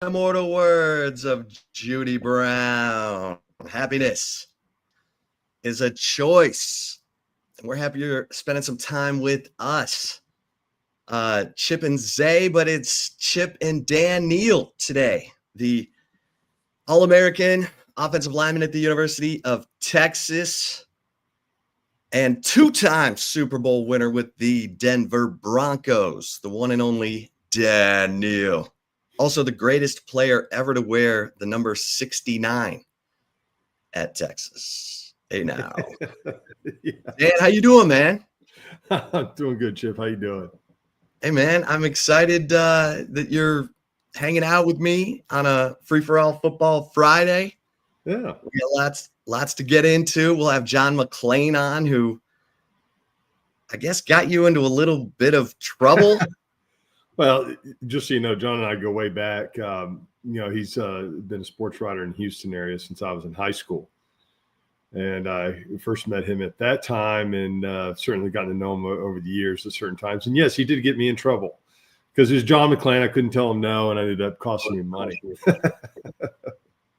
immortal words of Judy Brown. Happiness is a choice. And we're happy you're spending some time with us. Chip and Zay, but it's Chip and Dan Neal today. The All-American offensive lineman at the University of Texas and two-time Super Bowl winner with the Denver Broncos, the one and only Dan Neal. Also the greatest player ever to wear the number 69 at Texas. Hey now. Yeah. Dan, how you doing, man? I'm doing good, Chip. How you doing? Hey, man, I'm excited that you're hanging out with me on a free-for-all football Friday. Yeah. We got lots to get into. We'll have John McClain on, who I guess got you into a little bit of trouble. Well, just so you know, John and I go way back. He's been a sports writer in the Houston area since I was in high school. And I first met him at that time and certainly gotten to know him over the years at certain times. And, yes, he did get me in trouble because it was John McClain. I couldn't tell him no, and I ended up costing him money.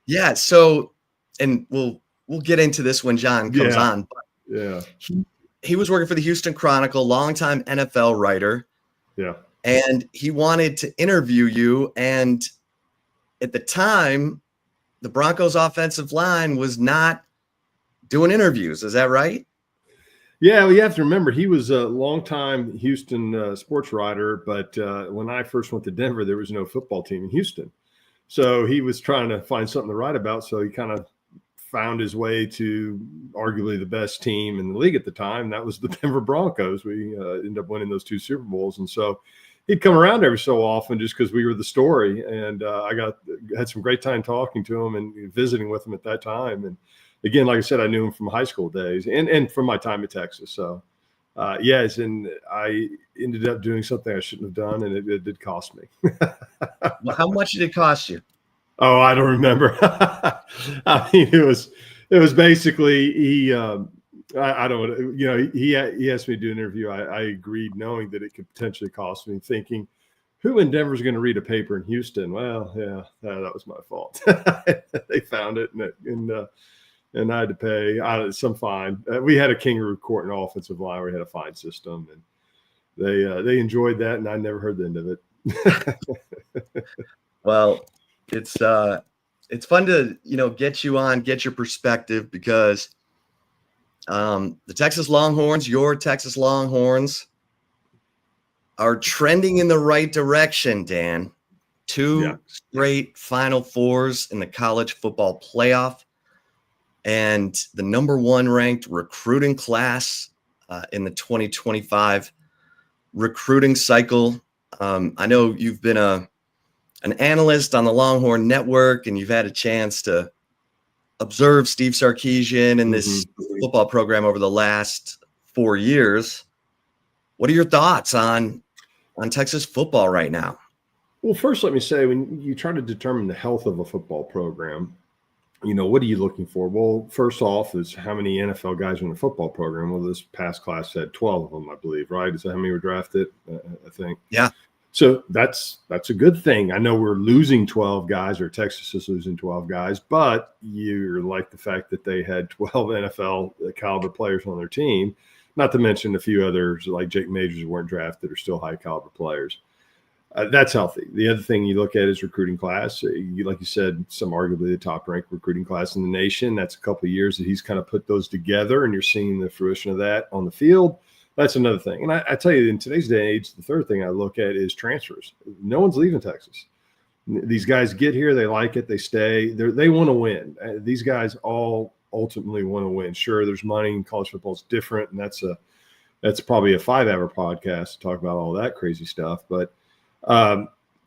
Yeah, so and we'll get into this when John comes on. But yeah. He was working for the Houston Chronicle, longtime NFL writer. Yeah. And he wanted to interview you. And at the time, the Broncos offensive line was not doing interviews. Is that right? Yeah, well, you have to remember he was a longtime Houston sports writer, but when I first went to Denver, there was no football team in Houston. So he was trying to find something to write about. So he kind of found his way to arguably the best team in the league at the time. That was the Denver Broncos. We ended up winning those 2 Super Bowls. And so he'd come around every so often just because we were the story. And I had some great time talking to him and visiting with him at that time. And again, like I said, I knew him from high school days and from my time at Texas. So, yes, and I ended up doing something I shouldn't have done, and it did cost me. Well, how much did it cost you? Oh, I don't remember. I mean, it was basically he I don't, he asked me to do an interview. I agreed, knowing that it could potentially cost me, thinking, who in Denver is going to read a paper in Houston? Well, yeah, that was my fault. They found it, and I had to pay some fine. We had a kangaroo court and offensive line. We had a fine system, and they enjoyed that, and I never heard the end of it. Well, it's fun to get you on, get your perspective, because the Texas Longhorns, your Texas Longhorns, are trending in the right direction, Dan. 2 straight Final Fours in the college football playoff, and the number 1 ranked recruiting class in the 2025 recruiting cycle. I know you've been an analyst on the Longhorn Network, and you've had a chance to observe Steve Sarkisian and this football program over the last 4 years. What are your thoughts on Texas football right now? Well, first, let me say, when you try to determine the health of a football program, what are you looking for? Well, first off is how many NFL guys are in the football program. Well, this past class had 12 of them, I believe, right? Is that how many were drafted? I think. Yeah. So that's a good thing. I know we're losing 12 guys, or Texas is losing 12 guys, but you're like the fact that they had 12 NFL caliber players on their team, not to mention a few others like Jake Majors who weren't drafted are still high caliber players. That's healthy. The other thing you look at is recruiting class. Like you said, some arguably the top ranked recruiting class in the nation. That's a couple of years that he's kind of put those together, and you're seeing the fruition of that on the field. That's another thing. And I tell you, in today's day and age, the third thing I look at is transfers. No one's leaving Texas. These guys get here, they like it, they stay. They want to win. These guys all ultimately want to win. Sure, there's money, and college football is different, and that's probably a 5-hour podcast to talk about all that crazy stuff. But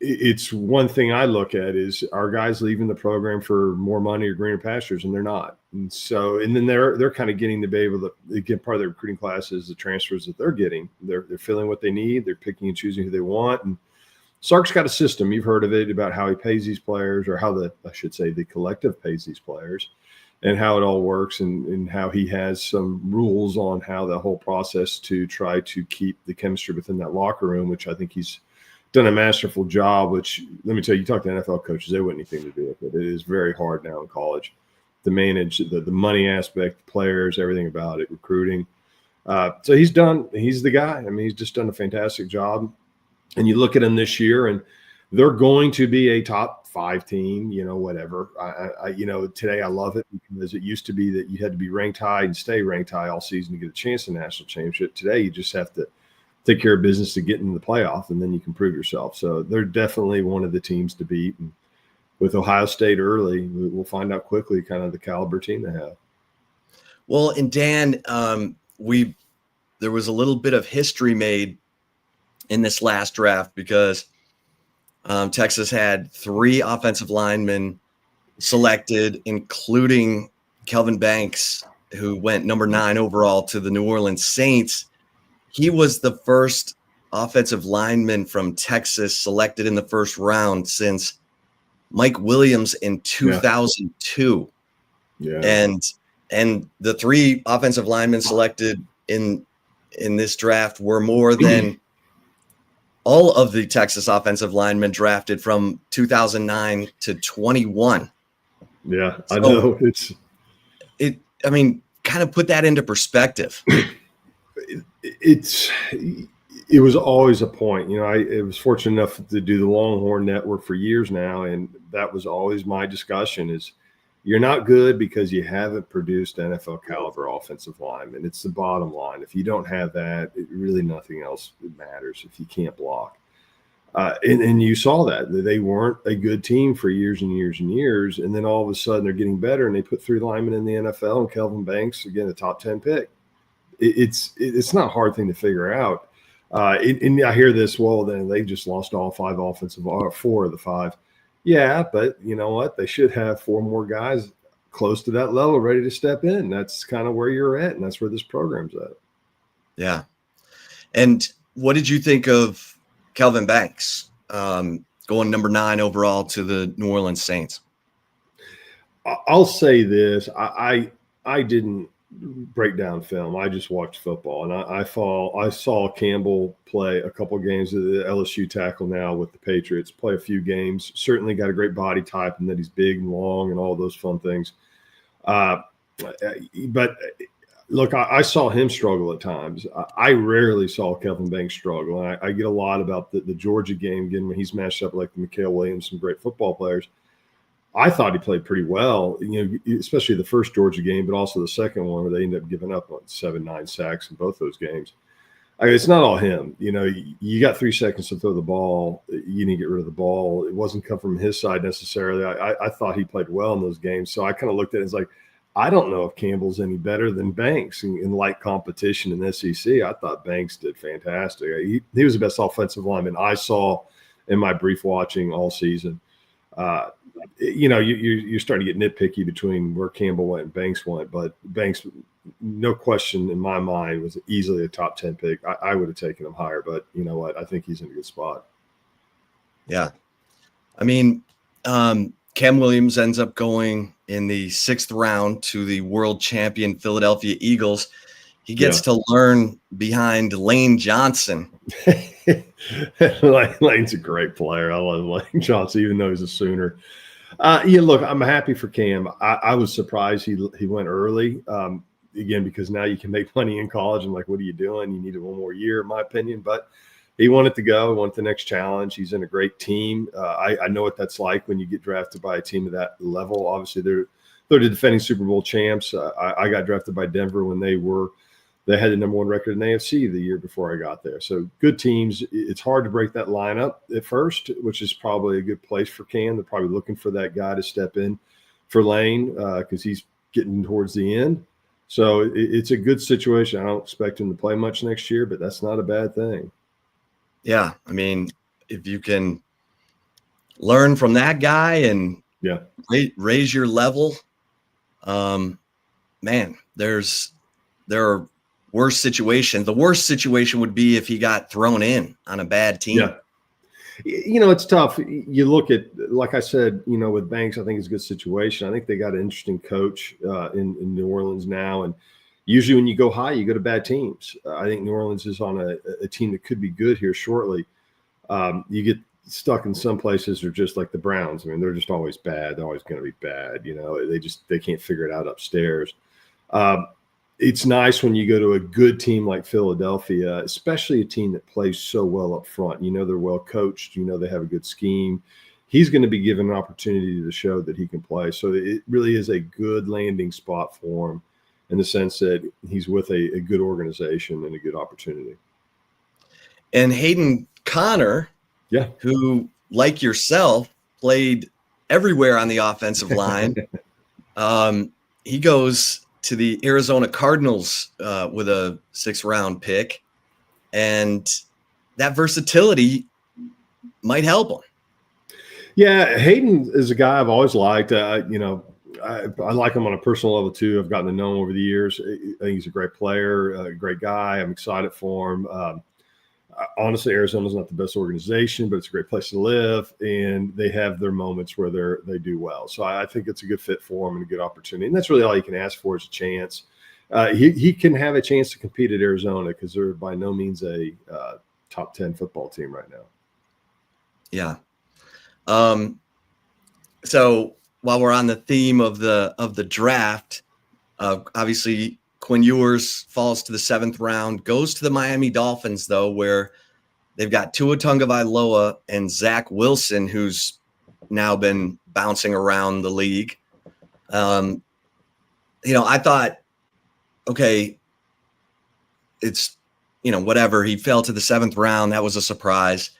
it's one thing I look at is, are guys leaving the program for more money or greener pastures? And they're not. And so, and then they're kind of getting to be able to get part of their recruiting classes, the transfers that they're getting. They're filling what they need. They're picking and choosing who they want. And Sark's got a system. You've heard of it, about how he pays these players, or how the collective pays these players, and how it all works, and how he has some rules on how the whole process to try to keep the chemistry within that locker room, which I think he's done a masterful job, which let me tell you, talk to NFL coaches, they wouldn't anything to do with it. It is very hard now in college to manage the money aspect, the players, everything about it, recruiting. So he's the guy. I mean, he's just done a fantastic job. And you look at him this year, and they're going to be a top 5 team, whatever. Today I love it because it used to be that you had to be ranked high and stay ranked high all season to get a chance in the national championship. Today, you just have to take care of business to get into the playoff, and then you can prove yourself. So they're definitely one of the teams to beat. And with Ohio State early, we'll find out quickly kind of the caliber team they have. Well, and Dan, there was a little bit of history made in this last draft because Texas had 3 offensive linemen selected, including Kelvin Banks, who went number 9 overall to the New Orleans Saints. He was the first offensive lineman from Texas selected in the first round since Mike Williams in 2002. Yeah. And the 3 offensive linemen selected in this draft were more than all of the Texas offensive linemen drafted from 2009 to 21. Yeah, I know. Kind of put that into perspective. It was always a point. I was fortunate enough to do the Longhorn Network for years now, and that was always my discussion is you're not good because you haven't produced NFL caliber offensive linemen. It's the bottom line. If you don't have that, really nothing else matters if you can't block. And you saw that. They weren't a good team for years and years and years, and then all of a sudden they're getting better, and they put 3 linemen in the NFL, and Kelvin Banks, again, a top 10 pick. It's not a hard thing to figure out. And I hear this, well, then they just lost all 5 offensive, or 4 of the 5. Yeah, but you know what? They should have 4 more guys close to that level ready to step in. That's kind of where you're at, and that's where this program's at. Yeah. And what did you think of Kelvin Banks going number 9 overall to the New Orleans Saints? I'll say this. I didn't break down film. I just watched football, and I saw Campbell play a couple of games of the LSU tackle now with the Patriots, play a few games, certainly got a great body type and that he's big and long and all those fun things. But look, I saw him struggle at times. I rarely saw Kelvin Banks struggle. And I get a lot about the Georgia game, again, when he's matched up like the McCall Williams, some great football players. I thought he played pretty well, especially the first Georgia game, but also the second one where they ended up giving up on 7-9 sacks in both those games. It's not all him. You got 3 seconds to throw the ball. You need to get rid of the ball. It wasn't come from his side necessarily. I thought he played well in those games. So I kind of looked at it as like, I don't know if Campbell's any better than Banks in light competition in the SEC. I thought Banks did fantastic. He was the best offensive lineman I saw in my brief watching all season. You're starting to get nitpicky between where Campbell went and Banks went, but Banks, no question in my mind, was easily a top 10 pick. I would have taken him higher, but you know what? I think he's in a good spot. Yeah. I mean, Cam Williams ends up going in the 6th round to the world champion Philadelphia Eagles. He gets to learn behind Lane Johnson. Lane's a great player. I love Lane Johnson, even though he's a Sooner. Look, I'm happy for Cam. I was surprised he went early, again, because now you can make money in college. I'm like, what are you doing? You needed 1 more year, in my opinion. But he wanted to go. He wanted the next challenge. He's in a great team. I know what that's like when you get drafted by a team of that level. Obviously, they're the defending Super Bowl champs. I got drafted by Denver when they had the number 1 record in the AFC the year before I got there. So good teams. It's hard to break that lineup at first, which is probably a good place for Cam. They're probably looking for that guy to step in for Lane because he's getting towards the end. So it's a good situation. I don't expect him to play much next year, but that's not a bad thing. Yeah. I mean, if you can learn from that guy and raise your level, man, there are worse situations. The worst situation would be if he got thrown in on a bad team. Yeah. It's tough. You look at, like I said, with Banks, I think it's a good situation. I think they got an interesting coach in New Orleans now. And usually when you go high, you go to bad teams. I think New Orleans is on a team that could be good here shortly. You get stuck in some places are just like the Browns. I mean, they're just always bad. They're always going to be bad. They can't figure it out upstairs. It's nice when you go to a good team like Philadelphia, especially a team that plays so well up front. They're well coached. They have a good scheme. He's going to be given an opportunity to show that he can play. So it really is a good landing spot for him in the sense that he's with a good organization and a good opportunity. And Hayden Connor, who, like yourself, played everywhere on the offensive line, he goes to the Arizona Cardinals with a 6th-round pick, and that versatility might help him. Yeah, Hayden is a guy I've always liked. I like him on a personal level too. I've gotten to know him over the years. I think he's a great player, a great guy. I'm excited for him. Honestly, Arizona's not the best organization, but it's a great place to live, and they have their moments where they do well. So I think it's a good fit for him and a good opportunity. And that's really all you can ask for is a chance. He can have a chance to compete at Arizona because they're by no means a top 10 football team right now. Yeah. So while we're on the theme of the draft, obviously Quinn Ewers falls to the 7th round, goes to the Miami Dolphins, though, where they've got Tua Tagovailoa and Zach Wilson, who's now been bouncing around the league. I thought, okay, it's, whatever. He fell to the 7th round. That was a surprise.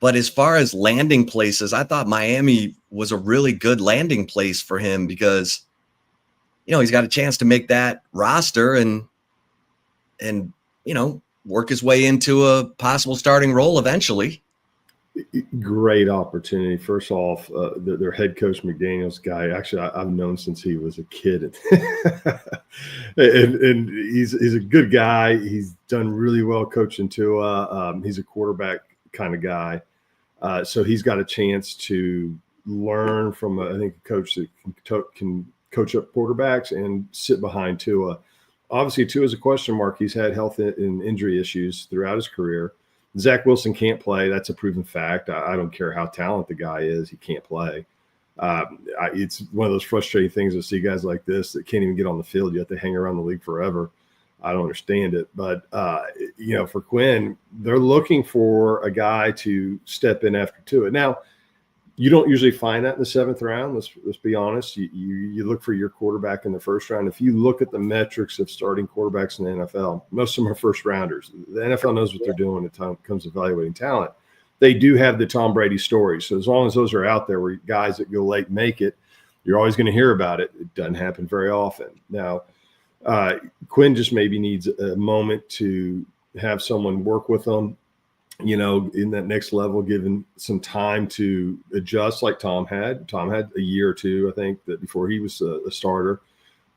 But as far as landing places, I thought Miami was a really good landing place for him because, he's got a chance to make that roster and work his way into a possible starting role eventually. Great opportunity. First off, their head coach McDaniel's guy, actually, I've known since he was a kid. and he's a good guy. He's done really well coaching Tua. He's a quarterback kind of guy. So he's got a chance to learn from, a coach that can coach up quarterbacks and sit behind Tua. Obviously, Tua's a question mark. He's had health and injury issues throughout his career. Zach Wilson can't play. That's a proven fact. I don't care how talented the guy is. He can't play. It's one of those frustrating things to see guys like this that can't even get on the field, yet they hang around the league forever. I don't understand it. But, for Quinn, they're looking for a guy to step in after Tua. Now, you don't usually find that in the 7th round. Let's be honest. You look for your quarterback in the 1st round. If you look at the metrics of starting quarterbacks in the NFL, most of them are 1st rounders. The NFL knows what they're doing when it comes to evaluating talent. They do have the Tom Brady story. So as long as those are out there where guys that go late make it, you're always going to hear about it. It doesn't happen very often. Now, Quinn just maybe needs a moment to have someone work with them, in that next level, given some time to adjust like Tom had. Tom had a year or two, I think, that before he was a starter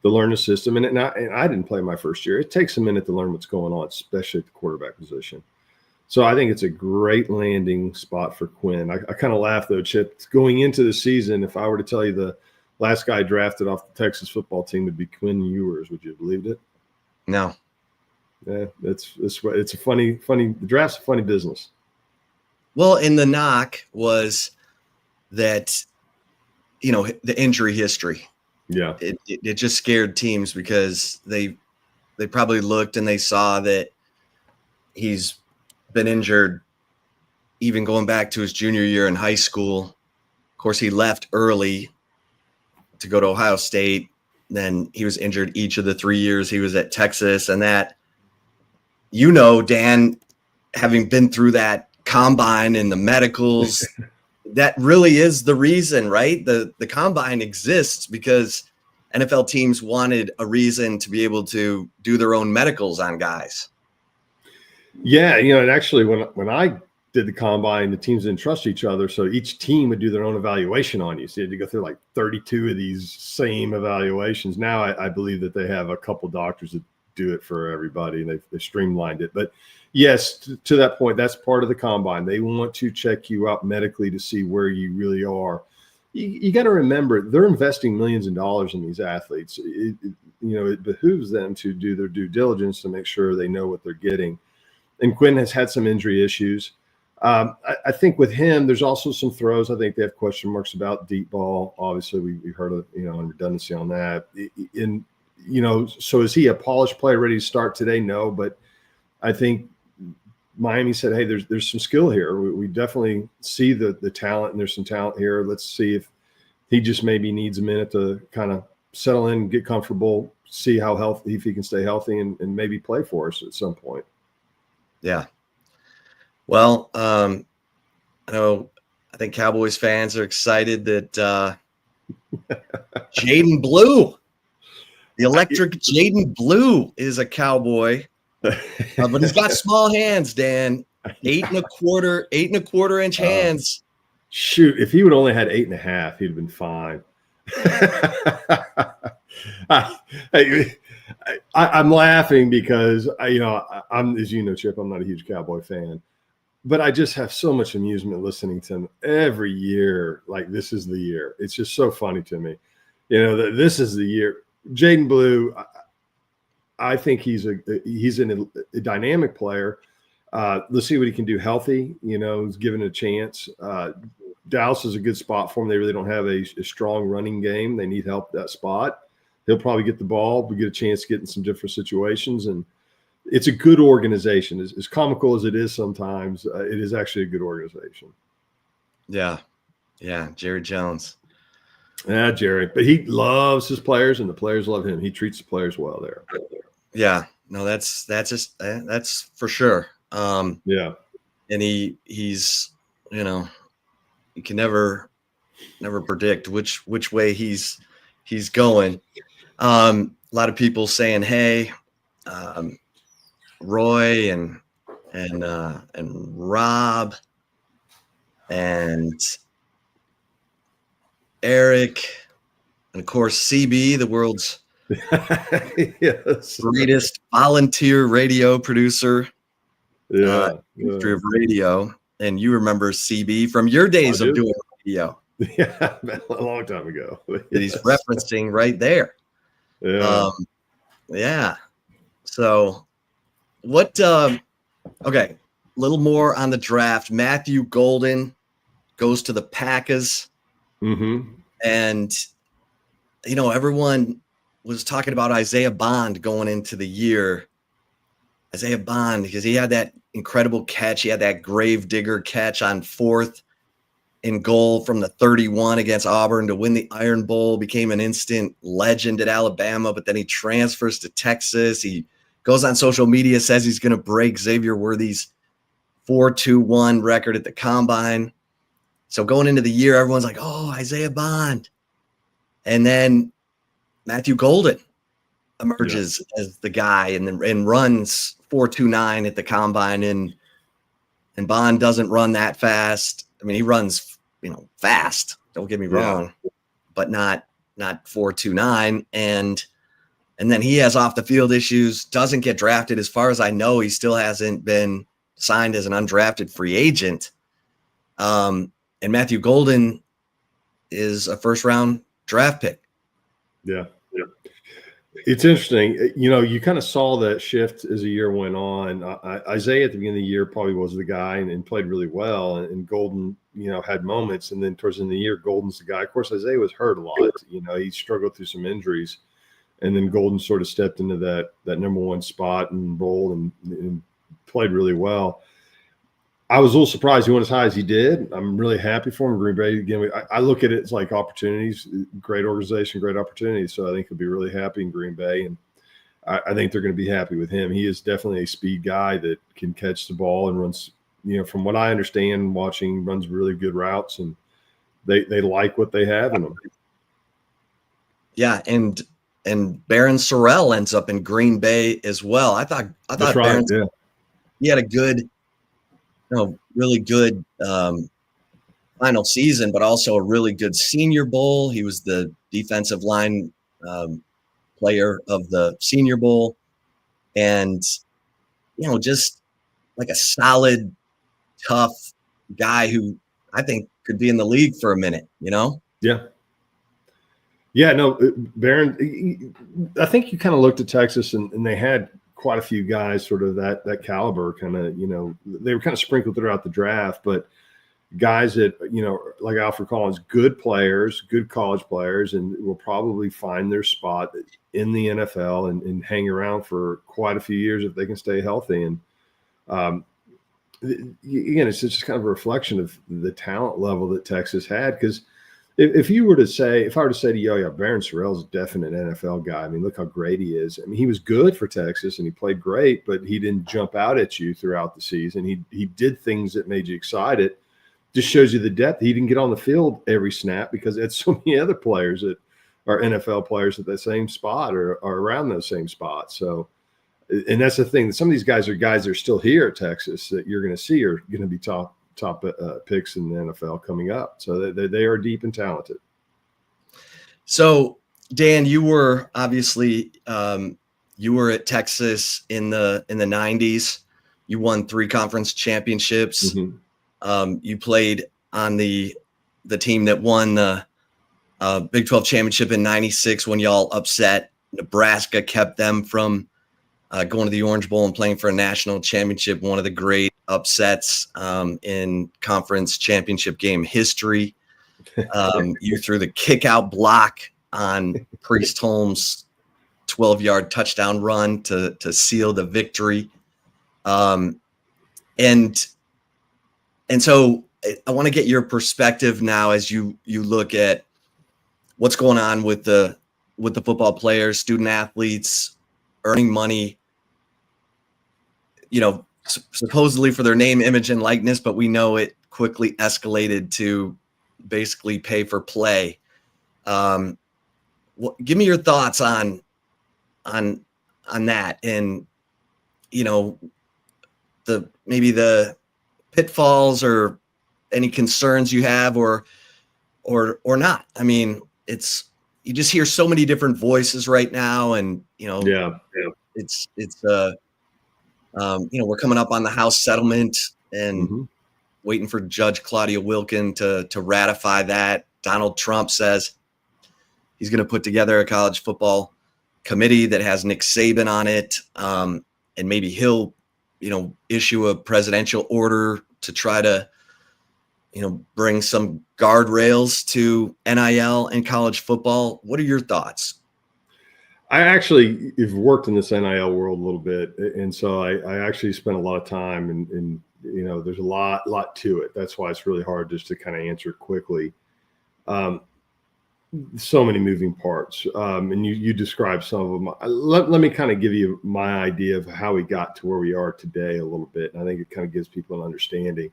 to learn the system. And I didn't play my first year. It takes a minute to learn what's going on, especially at the quarterback position. So I think it's a great landing spot for Quinn. I kind of laugh, though, Chip. Going into the season, if I were to tell you the last guy drafted off the Texas football team would be Quinn Ewers, would you have believed it? No. Yeah, it's a funny. The draft's a funny business. Well, and the knock was that, the injury history. Yeah, it just scared teams because they probably looked and they saw that he's been injured even going back to his junior year in high school. Of course, he left early to go to Ohio State. Then he was injured each of the 3 years he was at Texas, and that. Dan, having been through that combine and the medicals, that really is the reason, right? The combine exists because NFL teams wanted a reason to be able to do their own medicals on guys. Yeah, and actually when I did the combine, the teams didn't trust each other, so each team would do their own evaluation on you. So you had to go through like 32 of these same evaluations. Now I believe that they have a couple doctors that do it for everybody, and they've streamlined it. But yes, to that point, that's part of the combine. They want to check you out medically to see where you really are. You got to remember, they're investing millions of dollars in these athletes. It behooves them to do their due diligence to make sure they know what they're getting. And Quinn has had some injury issues. I think with him, there's also some throws. I think they have question marks about deep ball. Obviously, we heard of, redundancy on that. So is he a polished player ready to start today? No, but I think Miami said, hey, there's some skill here. We definitely see the talent, and there's some talent here. Let's see if he just maybe needs a minute to kind of settle in, get comfortable, see how healthy, if he can stay healthy, and maybe play for us at some point. Yeah. Well, I think Cowboys fans are excited that Jaden Blue, the electric Jaden Blue, is a Cowboy, but he's got small hands, Dan. 8.25 inch hands. Shoot, if he would only had 8.5, he'd have been fine. I'm laughing because I'm, as you know, Chip, I'm not a huge Cowboy fan. But I just have so much amusement listening to him every year. Like, this is the year. It's just so funny to me. This is the year. Jaden Blue, I think he's a dynamic player. Let's see what he can do healthy. He's given a chance. Dallas is a good spot for him. They really don't have a strong running game. They need help at that spot. He'll probably get the ball. We get a chance to get in some different situations, and it's a good organization. As comical as it is sometimes, it is actually a good organization. Yeah. Jerry Jones. Yeah, Jerry. But he loves his players, and the players love him. He treats the players well there. Yeah. No, that's for sure. Yeah. And he's, you can never predict which way he's going. A lot of people saying, hey, Roy and Rob and Eric, and of course CB, the world's greatest volunteer radio producer, history of radio. And you remember CB from your days of doing radio. Yeah, a long time ago. That he's referencing right there. Yeah. Yeah. So what okay, a little more on the draft. Matthew Golden goes to the Packers. Mm-hmm. And everyone was talking about Isaiah Bond going into the year. Isaiah Bond, because he had that incredible catch. He had that gravedigger catch on 4th and goal from the 31 against Auburn to win the Iron Bowl, became an instant legend at Alabama, but then he transfers to Texas. He goes on social media, says he's going to break Xavier Worthy's 4.21 record at the Combine. So going into the year, everyone's like, oh, Isaiah Bond. And then Matthew Golden emerges as the guy and runs 4.29 at the Combine. And Bond doesn't run that fast. I mean, he runs, fast. Don't get me wrong, but not 4.29. And then he has off the field issues, doesn't get drafted. As far as I know, he still hasn't been signed as an undrafted free agent. And Matthew Golden is a first-round draft pick. Yeah. It's interesting. You kind of saw that shift as the year went on. Isaiah at the beginning of the year probably was the guy and played really well. And Golden, had moments. And then towards the end of the year, Golden's the guy. Of course, Isaiah was hurt a lot. He struggled through some injuries. And then Golden sort of stepped into that number one spot and rolled and played really well. I was a little surprised he went as high as he did. I'm really happy for him. Green Bay, again, I look at it as like opportunities, great organization, great opportunities. So I think he'll be really happy in Green Bay. And I think they're going to be happy with him. He is definitely a speed guy that can catch the ball and runs, from what I understand, watching, runs really good routes. And they like what they have in him. Yeah, and Barron Sorrell ends up in Green Bay as well. I thought That's right, he had a good, really good final season, but also a really good Senior Bowl. He was the defensive line player of the Senior Bowl, and just like a solid, tough guy who I think could be in the league for a minute. Yeah, no, Barron, I think you kind of looked at Texas and they had quite a few guys sort of that caliber kind of, they were kind of sprinkled throughout the draft, but guys that, like Alfred Collins, good players, good college players, and will probably find their spot in the NFL and hang around for quite a few years if they can stay healthy. And again, it's just kind of a reflection of the talent level that Texas had. Because if I were to say to you, yeah, Barron Sorrell's a definite NFL guy. I mean, look how great he is. I mean, he was good for Texas and he played great, but he didn't jump out at you throughout the season. He did things that made you excited. Just shows you the depth. He didn't get on the field every snap because it's so many other players that are NFL players at that same spot or around those same spots. So, and that's the thing. Some of these guys that are still here at Texas that you're going to see are going to be top picks in the NFL coming up. So they are deep and talented. So, Dan, you were obviously you were at Texas in the 90s. You won 3 conference championships. Mm-hmm. You played on the team that won the Big 12 championship in 96 when y'all upset Nebraska, kept them from going to the Orange Bowl and playing for a national championship, one of the great upsets in conference championship game history. You threw the kick out block on Priest Holmes' 12-yard touchdown run to seal the victory. And so I want to get your perspective now as you look at what's going on with the football players, student athletes earning money, supposedly for their name, image, and likeness, but we know it quickly escalated to basically pay for play. Give me your thoughts on that, and the pitfalls or any concerns you have or not. I mean, you just hear so many different voices right now, and it's we're coming up on the House settlement and waiting for Judge Claudia Wilkin to ratify that. Donald Trump says he's going to put together a college football committee that has Nick Saban on it, and maybe he'll issue a presidential order to try to bring some guardrails to NIL and college football. What are your thoughts? I actually have worked in this NIL world a little bit, and so I actually spent a lot of time, and there's a lot to it. That's why it's really hard just to kind of answer quickly. So many moving parts, and you described some of them. Let me kind of give you my idea of how we got to where we are today a little bit, and I think it kind of gives people an understanding.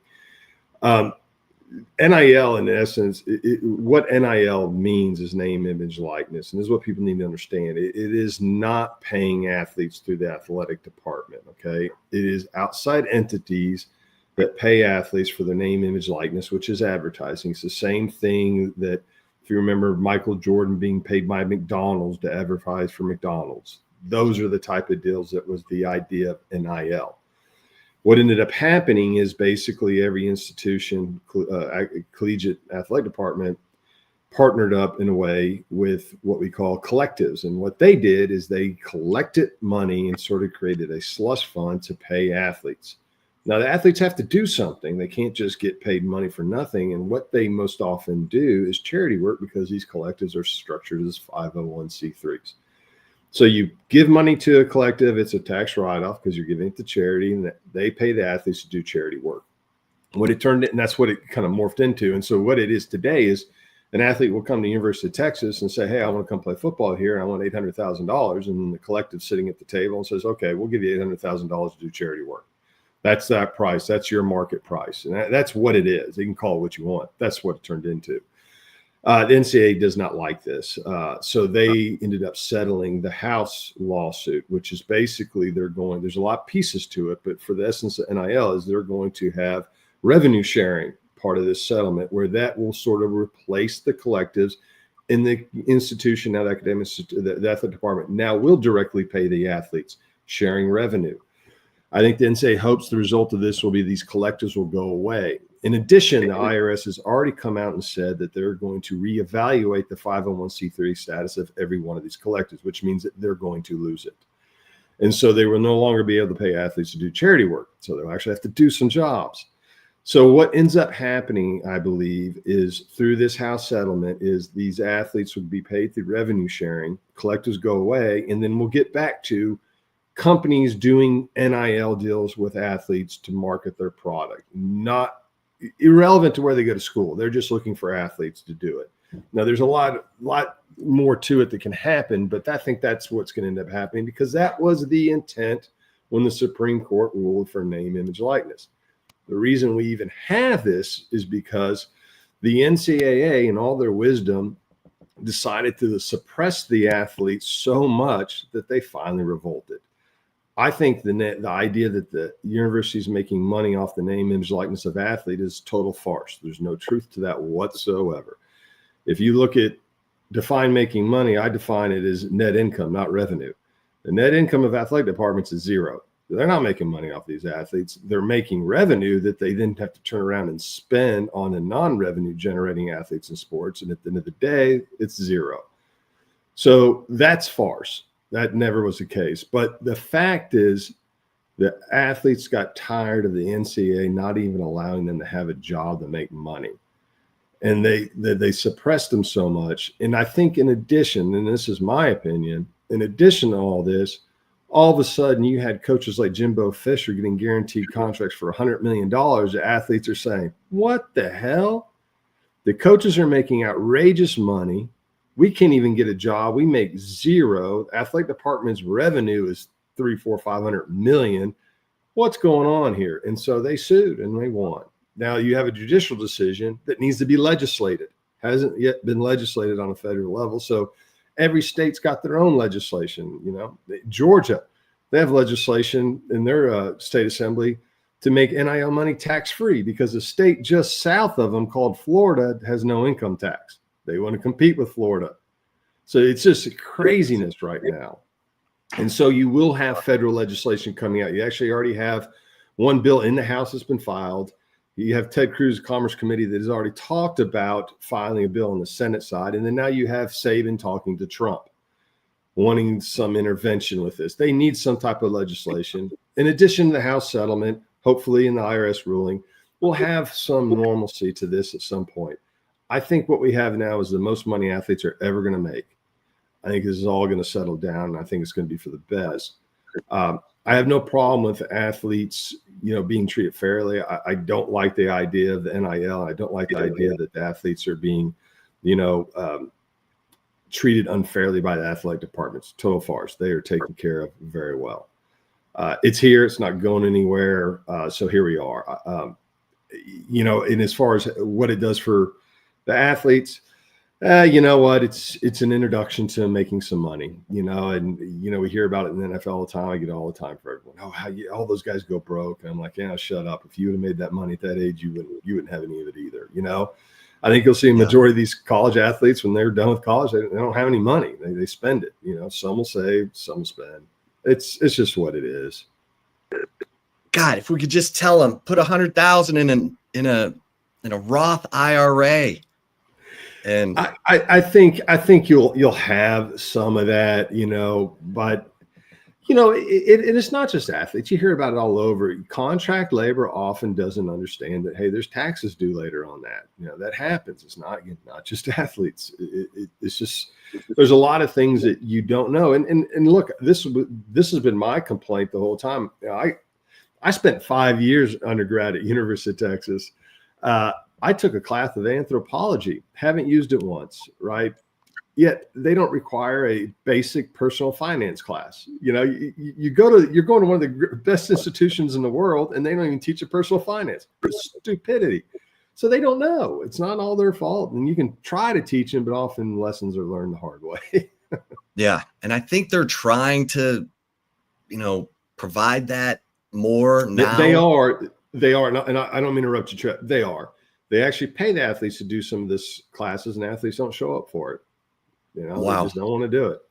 NIL, in essence, what NIL means is name, image, likeness, and this is what people need to understand. It is not paying athletes through the athletic department, okay? It is outside entities that pay athletes for their name, image, likeness, which is advertising. It's the same thing that, if you remember, Michael Jordan being paid by McDonald's to advertise for McDonald's. Those are the type of deals that was the idea of NIL. What ended up happening is basically every institution, collegiate athletic department, partnered up in a way with what we call collectives. And what they did is they collected money and sort of created a slush fund to pay athletes. Now, the athletes have to do something. They can't just get paid money for nothing. And what they most often do is charity work, because these collectives are structured as 501c3s. So you give money to a collective, it's a tax write-off because you're giving it to charity, and they pay the athletes to do charity work. What it turned, and that's what it kind of morphed into. And so what it is today is an athlete will come to the University of Texas and say, hey, I want to come play football here, and I want $800,000. And the collective sitting at the table and says, okay, we'll give you $800,000 to do charity work. That's that price. That's your market price. And that's what it is. You can call it what you want. That's what it turned into. The NCAA does not like this. So they ended up settling the House lawsuit, which is basically there's a lot of pieces to it, but for the essence of NIL is they're going to have revenue sharing part of this settlement, where that will sort of replace the collectives in the institution. Now the athletic department now will directly pay the athletes, sharing revenue. I think the NCAA hopes the result of this will be these collectives will go away. In addition, the IRS has already come out and said that they're going to reevaluate the 501c3 status of every one of these collectives, which means that they're going to lose it. And so they will no longer be able to pay athletes to do charity work. So they'll actually have to do some jobs. So what ends up happening, I believe, is through this House settlement is these athletes would be paid through revenue sharing, collectives go away, and then we'll get back to companies doing NIL deals with athletes to market their product, not irrelevant to where they go to school. They're just looking for athletes to do it. Now, there's a lot more to it that can happen, but I think that's what's going to end up happening because that was the intent when the Supreme Court ruled for name, image, likeness. The reason we even have this is because the NCAA, in all their wisdom, decided to suppress the athletes so much that they finally revolted. I think the idea that the university is making money off the name, image, likeness of athlete is total farce. There's no truth to that whatsoever. If you look at define making money, I define it as net income, not revenue. The net income of athletic departments is zero. They're not making money off these athletes. They're making revenue that they then have to turn around and spend on the non-revenue generating athletes in sports. And at the end of the day, it's zero. So that's farce. That never was the case. But the fact is the athletes got tired of the NCAA not even allowing them to have a job to make money. And they suppressed them so much. And I think in addition, and this is my opinion, in addition to all this, all of a sudden you had coaches like Jimbo Fisher getting guaranteed contracts for $100 million. The athletes are saying, what the hell? The coaches are making outrageous money. We can't even get a job. We make zero. Athletic department's revenue is $500 million. What's going on here? And so they sued and they won. Now you have a judicial decision that needs to be legislated. Hasn't yet been legislated on a federal level. So every state's got their own legislation. You know, Georgia, they have legislation in their state assembly to make NIL money tax-free because the state just south of them called Florida has no income tax. They want to compete with Florida. So it's just craziness right now. And so you will have federal legislation coming out. You actually already have one bill in the House that's been filed. You have Ted Cruz Commerce Committee that has already talked about filing a bill on the Senate side. And then now you have Saban talking to Trump, wanting some intervention with this. They need some type of legislation. In addition to the House settlement, hopefully in the IRS ruling, we'll have some normalcy to this at some point. I think what we have now is the most money athletes are ever going to make. I think this is all going to settle down, and I think it's going to be for the best. I have no problem with athletes, being treated fairly. I don't like the idea of the NIL. I don't like the idea that the athletes are being, treated unfairly by the athletic departments. Total farce. They are taken care of very well. It's here. It's not going anywhere. So here we are. And as far as what it does for the athletes, you know what? It's an introduction to making some money, and we hear about it in the NFL all the time. I get it all the time for everyone. Oh, all those guys go broke. And I'm like, yeah, shut up. If you would have made that money at that age, you wouldn't have any of it either. I think you'll see a majority of these college athletes when they're done with college, they don't have any money. They spend it. Some will save, some will spend. It's just what it is. God, if we could just tell them, put $100,000 in a Roth IRA. And I think you'll have some of that, but it's not just athletes. You hear about it all over. Contract labor often doesn't understand that, hey, there's taxes due later on that. That happens. It's not just athletes. It's just there's a lot of things that you don't know. And look, this has been my complaint the whole time. I spent 5 years undergrad at University of Texas. I took a class of anthropology, haven't used it once, right? Yet they don't require a basic personal finance class. You're going to one of the best institutions in the world, and they don't even teach you personal finance. It's stupidity. So they don't know. It's not all their fault. And you can try to teach them, but often lessons are learned the hard way. Yeah. And I think they're trying to, provide that more now. They are. And I don't mean to interrupt you. They are. They actually pay the athletes to do some of this classes, and athletes don't show up for it. Wow. They just don't want to do it.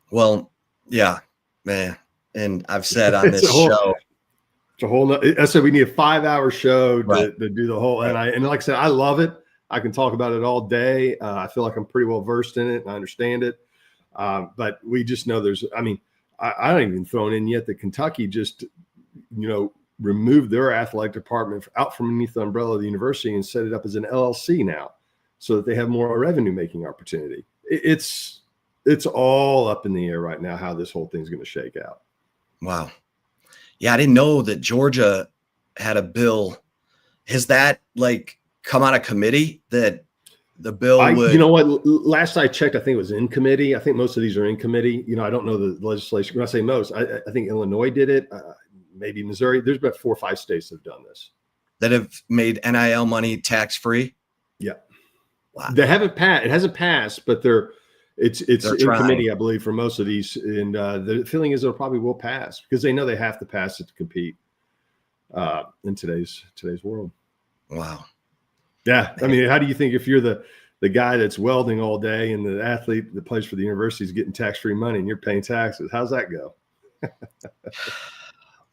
Well, yeah, man. And I've said on this show, it's a whole. I said we need a 5-hour show right. to do the whole. And like I said, I love it. I can talk about it all day. I feel like I'm pretty well versed in it and I understand it. But we just know I don't even thrown in yet that Kentucky just, removed their athletic department out from underneath the umbrella of the university and set it up as an LLC now, so that they have more revenue making opportunity. It's all up in the air right now how this whole thing's going to shake out. Wow. Yeah, I didn't know that Georgia had a bill. Has that come out of committee that the bill would? You know what? Last I checked, I think it was in committee. I think most of these are in committee. I don't know the legislation. When I say most, I think Illinois did it. Maybe Missouri. There's about 4 or 5 states that have done this. That have made NIL money tax-free? Yeah. Wow. They haven't passed. It hasn't passed, but it's in trying. committee, I believe, for most of these. And the feeling is it probably will pass because they know they have to pass it to compete in today's world. Wow. Yeah. I mean, how do you think if you're the guy that's welding all day and the athlete that plays for the university is getting tax-free money and you're paying taxes? How's that go?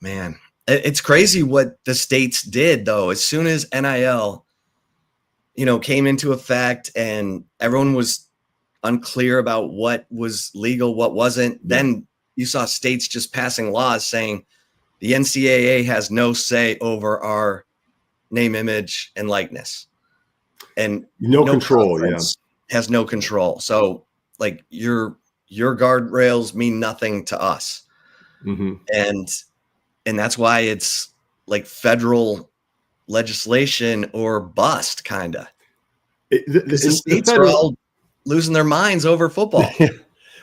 Man, it's crazy what the states did, though. As soon as NIL, came into effect and everyone was unclear about what was legal, what wasn't, then you saw states just passing laws saying the NCAA has no say over our name, image, and likeness. And no control, has no control. So your guardrails mean nothing to us. Mm-hmm. And that's why it's federal legislation or bust, kind of. The states are all losing their minds over football.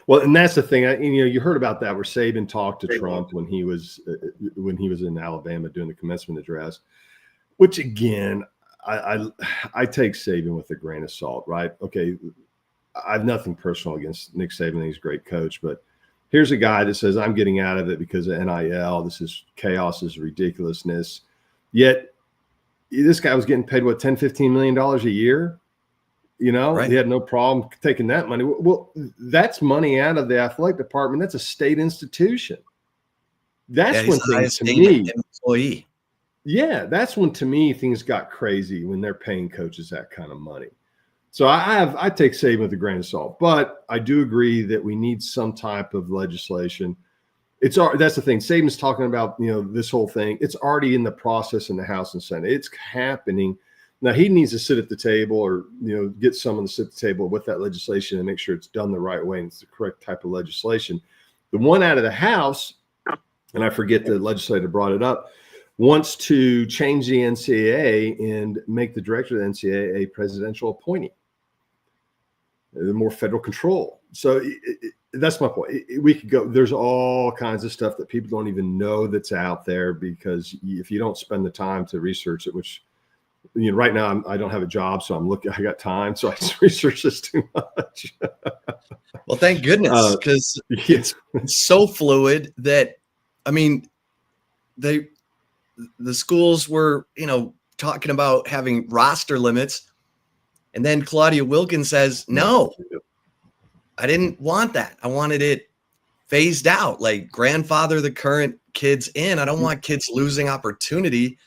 Well, and that's the thing. You heard about that where Saban talked to Trump when he was in Alabama doing the commencement address, which again, I take Saban with a grain of salt, right? Okay, I have nothing personal against Nick Saban. He's a great coach, but here's a guy that says, I'm getting out of it because of NIL. This is chaos, this is ridiculousness. Yet this guy was getting paid, $10-15 million a year? Right. He had no problem taking that money. Well, that's money out of the athletic department. That's a state institution. That's when things to me, employee. Yeah, that's when to me things got crazy when they're paying coaches that kind of money. So I take Saban with a grain of salt, but I do agree that we need some type of legislation. That's the thing. Saban's talking about, this whole thing. It's already in the process in the House and Senate. It's happening. Now he needs to sit at the table or, get someone to sit at the table with that legislation and make sure it's done the right way and it's the correct type of legislation. The one out of the House, and I forget the legislator brought it up, wants to change the NCAA and make the director of the NCAA a presidential appointee. More federal control. So that's my point. We could go. There's all kinds of stuff that people don't even know that's out there because if you don't spend the time to research it, which right now I don't have a job, so I got time, so I just research this too much. Well, thank goodness, because it's so fluid that the schools were talking about having roster limits. And then Claudia Wilkins says, no, I didn't want that. I wanted it phased out, grandfather the current kids in. I don't want kids losing opportunity.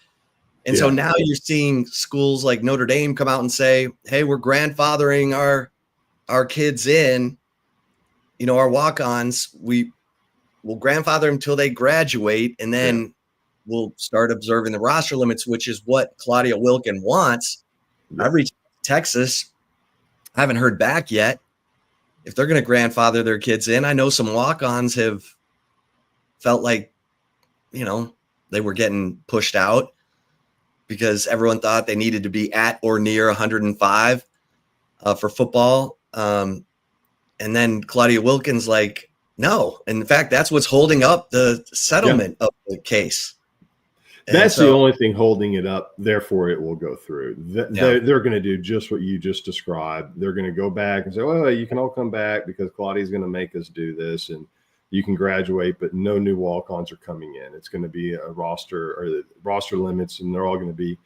And so now you're seeing schools like Notre Dame come out and say, hey, we're grandfathering our kids in, our walk-ons. We'll grandfather them until they graduate, and then we'll start observing the roster limits, which is what Claudia Wilkins wants. I've reached Texas. I haven't heard back yet if they're going to grandfather their kids in. I know some walk-ons have felt like, they were getting pushed out because everyone thought they needed to be at or near 105 for football. And then Claudia Wilkins no. And in fact, that's what's holding up the settlement of the case. That's the only thing holding it up. Therefore, it will go through. They're going to do just what you just described. They're going to go back and say, well, you can all come back because Claudia's going to make us do this. And you can graduate, but no new walk-ons are coming in. It's going to be a roster or the roster limits, and they're all going to be,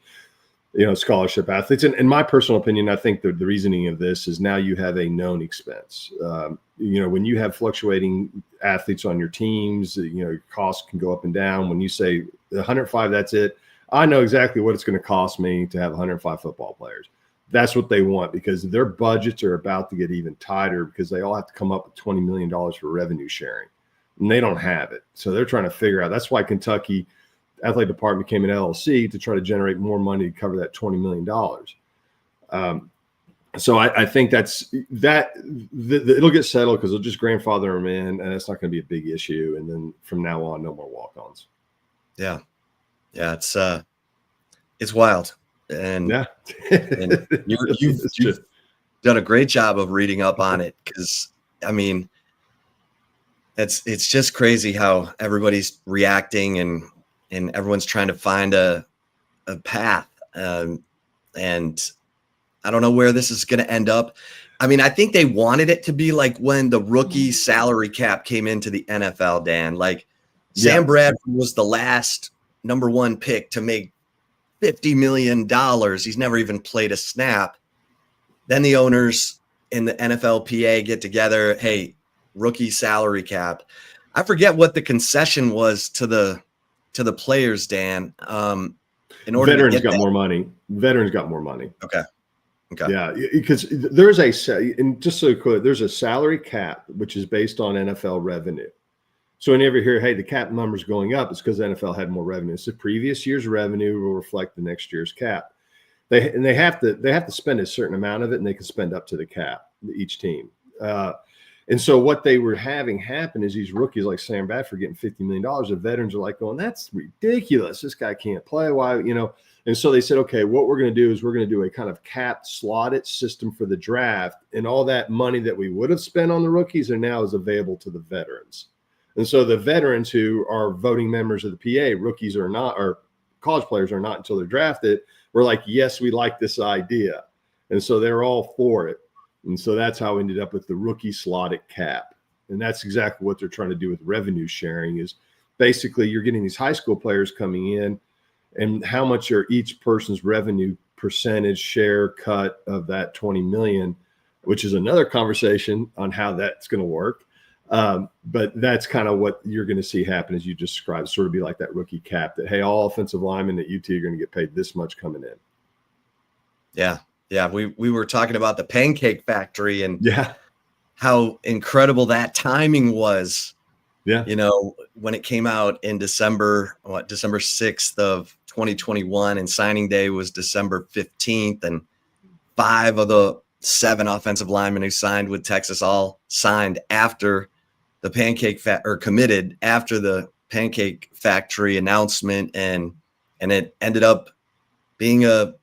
scholarship athletes. And in my personal opinion, I think the reasoning of this is now you have a known expense. When you have fluctuating athletes on your teams, your costs can go up and down. When you say 105, that's it. I know exactly what it's going to cost me to have 105 football players. That's what they want because their budgets are about to get even tighter because they all have to come up with $20 million for revenue sharing. and they don't have it. So they're trying to figure out. That's why Kentucky Athletic Department became an LLC to try to generate more money to cover that $20 million. So I think it'll get settled because they'll just grandfather them in, and it's not going to be a big issue. And then from now on, no more walk-ons. Yeah, it's wild, and and you've done a great job of reading up on it, because I mean, it's just crazy how everybody's reacting, and everyone's trying to find a path, and I don't know where this is going to end up. I mean, I think they wanted it to be like when the rookie salary cap came into the NFL, Dan. Like Sam Bradford was the last number 1 pick to make $50 million. He's never even played a snap. Then the owners in the NFLPA get together. Hey, rookie salary cap. I forget what the concession was to the players, Dan. In order Veterans to get got more money. Veterans got more money. Okay. Yeah, because there's a clear, there's a salary cap, which is based on NFL revenue. So whenever you hear, hey, the cap number's going up, it's because the NFL had more revenue. So the previous year's revenue will reflect the next year's cap. They have to spend a certain amount of it, and they can spend up to the cap, each team. And so what they were having happen is these rookies like Sam Bradford getting $50 million. The veterans are like going, that's ridiculous. This guy can't play. Why, And so they said, okay, what we're going to do is we're going to do a kind of capped slotted system for the draft. And all that money that we would have spent on the rookies are now is available to the veterans. And so the veterans who are voting members of the PA, rookies or not, or college players are not until they're drafted, we're like, yes, we like this idea. And so they're all for it. And so that's how we ended up with the rookie slotted cap. And that's exactly what they're trying to do with revenue sharing, is basically you're getting these high school players coming in, and how much are each person's revenue percentage share cut of that 20 million, which is another conversation on how that's going to work. But that's kind of what you're going to see happen, as you just described, sort of be like that rookie cap that, hey, all offensive linemen at UT are going to get paid this much coming in. Yeah. Yeah. We were talking about the Pancake Factory and yeah, how incredible that timing was. Yeah. When it came out in December 6th of 2021, and signing day was December 15th, and 5 of the 7 offensive linemen who signed with Texas all signed after the committed after the Pancake Factory announcement. And it ended up being a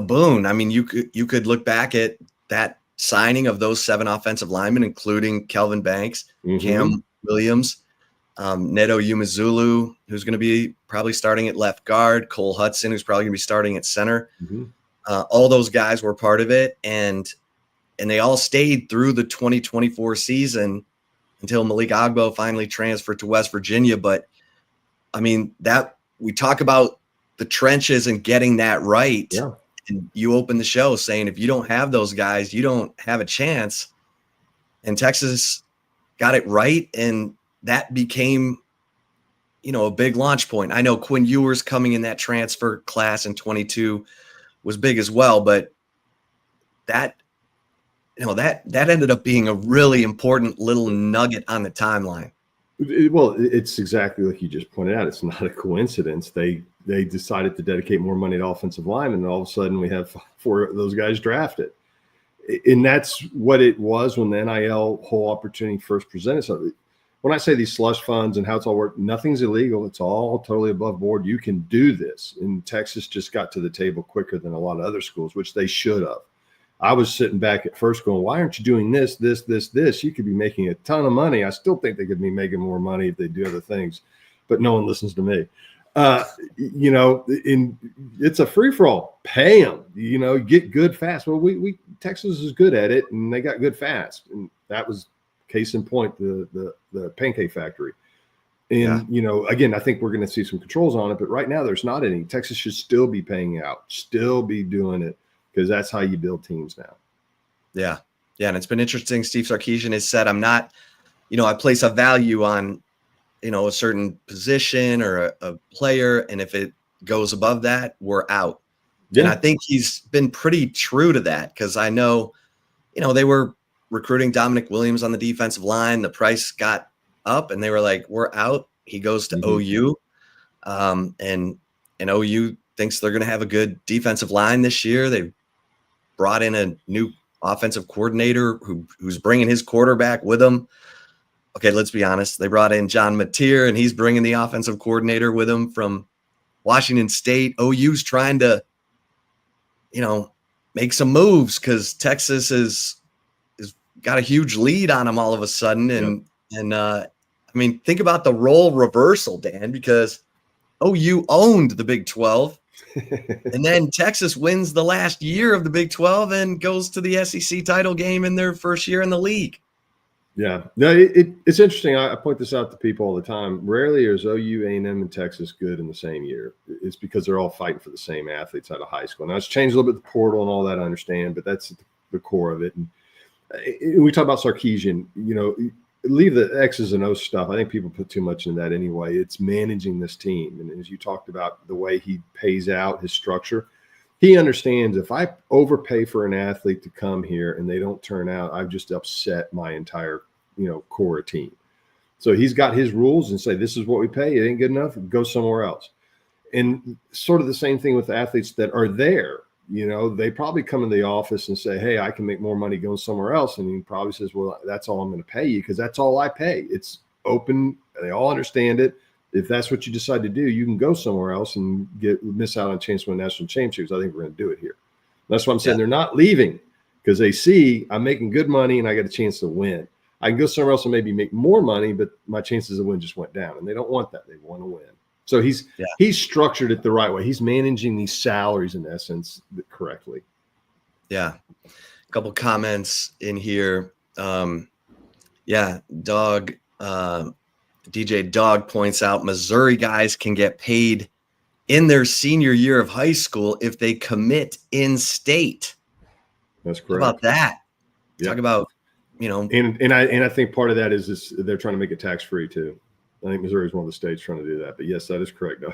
boon. I mean, you could look back at that signing of those 7 offensive linemen, including Kelvin Banks, Cam Williams, Neto Umezulu, who's going to be probably starting at left guard, Cole Hudson, who's probably going to be starting at center. All those guys were part of it, and they all stayed through the 2024 season until Malik Agbo finally transferred to West Virginia. But I mean, that we talk about the trenches and getting that right. Yeah. And you open the show saying, if you don't have those guys, you don't have a chance. And Texas got it right, and that became, a big launch point. I know Quinn Ewers coming in that transfer class in 22 was big as well, but that ended up being a really important little nugget on the timeline. Well, it's exactly like you just pointed out. It's not a coincidence. They decided to dedicate more money to offensive linemen, and all of a sudden we have 4 of those guys drafted. And that's what it was when the NIL whole opportunity first presented. So when I say these slush funds and how it's all worked, nothing's illegal. It's all totally above board. You can do this. And Texas just got to the table quicker than a lot of other schools, which they should have. I was sitting back at first going, why aren't you doing this? You could be making a ton of money. I still think they could be making more money if they do other things, but no one listens to me. It's a free for all. Pay them, get good fast. Well, Texas is good at it, and they got good fast, and that was case in point, the Pancake Factory. And again, I think we're going to see some controls on it, but right now there's not any. Texas should still be paying out, still be doing it, because that's how you build teams now. Yeah, and it's been interesting. Steve Sarkisian has said, I'm not, I place a value on a certain position or a player, and if it goes above that, we're out. Yeah. And I think he's been pretty true to that, because I know, they were recruiting Dominic Williams on the defensive line. The price got up and they were like, we're out. He goes to OU. And OU thinks they're going to have a good defensive line this year. They brought in a new offensive coordinator who's bringing his quarterback with him. Okay, let's be honest. They brought in John Mateer, and he's bringing the offensive coordinator with him from Washington State. OU's trying to, make some moves because Texas is got a huge lead on them all of a sudden. And think about the role reversal, Dan, because OU owned the Big 12. And then Texas wins the last year of the Big 12 and goes to the SEC title game in their first year in the league. Yeah, no, it's interesting. I point this out to people all the time. Rarely is OU, A&M, and Texas good in the same year. It's because they're all fighting for the same athletes out of high school. Now, it's changed a little bit, the portal and all that, I understand, but that's the core of it. And we talk about Sarkisian, leave the X's and O's stuff. I think people put too much in that anyway. It's managing this team. And as you talked about the way he pays out his structure, he understands if I overpay for an athlete to come here and they don't turn out, I've just upset my entire, core team. So he's got his rules and say, this is what we pay. It ain't good enough. Go somewhere else. And sort of the same thing with the athletes that are there. They probably come in the office and say, hey, I can make more money going somewhere else. And he probably says, well, that's all I'm going to pay you because that's all I pay. It's open. They all understand it. If that's what you decide to do, you can go somewhere else and miss out on a chance to win national championships. I think we're going to do it here. That's why I'm saying they're not leaving because they see I'm making good money and I got a chance to win. I can go somewhere else and maybe make more money, but my chances of win just went down. And they don't want that. They want to win. So he's structured it the right way. He's managing these salaries in essence correctly. Yeah. A couple comments in here. DJ Dog points out Missouri guys can get paid in their senior year of high school if they commit in state. That's correct. How about that? Yep. Talk about, And I think part of that is they're trying to make it tax free too. I think Missouri is one of the states trying to do that. But yes, that is correct, Doug.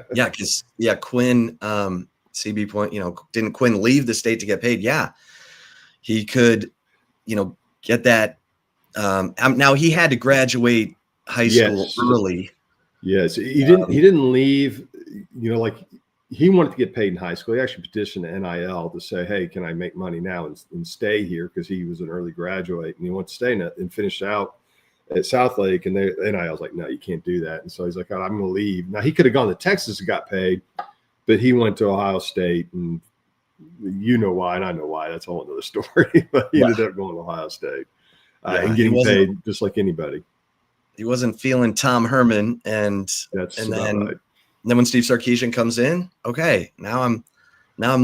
Because Quinn, CB point, didn't Quinn leave the state to get paid? Yeah, he could, get that. Now he had to graduate high school early. Yes, he didn't leave. He wanted to get paid in high school. He actually petitioned the NIL to say, "Hey, can I make money now and stay here?" Because he was an early graduate and he wanted to stay and finish out at Southlake. And the NIL was like, "No, you can't do that." And so he's like, "I'm going to leave." Now he could have gone to Texas and got paid, but he went to Ohio State, and you know why, and I know why. That's a whole other story. But he ended up going to Ohio State and getting paid just like anybody. He wasn't feeling Tom Herman, and then when Steve Sarkisian comes in, okay, now I'm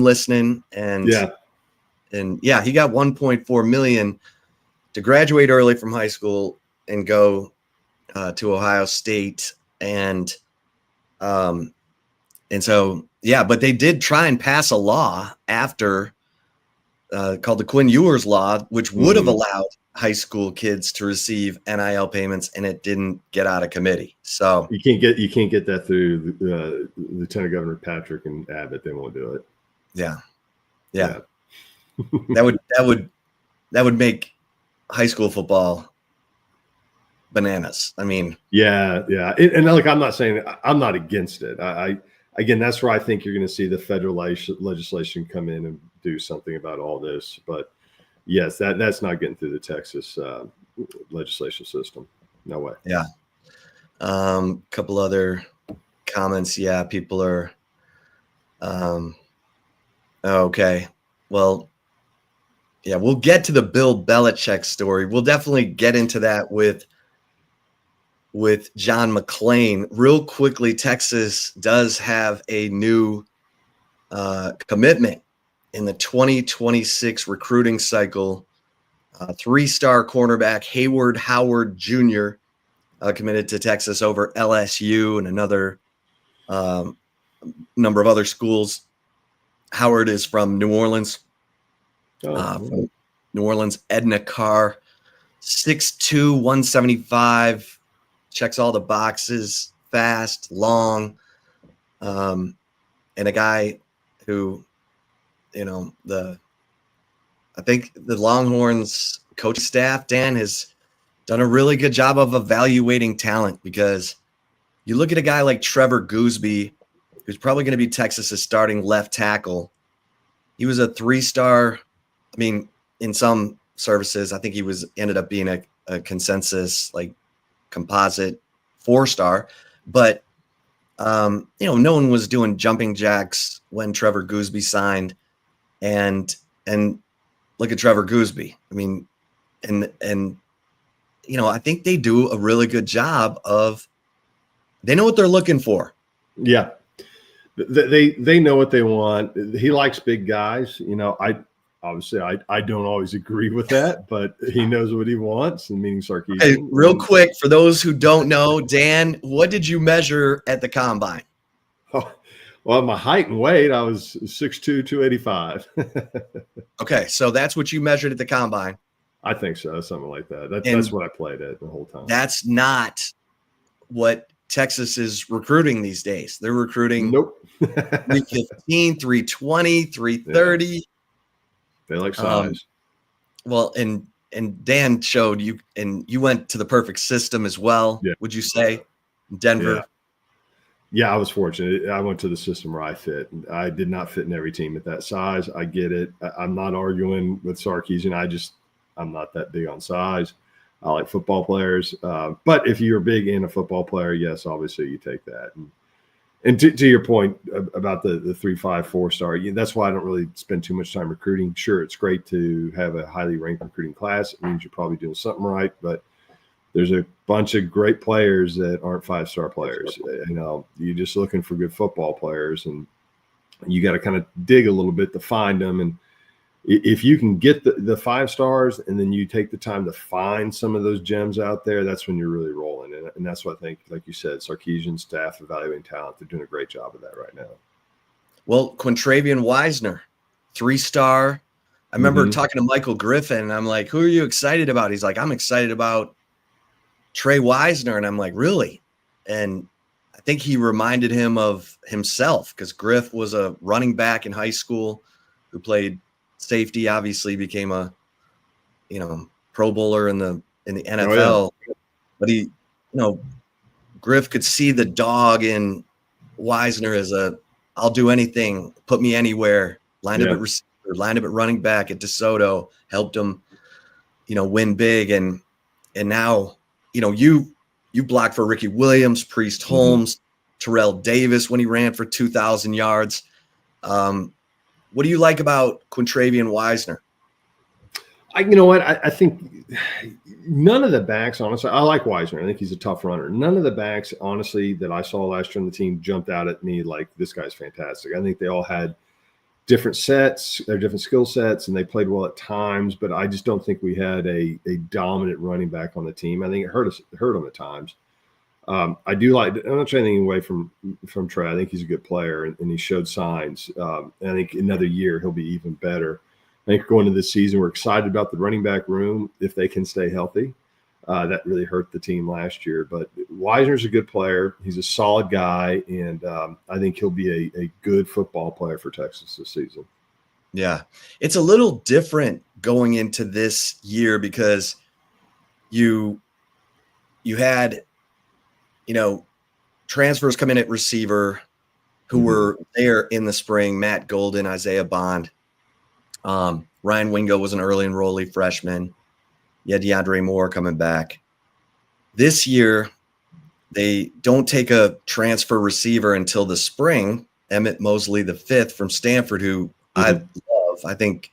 listening, and he got $1.4 million to graduate early from high school and go to Ohio State, and so but they did try and pass a law after called the Quinn Ewers Law, which would have allowed high school kids to receive NIL payments, and it didn't get out of committee. So you can't get that through Lieutenant Governor Patrick and Abbott. They won't do it. Yeah. that would make high school football bananas. I mean, and look, I'm not saying I'm not against it. Again, that's where I think you're going to see the federal legislation come in and do something about all this. But yes, that's not getting through the Texas legislation system. No way. Yeah. Couple other comments. Yeah, people are. Okay. Well, yeah, we'll get to the Bill Belichick story. We'll definitely get into that with John McClain. Real quickly, Texas does have a new commitment in the 2026 recruiting cycle. 3-star cornerback Hayward Howard Jr. Committed to Texas over LSU and another number of other schools. Howard is from New Orleans. From New Orleans, Edna Carr, 6'2", 175, checks all the boxes, fast, long, and a guy who, I think the Longhorns coaching staff, Dan, has done a really good job of evaluating talent, because you look at a guy like Trevor Gooseby, who's probably going to be Texas's starting left tackle. He was a 3-star. I mean, in some services, I think he ended up being a consensus, like, composite 4-star. But, no one was doing jumping jacks when Trevor Gooseby signed. And look at Trevor Gooseby. I mean, and I think they do a really good job of, they know what they're looking for. Yeah. They know what they want. He likes big guys. I don't always agree with that, but he knows what he wants, and meaning Sarkisian. Hey, real quick, for those who don't know, Dan, what did you measure at the combine? Oh, well, my height and weight, I was 6'2", 285. Okay, so that's what you measured at the combine. I think so, something like that. That's what I played at the whole time. That's not what Texas is recruiting these days. They're recruiting 315, 320, 330. Yeah. They like size. Well, and Dan showed you, and you went to the perfect system as well. Yeah. Would you say, Denver? Yeah, I was fortunate. I went to the system where I fit. I did not fit in every team at that size. I get it. I'm not arguing with Sarkisian. I'm not that big on size. I like football players. But if you're big in a football player, yes, obviously you take that. And to your point about the 3-5 4-star, that's why I don't really spend too much time recruiting. Sure, it's great to have a highly ranked recruiting class. It means you're probably doing something right, but there's a bunch of great players that aren't 5-star players. You're just looking for good football players, and you got to kind of dig a little bit to find them. And if you can get the 5 stars, and then you take the time to find some of those gems out there, that's when you're really rolling. And that's what I think, like you said, Sarkisian staff evaluating talent, they're doing a great job of that right now. Well, Quintravian Wisner, 3-star. I remember talking to Michael Griffin, and I'm like, who are you excited about? He's like, I'm excited about Trey Wisner. And I'm like, really? And I think he reminded him of himself, because Griff was a running back in high school who played safety, obviously became a Pro Bowler in the NFL. Oh, yeah. But he, Griff could see the dog in Wisner as I'll do anything, put me anywhere, lined up at receiver, lined up at running back at DeSoto, helped him, win big. And now, you blocked for Ricky Williams, Priest Holmes, Terrell Davis when he ran for 2,000 yards. What do you like about Quintravian Wisner? I think none of the backs, honestly, I like Wisner. I think he's a tough runner. None of the backs, honestly, that I saw last year on the team jumped out at me like, this guy's fantastic. I think they all had different sets or different skill sets, and they played well at times, but I just don't think we had a dominant running back on the team. I think it hurt them at times. I do like, I'm not trying anything away from Trey. I think he's a good player, and he showed signs. I think another year he'll be even better. I think going into this season, we're excited about the running back room if they can stay healthy. That really hurt the team last year. But Wisner's a good player. He's a solid guy, and I think he'll be a good football player for Texas this season. Yeah. It's a little different going into this year, because you had transfers come in at receiver who were there in the spring: Matt Golden, Isaiah Bond. Ryan Wingo was an early enrollee freshman. You had DeAndre Moore coming back. This year, they don't take a transfer receiver until the spring. Emmett Mosley, the 5th from Stanford, who I love. I think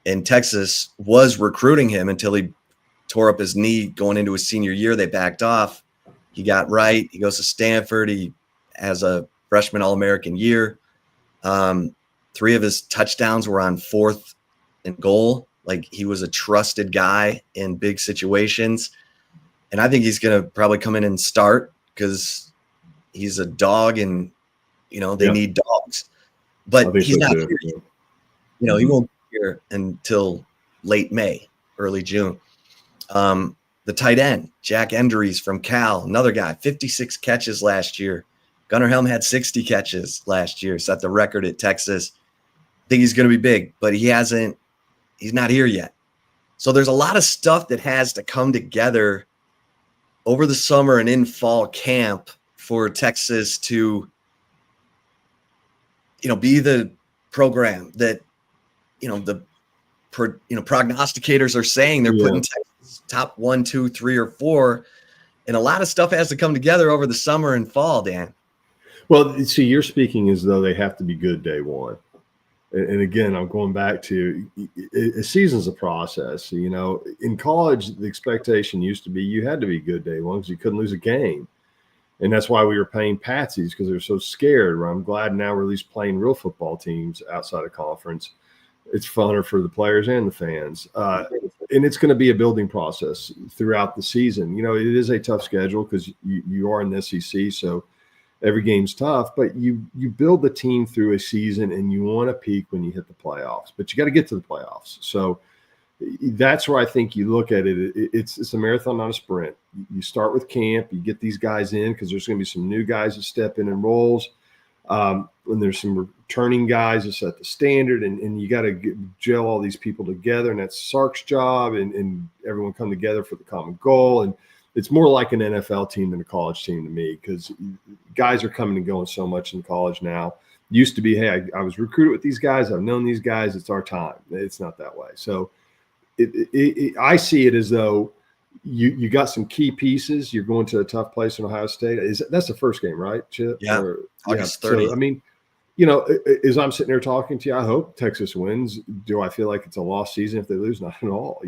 in Texas was recruiting him until he tore up his knee going into his senior year. They backed off. He got right. He goes to Stanford. He has a freshman All-American year. 3 of his touchdowns were on 4th and goal. Like, he was a trusted guy in big situations. And I think he's going to probably come in and start, because he's a dog, and, they need dogs. But he's not here yet. He won't be here until late May, early June. The tight end, Jack Endries from Cal, another guy, 56 catches last year. Gunnar Helm had 60 catches last year, set the record at Texas. I think he's going to be big, but he's not here yet. So there's a lot of stuff that has to come together over the summer and in fall camp for Texas to, be the program that, the prognosticators are saying they're putting Texas top 1, 2, 3, or 4. And a lot of stuff has to come together over the summer and fall, Dan. Well, see, you're speaking as though they have to be good day one. And again, I'm going back to a season's a process. In college, the expectation used to be you had to be good day one because you couldn't lose a game. And that's why we were paying patsies, because they're so scared. I'm glad now we're at least playing real football teams outside of conference. It's funner for the players and the fans. And it's going to be a building process throughout the season. It is a tough schedule because you are in the SEC, so every game's tough. But you build the team through a season, and you want to peak when you hit the playoffs. But you got to get to the playoffs. So that's where I think you look at it. It's a marathon, not a sprint. You start with camp. You get these guys in because there's going to be some new guys that step in roles. And there's some returning guys that set the standard, and you got to gel all these people together, and that's Sark's job, and everyone come together for the common goal. And it's more like an NFL team than a college team to me, because guys are coming and going so much in college now. Used to be, hey, I was recruited with these guys. I've known these guys. It's our time. It's not that way. So I see it as though you got some key pieces. You're going to a tough place in Ohio State. That's the first game, right, Chip? Yeah, August 30th. So, I mean, as I'm sitting there talking to you, I hope Texas wins. Do I feel like it's a lost season if they lose? Not at all.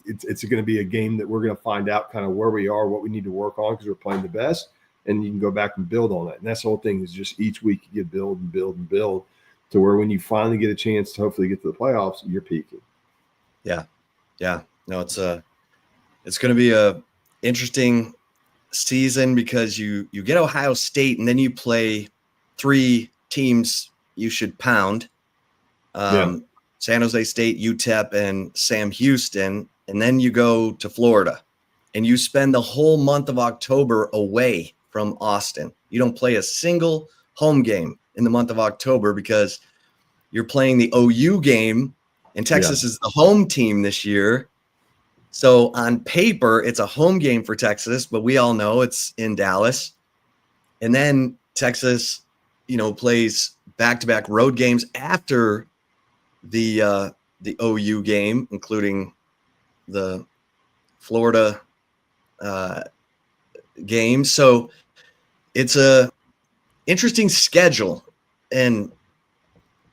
It's going to be a game that we're going to find out kind of where we are, what we need to work on, because we're playing the best, and you can go back and build on that. And that's the whole thing, is just each week you build and build and build to where when you finally get a chance to hopefully get to the playoffs, you're peaking. Yeah. No, it's going to be a interesting season, because you get Ohio State, and then you play 3 teams you should pound. San Jose State, UTEP, and Sam Houston. And then you go to Florida, and you spend the whole month of October away from Austin. You don't play a single home game in the month of October because you're playing the OU game, and Texas is the home team this year. So on paper, it's a home game for Texas, but we all know it's in Dallas. And then Texas, plays back-to-back road games after the OU game, including the Florida game. So it's a interesting schedule. And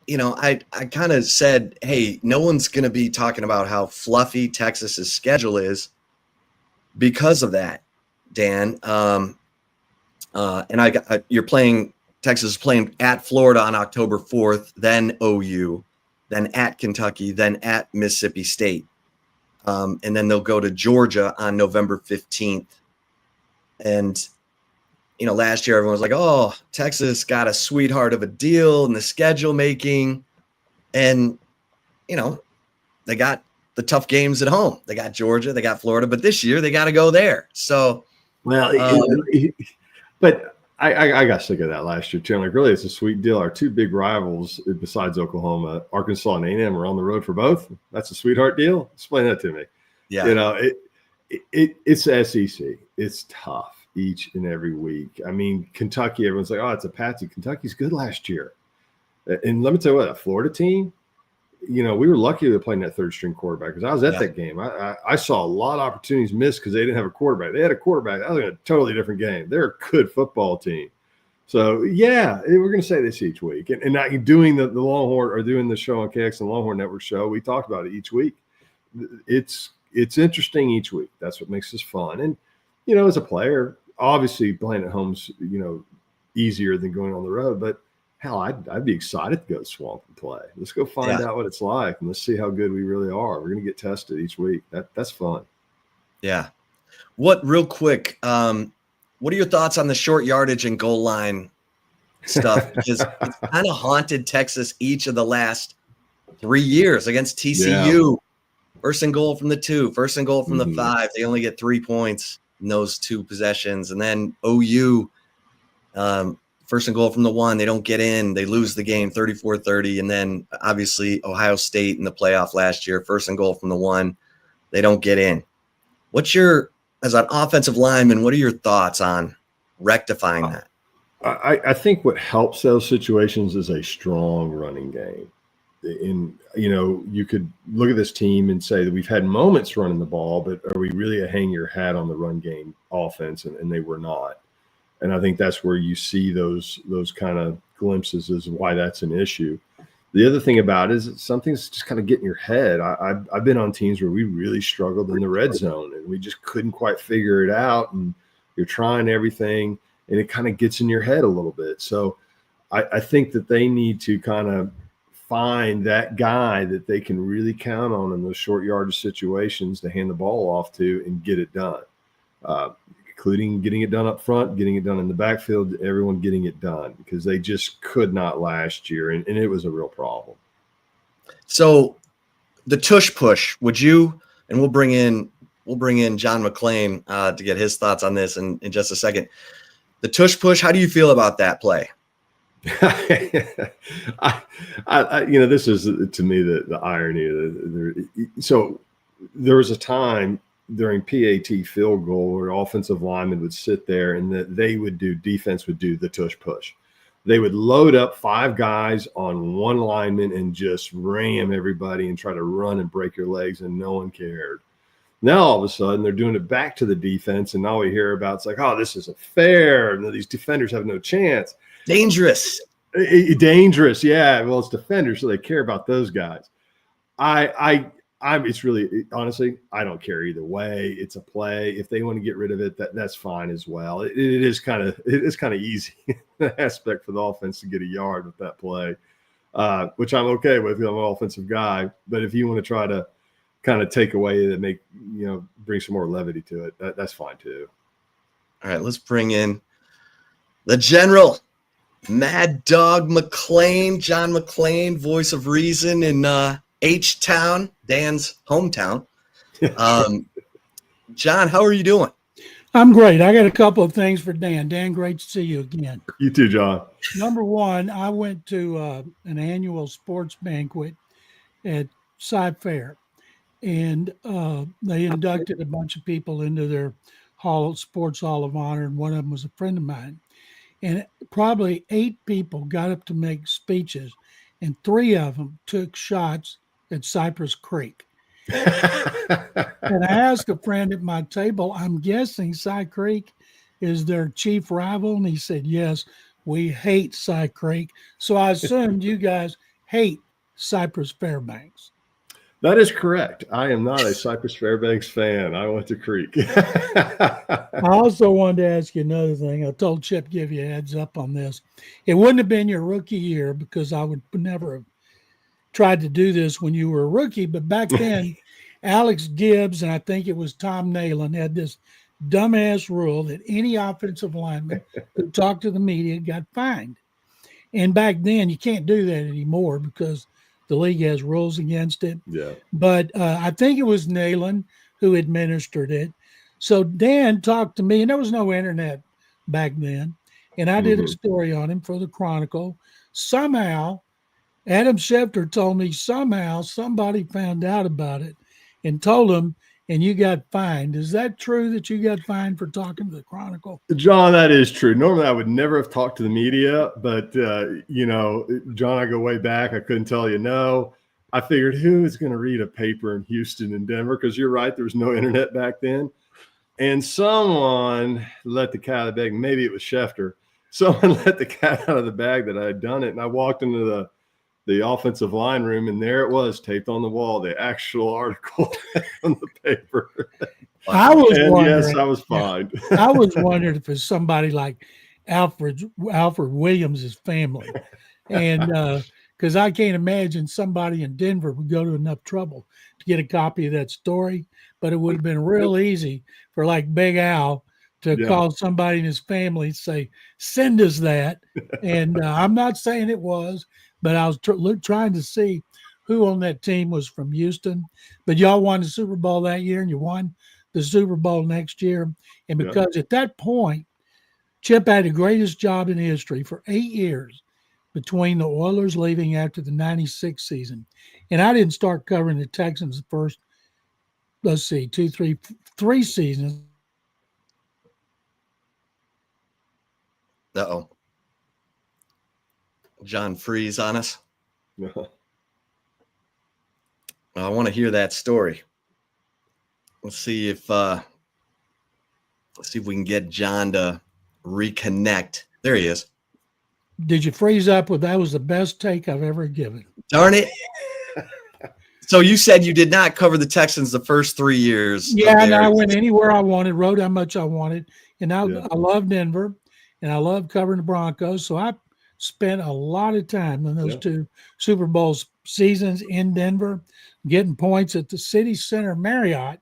I kind of said, hey, no one's going to be talking about how fluffy Texas's schedule is because of that, Dan. And you're playing, Texas is playing at Florida on October 4th, then OU, then at Kentucky, then at Mississippi State. And then they'll go to Georgia on November 15th. And last year everyone was like, oh, Texas got a sweetheart of a deal in the schedule making. And, they got the tough games at home. They got Georgia, they got Florida, but this year they got to go there. So, but I got sick of that last year too. I'm like, really, it's a sweet deal. Our 2 big rivals besides Oklahoma, Arkansas and A&M, are on the road for both. That's a sweetheart deal. Explain that to me. Yeah. It's the SEC. It's tough each and every week. I mean, Kentucky, everyone's like, oh, it's a patsy. Kentucky's good last year. And let me tell you what, a Florida team, we were lucky they were playing that 3rd-string quarterback, because I was at that game. I saw a lot of opportunities missed because they didn't have a quarterback. They had a quarterback. That was a totally different game. They're a good football team. So, yeah, we're going to say this each week. And not doing the Longhorn, or doing the show on KX and Longhorn Network show, we talked about it each week. It's interesting each week. That's what makes this fun. And, as a player, obviously playing at home's, easier than going on the road. But, hell, I'd be excited to go to Swamp and play. Let's go find out what it's like, and let's see how good we really are. We're going to get tested each week. That's fun. Yeah. Real quick, what are your thoughts on the short yardage and goal line stuff? Because it's kind of haunted Texas each of the last 3 years against TCU. First and goal from the 2, first and goal from the 5. They only get 3 points in those 2 possessions. And then OU, first and goal from the 1. They don't get in. They lose the game 34-30. And then obviously Ohio State in the playoff last year, first and goal from the 1. They don't get in. As an offensive lineman, what are your thoughts on rectifying that? I think what helps those situations is a strong running game. And, you could look at this team and say that we've had moments running the ball, but are we really a hang your hat on the run game offense? And they were not. And I think that's where you see those kind of glimpses as why that's an issue. The other thing about it is that something's just kind of getting your head. I've been on teams where we really struggled in the red zone and we just couldn't quite figure it out. And you're trying everything and it kind of gets in your head a little bit. So I think that they need to kind of find that guy that they can really count on in those short yardage situations to hand the ball off to and get it done, including getting it done up front, getting it done in the backfield, everyone getting it done, because they just could not last year, and it was a real problem. So the tush push, would you, and we'll bring in John McClain to get his thoughts on this in just a second. The tush push, how do you feel about that play? This is to me the irony. So there was a time during PAT field goal where offensive linemen would sit there and defense would do the tush push. They would load up 5 guys on one lineman and just ram everybody and try to run and break your legs, and no one cared. Now all of a sudden they're doing it back to the defense, and all we hear about it's like, oh, this isn't fair. And these defenders have no chance. Dangerous, yeah. Well, it's defenders, so they care about those guys. It's really, honestly, I don't care either way. It's a play. If they want to get rid of it, that's fine as well. It is kind of easy aspect for the offense to get a yard with that play, which I'm okay with. I'm an offensive guy, but if you want to try to kind of take away that, bring some more levity to it, that's fine too. All right, let's bring in the general. Mad Dog McClain, John McClain, voice of reason in H-Town, Dan's hometown. John, how are you doing? I'm great. I got a couple of things for Dan. Dan, great to see you again. You too, John. Number one, I went to an annual sports banquet at Sci Fair, and they inducted a bunch of people into their Sports Hall of Honor, and one of them was a friend of mine. And probably 8 people got up to make speeches, and 3 of them took shots at Cypress Creek. And I asked a friend at my table, I'm guessing Cy Creek is their chief rival. And he said, yes, we hate Cy Creek. So I assumed you guys hate Cypress Fairbanks. That is correct. I am not a Cypress Fairbanks fan. I went to Creek. I also wanted to ask you another thing. I told Chip, give you a heads up on this. It wouldn't have been your rookie year because I would never have tried to do this when you were a rookie. But back then, Alex Gibbs and I think it was Tom Nalen had this dumbass rule that any offensive lineman who talked to the media got fined. And back then, you can't do that anymore because the league has rules against it. Yeah. But I think it was Nalen who administered it. So Dan talked to me, and there was no internet back then. And I did a story on him for the Chronicle. Somehow, Adam Schefter told me somehow somebody found out about it and told him, and you got fined. Is that true that you got fined for talking to the Chronicle? John, that is true. Normally, I would never have talked to the media, but, John, I go way back. I couldn't tell you no. I figured who is going to read a paper in Houston and Denver? Because you're right, there was no internet back then. And someone let the cat out of the bag. Maybe it was Schefter. Someone let the cat out of the bag that I had done it. And I walked into the offensive line room, and there it was taped on the wall, the actual article on the paper. I was wondering. Yes, I was fined. I was wondering if it's somebody like Alfred Williams' family. And because I can't imagine somebody in Denver would go to enough trouble to get a copy of that story. But it would have been real easy for like Big Al to call somebody in his family and say, send us that. And I'm not saying it was, but I was trying to see who on that team was from Houston. But y'all won the Super Bowl that year, and you won the Super Bowl next year. And because at that point, Chip had the greatest job in history for 8 years between the Oilers leaving after the 96 season. And I didn't start covering the Texans the first, let's see, 3 seasons. Uh-oh. John Freeze on us. I want to hear that story. Let's see if we can get John to reconnect. There he is. Did you freeze up with that was the best take I've ever given? Darn it. So you said you did not cover the Texans the first 3 years. Yeah, and I went anywhere I wanted, wrote how much I wanted. And I love Denver, and I love covering the Broncos. So I spent a lot of time in those 2 Super Bowl seasons in Denver, getting points at the City Center Marriott.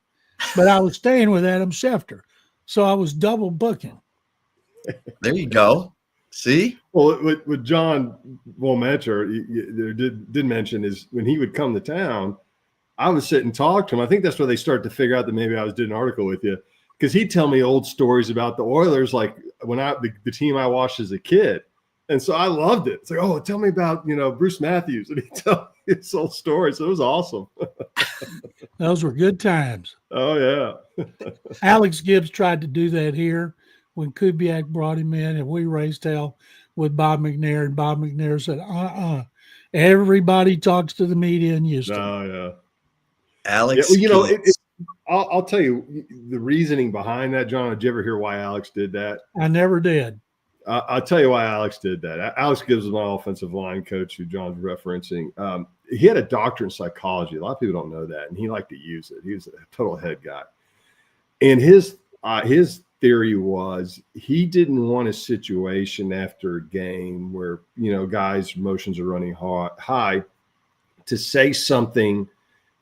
But I was staying with Adam Schefter. So I was double booking. There you go. See? Well, with John Womacher, did mention is when he would come to town, I would sit and talk to him. I think that's where they start to figure out that maybe I was doing an article with you, because he'd tell me old stories about the Oilers, like when the team I watched as a kid. And so I loved it. It's like, oh, tell me about, Bruce Matthews. And he'd tell me his old stories. So it was awesome. Those were good times. Oh, yeah. Alex Gibbs tried to do that here when Kubiak brought him in, and we raised hell with Bob McNair. And Bob McNair said, everybody talks to the media in Houston. Oh, yeah. Alex, I'll tell you the reasoning behind that, John. Did you ever hear why Alex did that? I never did. I'll tell you why Alex did that. Alex Gibbs was my offensive line coach who John's referencing. He had a doctorate in psychology. A lot of people don't know that, and he liked to use it. He was a total head guy. And his theory was he didn't want a situation after a game where, guys' emotions are running high to say something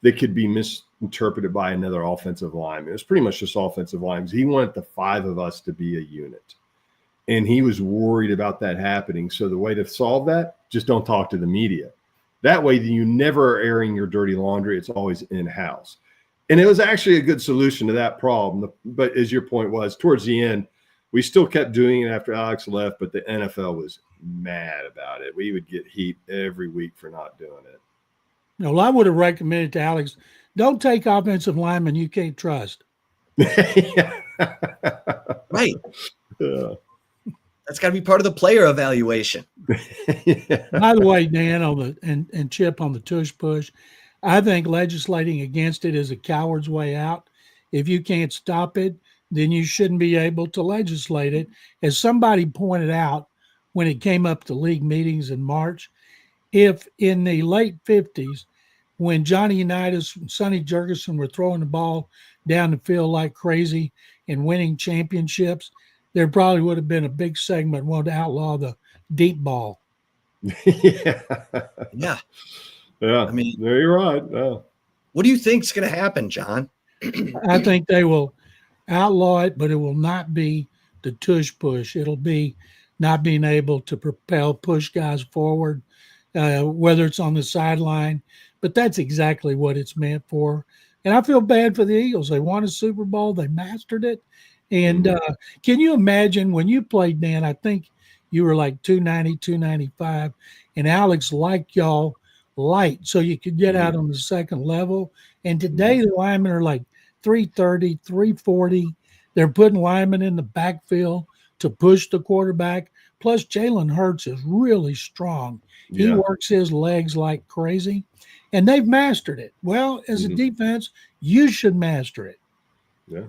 that could be misinterpreted by another offensive lineman. It was pretty much just offensive lines. He wanted the 5 of us to be a unit. And he was worried about that happening. So the way to solve that, just don't talk to the media. That way you never are airing your dirty laundry. It's always in-house. And it was actually a good solution to that problem. But as your point was, towards the end, we still kept doing it after Alex left, but the NFL was mad about it. We would get heat every week for not doing it. No, I would have recommended to Alex, don't take offensive linemen you can't trust. Right. Yeah. That's got to be part of the player evaluation. By the way, Dan and Chip on the tush push, I think legislating against it is a coward's way out. If you can't stop it, then you shouldn't be able to legislate it. As somebody pointed out when it came up to league meetings in March, if in the late 50s, when Johnny Unitas and Sonny Jurgensen were throwing the ball down the field like crazy and winning championships, there probably would have been a big segment wanted to outlaw the deep ball. Yeah. I mean, you're right. Yeah. What do you think is going to happen, John? I think they will outlaw it, but it will not be the tush push. It'll be not being able to push guys forward, whether it's on the sideline. But that's exactly what it's meant for. And I feel bad for the Eagles. They won a Super Bowl. They mastered it. And can you imagine when you played, Dan, I think you were like 290, 295, and Alex liked y'all light so you could get out on the second level. And today the linemen are like 330, 340. They're putting linemen in the backfield to push the quarterback. Plus, Jalen Hurts is really strong. He works his legs like crazy, and they've mastered it. Well, as a defense, you should master it. Yeah.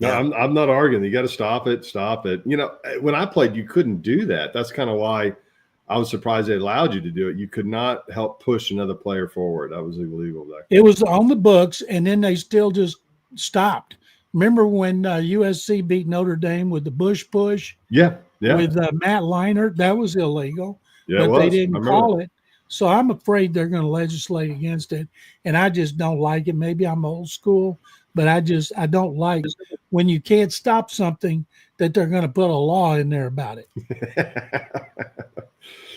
No, I'm not arguing. You got to stop it. When I played, you couldn't do that. That's kind of why I was surprised they allowed you to do it. You could not help push another player forward. That was illegal back then. It was on the books, and then they still just stopped. Remember when USC beat Notre Dame with the Bush push? Yeah. With Matt Leinart? That was illegal. Yeah, but they didn't call it. So I'm afraid they're going to legislate against it, and I just don't like it. Maybe I'm old school, but I don't like when you can't stop something that they're going to put a law in there about it.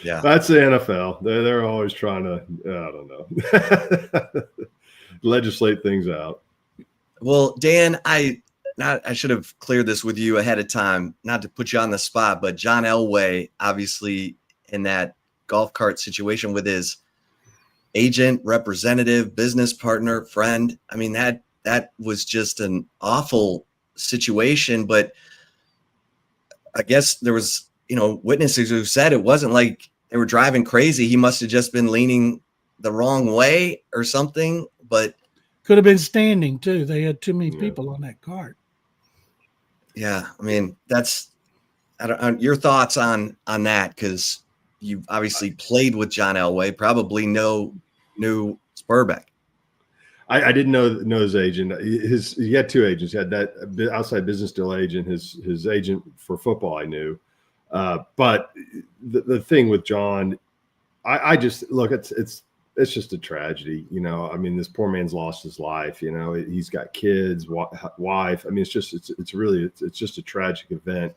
Yeah, that's the NFL. They're always trying to, I don't know, legislate things out. Well, Dan, I I should have cleared this with you ahead of time, not to put you on the spot, but John Elway, obviously in that golf cart situation with his agent, representative, business partner, friend. I mean, that was just an awful situation, but I guess there was, witnesses who said it wasn't like they were driving crazy. He must have just been leaning the wrong way or something, but could have been standing too. They had too many people on that cart. Yeah. I mean, your thoughts on that. 'Cause you've obviously played with John Elway, probably knew Spurbeck. I didn't know his agent. He had two agents. He had that outside business deal agent. His agent for football I knew. But the thing with John, I just look. It's just a tragedy. I mean, this poor man's lost his life. He's got kids, wife. I mean, it's just a tragic event.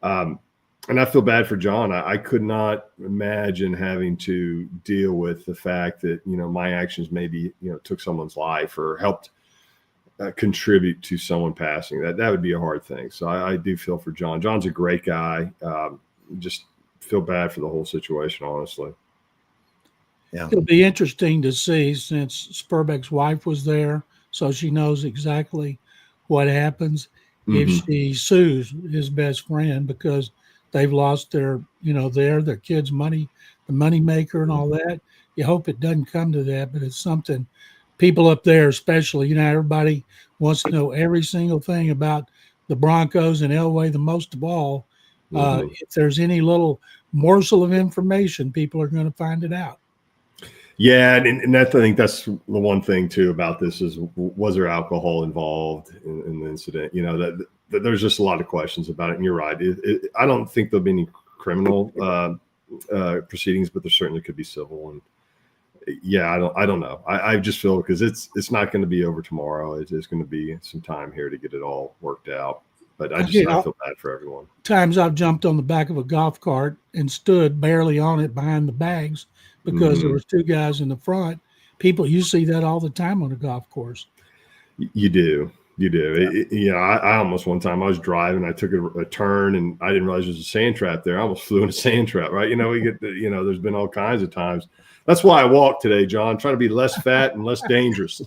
And I feel bad for John. I could not imagine having to deal with the fact that, my actions maybe, took someone's life or helped contribute to someone passing. That would be a hard thing. So I do feel for John. John's a great guy. Just feel bad for the whole situation, honestly. Yeah. It'll be interesting to see, since Spurbeck's wife was there, so she knows exactly what happens if she sues his best friend, because they've lost their kids' money, the money maker and all that. You hope it doesn't come to that, but it's something people up there, especially, everybody wants to know every single thing about the Broncos and Elway the most of all. If there's any little morsel of information, people are going to find it out. Yeah, and I think that's the one thing too about this is, was there alcohol involved in the incident? That there's just a lot of questions about it. And you're right. I don't think there'll be any criminal proceedings, but there certainly could be civil. And yeah, I don't know. I just feel because it's not going to be over tomorrow. It's going to be some time here to get it all worked out. But I feel bad for everyone. Times I've jumped on the back of a golf cart and stood barely on it behind the bags because there was two guys in the front. You see that all the time on a golf course. You do. I almost one time I was driving, I took a turn and I didn't realize there was a sand trap there. I almost flew in a sand trap, right? We get there's been all kinds of times. That's why I walked today, John, trying to be less fat and less dangerous.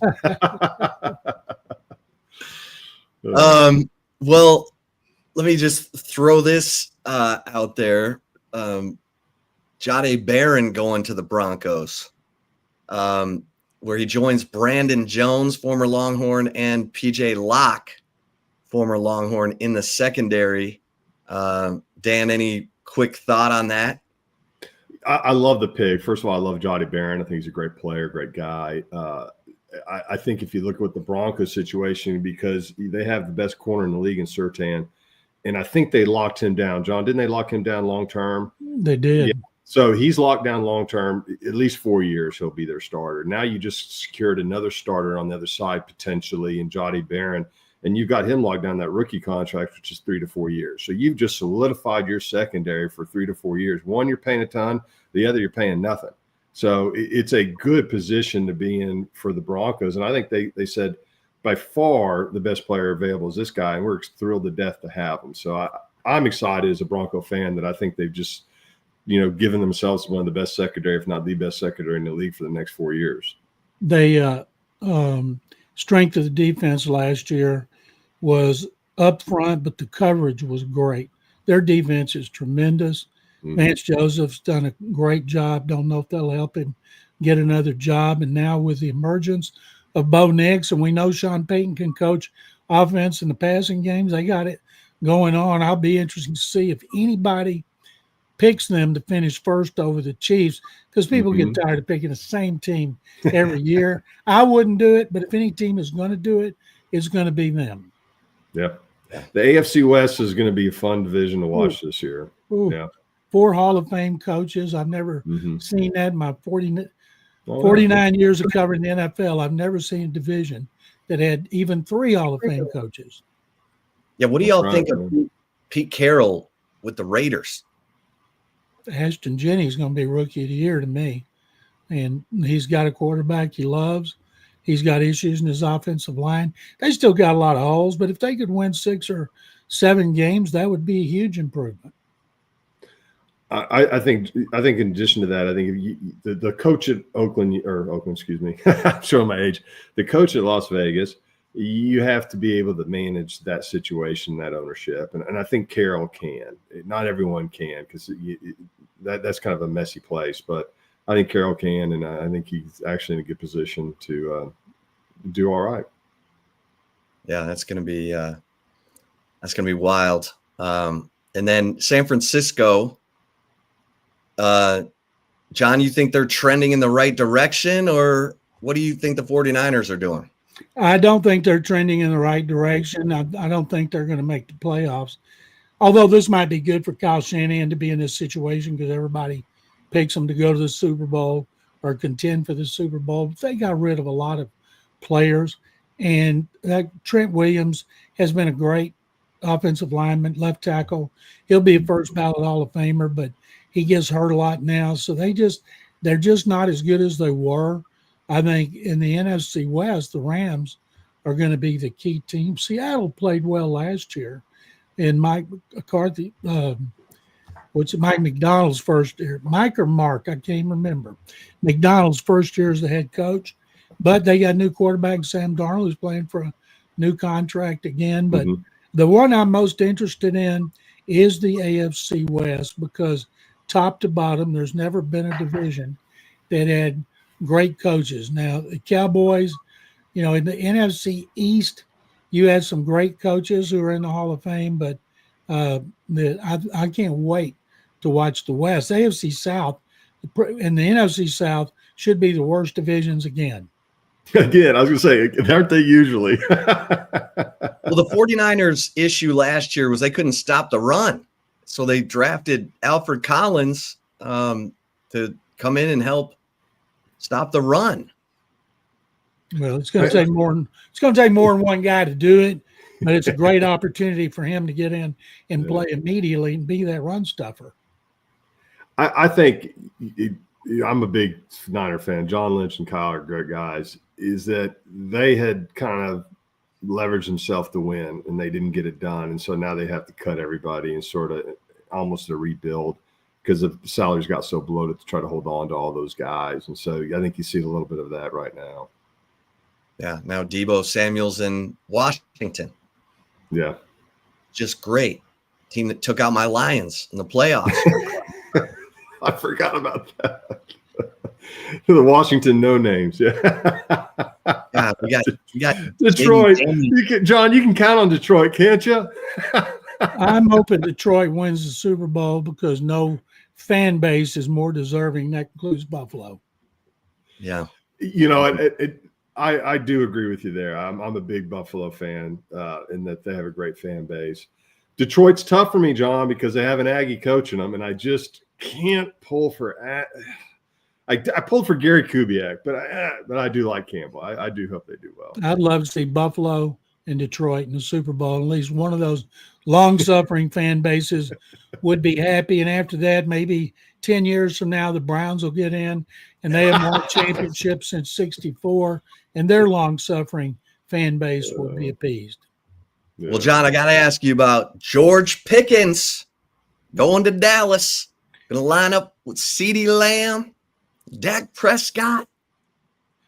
Well, let me just throw this out there. Jahdae Barron going to the Broncos, where he joins Brandon Jones, former Longhorn, and PJ Locke, former Longhorn, in the secondary. Dan, any quick thought on that? I love the pick. First of all, I love Jahdae Barron. I think he's a great player, great guy. I think if you look at the Broncos situation, because they have the best corner in the league in Surtain, and I think they locked him down. John, didn't they lock him down long term? They did. Yeah. So he's locked down long term, at least 4 years. He'll be their starter. Now you just secured another starter on the other side potentially in Jahdae Barron, and you've got him locked down that rookie contract, which is 3 to 4 years. So you've just solidified your secondary for 3 to 4 years. One, you're paying a ton. The other, you're paying nothing. So it's a good position to be in for the Broncos. And I think they said by far the best player available is this guy, and we're thrilled to death to have him. So I'm excited as a Bronco fan that I think they've just given themselves one of the best secondary, if not the best secondary in the league for the next 4 years. They strength of the defense last year was up front, but the coverage was great. Their defense is tremendous. Vance Joseph's done a great job. Don't know if that'll help him get another job. And now with the emergence of Bo Nix, and we know Sean Payton can coach offense in the passing games, they got it going on. I'll be interested to see if anybody picks them to finish first over the Chiefs, because people get tired of picking the same team every year. I wouldn't do it, but if any team is going to do it, it's going to be them. Yeah. The AFC West is going to be a fun division to watch this year. Yeah. 4 Hall of Fame coaches. I've never seen that in my 49 years of covering the NFL. I've never seen a division that had even 3 Hall of Fame coaches. Yeah, what do y'all think of Pete Carroll with the Raiders? Ashton Jennings is going to be Rookie of the Year to me. And he's got a quarterback he loves. He's got issues in his offensive line. They still got a lot of holes, but if they could win 6 or 7 games, that would be a huge improvement. I think in addition to that, I think the coach at Oakland, excuse me, I'm showing my age. The coach at Las Vegas, you have to be able to manage that situation, that ownership, and I think Carroll can. Not everyone can, because that's kind of a messy place, but I think Carroll can, and I think he's actually in a good position to do all right. Yeah, that's gonna be wild. And then San Francisco. John, you think they're trending in the right direction, or what do you think the 49ers are doing? I don't think they're trending in the right direction. I don't think they're going to make the playoffs. Although this might be good for Kyle Shanahan to be in this situation because everybody picks them to go to the Super Bowl or contend for the Super Bowl. But they got rid of a lot of players, and that Trent Williams has been a great offensive lineman, left tackle. He'll be a first ballot Hall of Famer, but he gets hurt a lot now. So they're just not as good as they were. I think in the NFC West, the Rams are going to be the key team. Seattle played well last year, and Mike McCarthy, Mike McDonald's first year, Mike or Mark, I can't remember. McDonald's first year as the head coach, but they got a new quarterback, Sam Darnold, who's playing for a new contract again. But the one I'm most interested in is the AFC West, because top to bottom, there's never been a division that had great coaches. Now, the Cowboys, in the NFC East, you had some great coaches who are in the Hall of Fame, but I can't wait to watch the West. AFC South and the NFC South should be the worst divisions again. Again, I was going to say, aren't they usually? Well, the 49ers issue last year was they couldn't stop the run. So they drafted Alfred Collins to come in and help stop the run. Well, it's going to take more than one guy to do it, but it's a great opportunity for him to get in and play immediately and be that run stuffer. I think I'm a big Niner fan. John Lynch and Kyle are great guys. Is that they had kind of leveraged themselves to win, and they didn't get it done, and so now they have to cut everybody and sort of almost a rebuild because the salaries got so bloated to try to hold on to all those guys. And so I think you see a little bit of that right now. Yeah. Now Deebo Samuel's in Washington. Yeah. Just great. Team that took out my Lions in the playoffs. I forgot about that. The Washington no names. Yeah. Yeah. We got Detroit. John, you can count on Detroit, can't you? I'm hoping Detroit wins the Super Bowl because no fan base is more deserving. That includes Buffalo. Yeah. I do agree with you there. I'm a big Buffalo fan in that they have a great fan base. Detroit's tough for me, John, because they have an Aggie coaching them, and I just can't pull for I pulled for Gary Kubiak, but I do like Campbell. I do hope they do well. I'd love to see Buffalo and Detroit in the Super Bowl. At least one of those long-suffering fan bases would be happy. And after that, maybe 10 years from now, the Browns will get in, and they have won championships since '64, and their long-suffering fan base will be appeased. Yeah. Well, John, I got to ask you about George Pickens going to Dallas. Going to line up with CeeDee Lamb, Dak Prescott.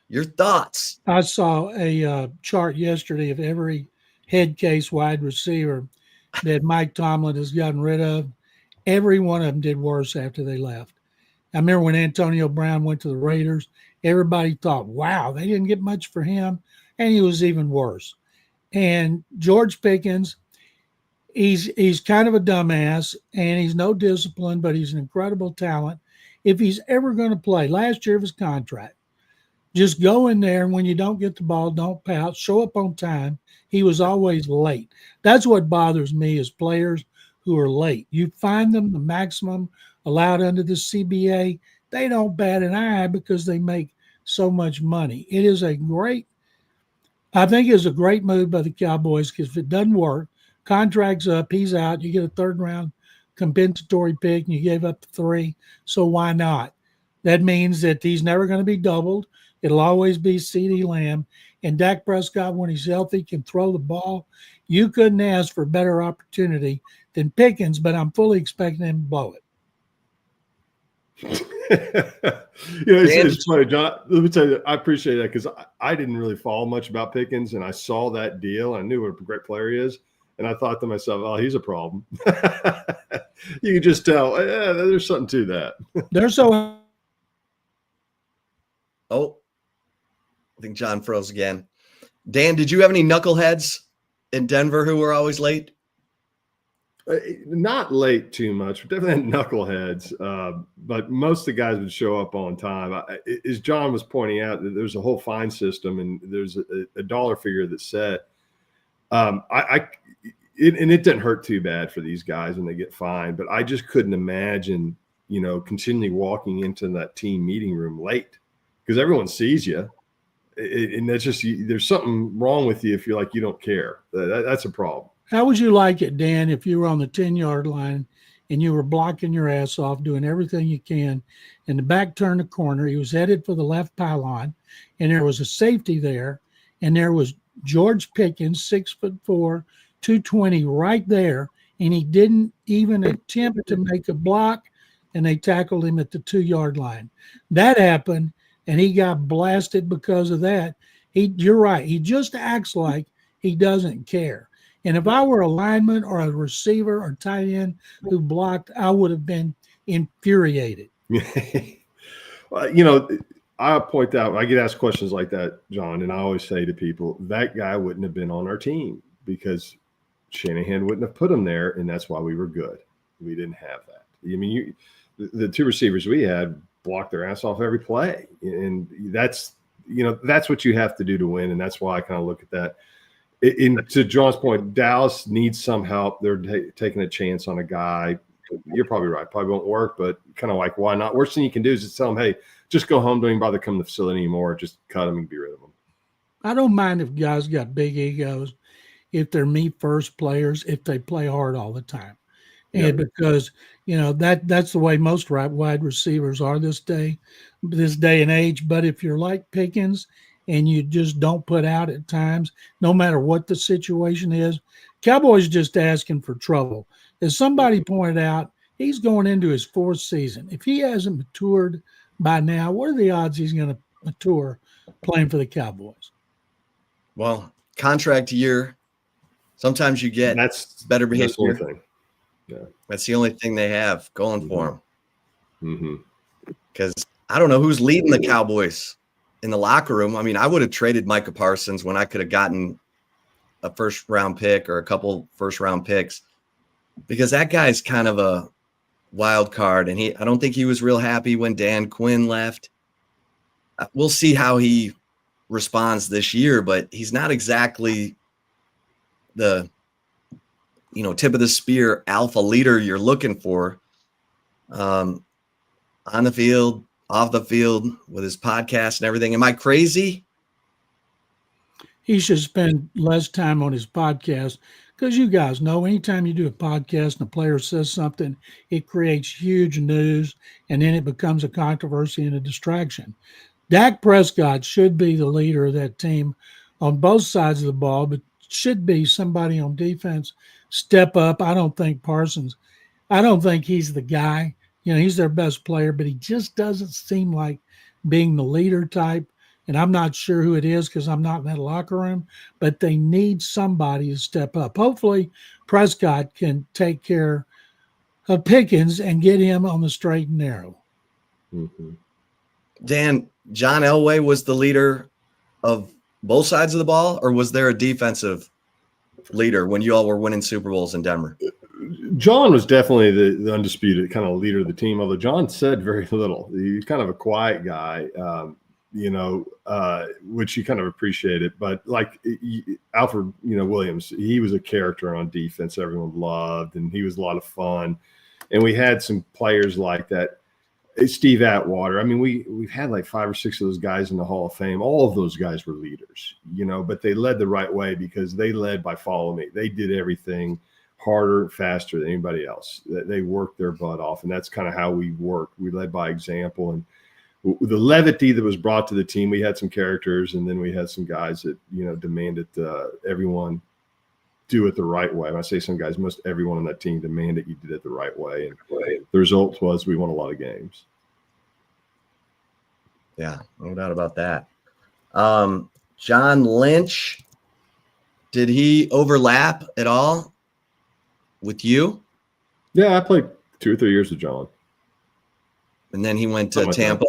Your thoughts? I saw a chart yesterday of every head case wide receiver that Mike Tomlin has gotten rid of. Every one of them did worse after they left. I remember when Antonio Brown went to the Raiders, everybody thought, wow, they didn't get much for him, and he was even worse. And George Pickens, he's kind of a dumbass, and he's no discipline, but he's an incredible talent. If he's ever going to play, last year of his contract, just go in there, and when you don't get the ball, don't pout, show up on time. He was always late. That's what bothers me is players who are late. You find them the maximum allowed under the CBA, they don't bat an eye because they make so much money. I think it's a great move by the Cowboys, because if it doesn't work, contract's up, he's out, you get a third-round compensatory pick, and you gave up 3, so why not? That means that he's never going to be doubled. It'll always be CeeDee Lamb. And Dak Prescott, when he's healthy, can throw the ball. You couldn't ask for better opportunity than Pickens, but I'm fully expecting him to blow it. It's funny, John. Let me tell you, I appreciate that because I didn't really follow much about Pickens, and I saw that deal. I knew what a great player he is, and I thought to myself, "Oh, he's a problem." You can just tell. Yeah, there's something to that. They're so. Oh, I think John froze again. Dan, did you have any knuckleheads in Denver who were always late? Not late too much. Definitely had knuckleheads, but most of the guys would show up on time. As John was pointing out, there's a whole fine system, and there's a dollar figure that's set. It doesn't hurt too bad for these guys when they get fined, but I just couldn't imagine, continually walking into that team meeting room late because everyone sees you. And that's just, there's something wrong with you if you're like, you don't care. That's a problem. How would you like it, Dan, if you were on the 10-yard line and you were blocking your ass off, doing everything you can, and the back turned the corner, he was headed for the left pylon, and there was a safety there, and there was George Pickens, 6'4", 220, right there, and he didn't even attempt to make a block, and they tackled him at the 2-yard line. That happened, and he got blasted because of that. You're right. He just acts like he doesn't care. And if I were a lineman or a receiver or tight end who blocked, I would have been infuriated. Well, I point out, I get asked questions like that, John, and I always say to people, that guy wouldn't have been on our team because Shanahan wouldn't have put him there, and that's why we were good. We didn't have that. I mean, the two receivers we had blocked their ass off every play, and that's what you have to do to win, and that's why I kind of look at that. To John's point, Dallas needs some help. They're taking a chance on a guy. You're probably right. Probably won't work, but kind of like, why not? Worst thing you can do is just tell them, hey, just go home. Don't even bother coming to the facility anymore. Just cut them and be rid of them. I don't mind if guys got big egos, if they're me-first players, if they play hard all the time. And because, that's the way most wide receivers are this day and age. But if you're like Pickens and you just don't put out at times, no matter what the situation is, Cowboys just asking for trouble. As somebody pointed out, he's going into his 4th season. If he hasn't matured by now, what are the odds he's going to mature playing for the Cowboys? Well, contract year, sometimes you get better behavior. Thing. Yeah. That's the only thing they have going for them. Because Mm-hmm. I don't know who's leading the Cowboys in the locker room. I mean, I would have traded Micah Parsons when I could have gotten a 1st-round pick or a couple 1st-round picks, because that guy's kind of a wild card, and I don't think he was real happy when Dan Quinn left. We'll see how he responds this year, but he's not exactly the tip of the spear alpha leader you're looking for on the field, off the field, with his podcast and everything. Am I crazy? He should spend less time on his podcast, because you guys know anytime you do a podcast and a player says something, it creates huge news, and then it becomes a controversy and a distraction. Dak Prescott should be the leader of that team on both sides of the ball, but should be somebody on defense step up. I don't think he's the guy. He's their best player, but he just doesn't seem like being the leader type. And I'm not sure who it is because I'm not in that locker room, but they need somebody to step up. Hopefully Prescott can take care of Pickens and get him on the straight and narrow. Mm-hmm. Dan, John Elway was the leader of both sides of the ball, or was there a defensive leader when you all were winning Super Bowls in Denver? John was definitely the undisputed kind of leader of the team, although John said very little. He's kind of a quiet guy, which you kind of appreciated. But like Alfred, Williams, he was a character on defense everyone loved, and he was a lot of fun. And we had some players like that. Steve Atwater. I mean, we've had like 5 or 6 of those guys in the Hall of Fame. All of those guys were leaders, but they led the right way because they led by follow me. They did everything harder, faster than anybody else. They worked their butt off, and that's kind of how we worked. We led by example, and the levity that was brought to the team. We had some characters, and then we had some guys that, demanded everyone do it the right way. When I say some guys, most everyone on that team demanded you did it the right way. And the result was we won a lot of games. Yeah, no doubt about that. John Lynch, did he overlap at all with you? Yeah, I played 2 or 3 years with John. And then he went to Tampa?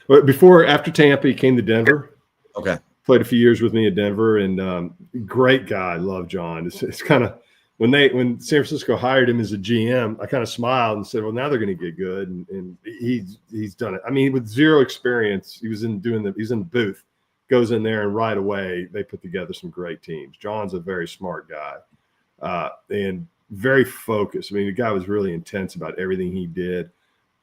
But after Tampa, he came to Denver. Okay. Played a few years with me at Denver, and great guy. Love John. It's kind of when San Francisco hired him as a GM, I kind of smiled and said, "Well, now they're going to get good." And he's done it. I mean, with zero experience, he's in the booth, goes in there, and right away they put together some great teams. John's a very smart guy, and very focused. I mean, the guy was really intense about everything he did,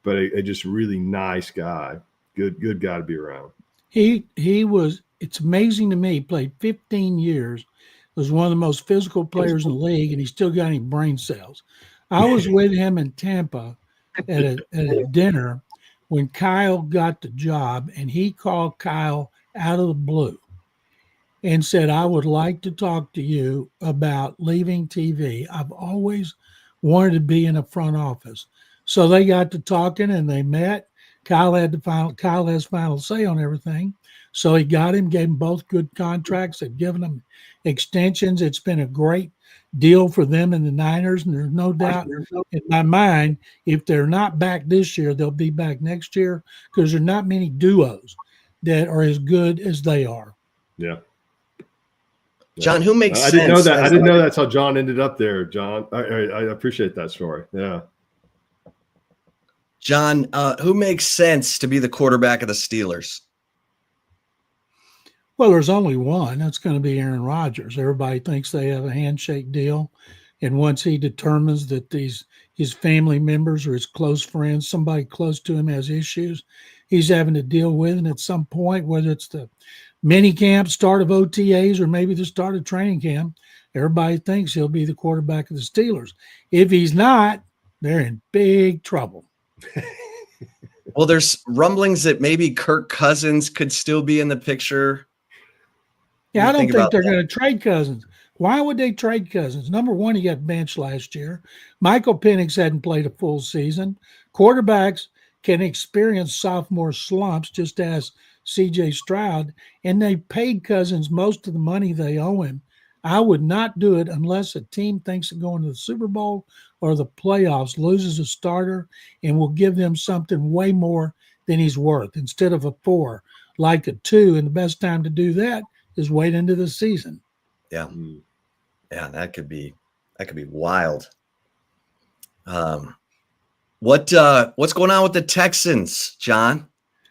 but a just really nice guy. Good guy to be around. He was. It's amazing to me. He played 15 years, was one of the most physical players in the league, and he still got any brain cells. I was with him in Tampa at a dinner when Kyle got the job, and he called Kyle out of the blue and said, "I would like to talk to you about leaving TV. I've always wanted to be in a front office." So they got to talking, and they met. Kyle has final say on everything. So he got him, gave him both good contracts. They've given them extensions. It's been a great deal for them in the Niners. And there's no doubt in my mind, if they're not back this year, they'll be back next year, because there are not many duos that are as good as they are. Yeah. John, who makes sense? I didn't know that. I didn't know that's how John ended up there, John. I appreciate that story. Yeah. John, who makes sense to be the quarterback of the Steelers? Well, there's only one. That's going to be Aaron Rodgers. Everybody thinks they have a handshake deal. And once he determines that his family members or his close friends, somebody close to him has issues he's having to deal with, and at some point, whether it's the mini camp, start of OTAs, or maybe the start of training camp, everybody thinks he'll be the quarterback of the Steelers. If he's not, they're in big trouble. Well, there's rumblings that maybe Kirk Cousins could still be in the picture. Yeah, I don't think they're going to trade Cousins. Why would they trade Cousins? Number one, he got benched last year. Michael Penix hadn't played a full season. Quarterbacks can experience sophomore slumps, just as C.J. Stroud, and they paid Cousins most of the money they owe him. I would not do it unless a team thinks of going to the Super Bowl or the playoffs, loses a starter, and will give them something way more than he's worth instead of a 4, like a 2. And the best time to do that is wait into the season. Yeah. Yeah, that could be wild. What's going on with the Texans, John?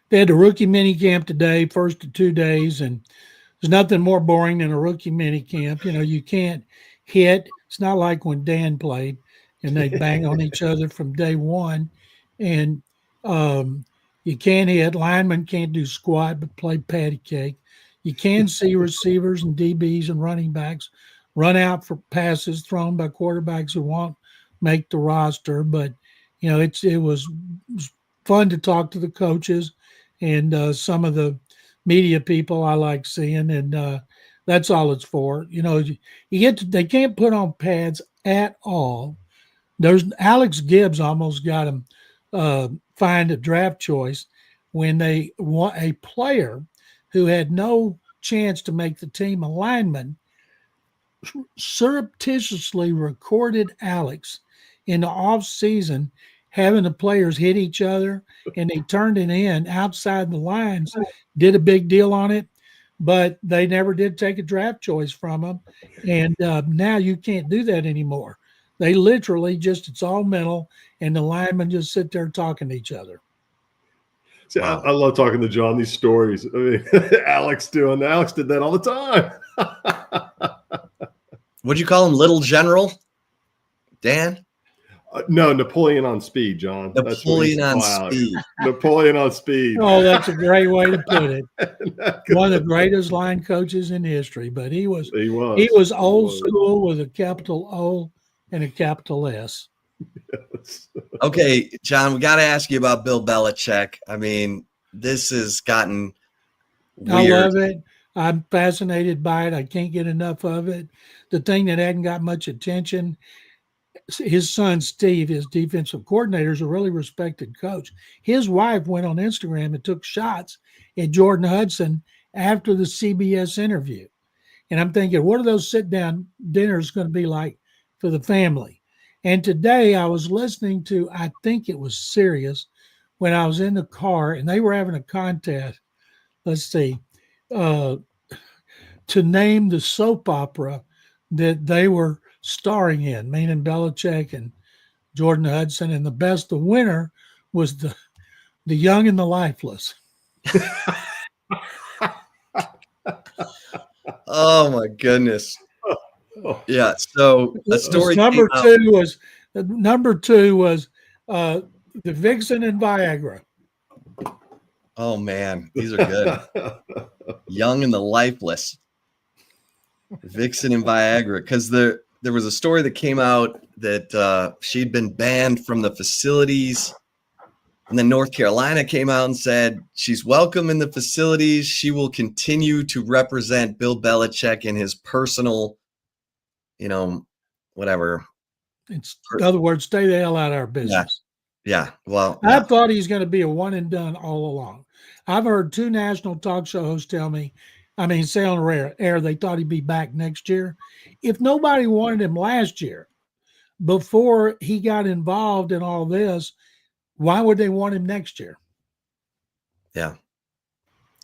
They had a rookie mini camp today, first of 2 days, and there's nothing more boring than a rookie mini camp. You can't hit. It's not like when Dan played and they bang on each other from day one. And you can't hit. Linemen can't do squat but play patty cake. You can see receivers and DBs and running backs run out for passes thrown by quarterbacks who won't make the roster. But, it was fun to talk to the coaches and some of the media people I like seeing. And that's all it's for. They can't put on pads at all. There's Alex Gibbs almost got him find a draft choice when they want a player who had no chance to make the team, a lineman, surreptitiously recorded Alex in the off season having the players hit each other, and they turned it in outside the lines, did a big deal on it, but they never did take a draft choice from him. And now you can't do that anymore. They literally it's all mental, and the linemen just sit there talking to each other. See, wow. I love talking to John these stories. I mean, Alex did that all the time. What'd you call him, Little General? Dan? No, Napoleon on speed, John. Napoleon on speed. Napoleon on speed. Oh, that's a great way to put it. One of the greatest line coaches in history, but he was old school with a capital O and a capital S. Yes. Okay, John, we got to ask you about Bill Belichick. I mean, this has gotten weird. I love it. I'm fascinated by it. I can't get enough of it. The thing that hadn't got much attention, his son Steve, his defensive coordinator, is a really respected coach. His wife went on Instagram and took shots at Jordan Hudson after the CBS interview. And I'm thinking, what are those sit-down dinners going to be like for the family? And today I was listening to, I think it was Sirius, when I was in the car, and they were having a contest. Let's see, to name the soap opera that they were starring in, meaning Belichick and Jordan Hudson, and the winner was the Young and the Lifeless. Oh my goodness. Yeah. So the story number two was the Vixen and Viagra. Oh man, these are good. Young and the Lifeless. Vixen and Viagra. Because there was a story that came out that she'd been banned from the facilities. And then North Carolina came out and said she's welcome in the facilities. She will continue to represent Bill Belichick in his personal, whatever. In other words, stay the hell out of our business. Yeah. Well, I thought he's going to be a one and done all along. I've heard 2 national talk show hosts say on the air, they thought he'd be back next year. If nobody wanted him last year, before he got involved in all this, why would they want him next year? Yeah.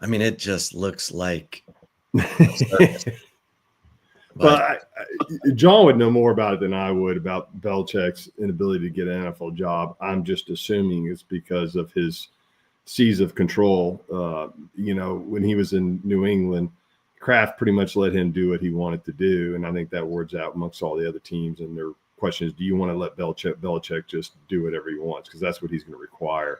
It just looks like. But John would know more about it than I would about Belichick's inability to get an NFL job. I'm just assuming it's because of his seize of control. When he was in New England, Kraft pretty much let him do what he wanted to do. And I think that word's out amongst all the other teams. And their question is, do you want to let Belichick just do whatever he wants? Because that's what he's going to require.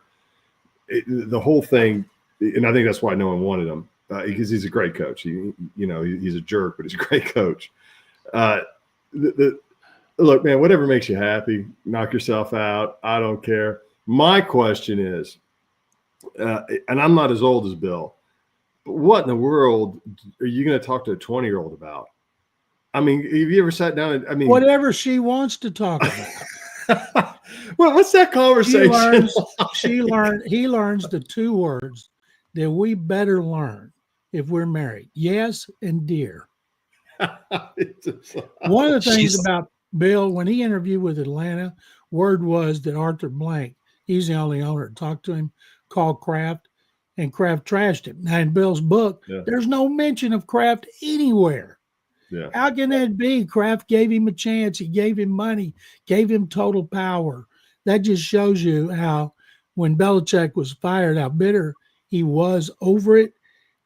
The whole thing, and I think that's why no one wanted him. Because he's a great coach. He's a jerk, but he's a great coach. Look, man, whatever makes you happy, knock yourself out. I don't care. My question is, and I'm not as old as Bill, but what in the world are you going to talk to a 20-year-old about? Have you ever sat down and, whatever she wants to talk about. Well, what's that conversation? He learns the 2 words that we better learn if we're married. Yes and dear. One of the things about Bill, when he interviewed with Atlanta, word was that Arthur Blank, he's the only owner that talked to him, called Kraft, and Kraft trashed him. Now, in Bill's book, there's no mention of Kraft anywhere. Yeah. How can that be? Kraft gave him a chance. He gave him money, gave him total power. That just shows you how, when Belichick was fired, how bitter he was over it.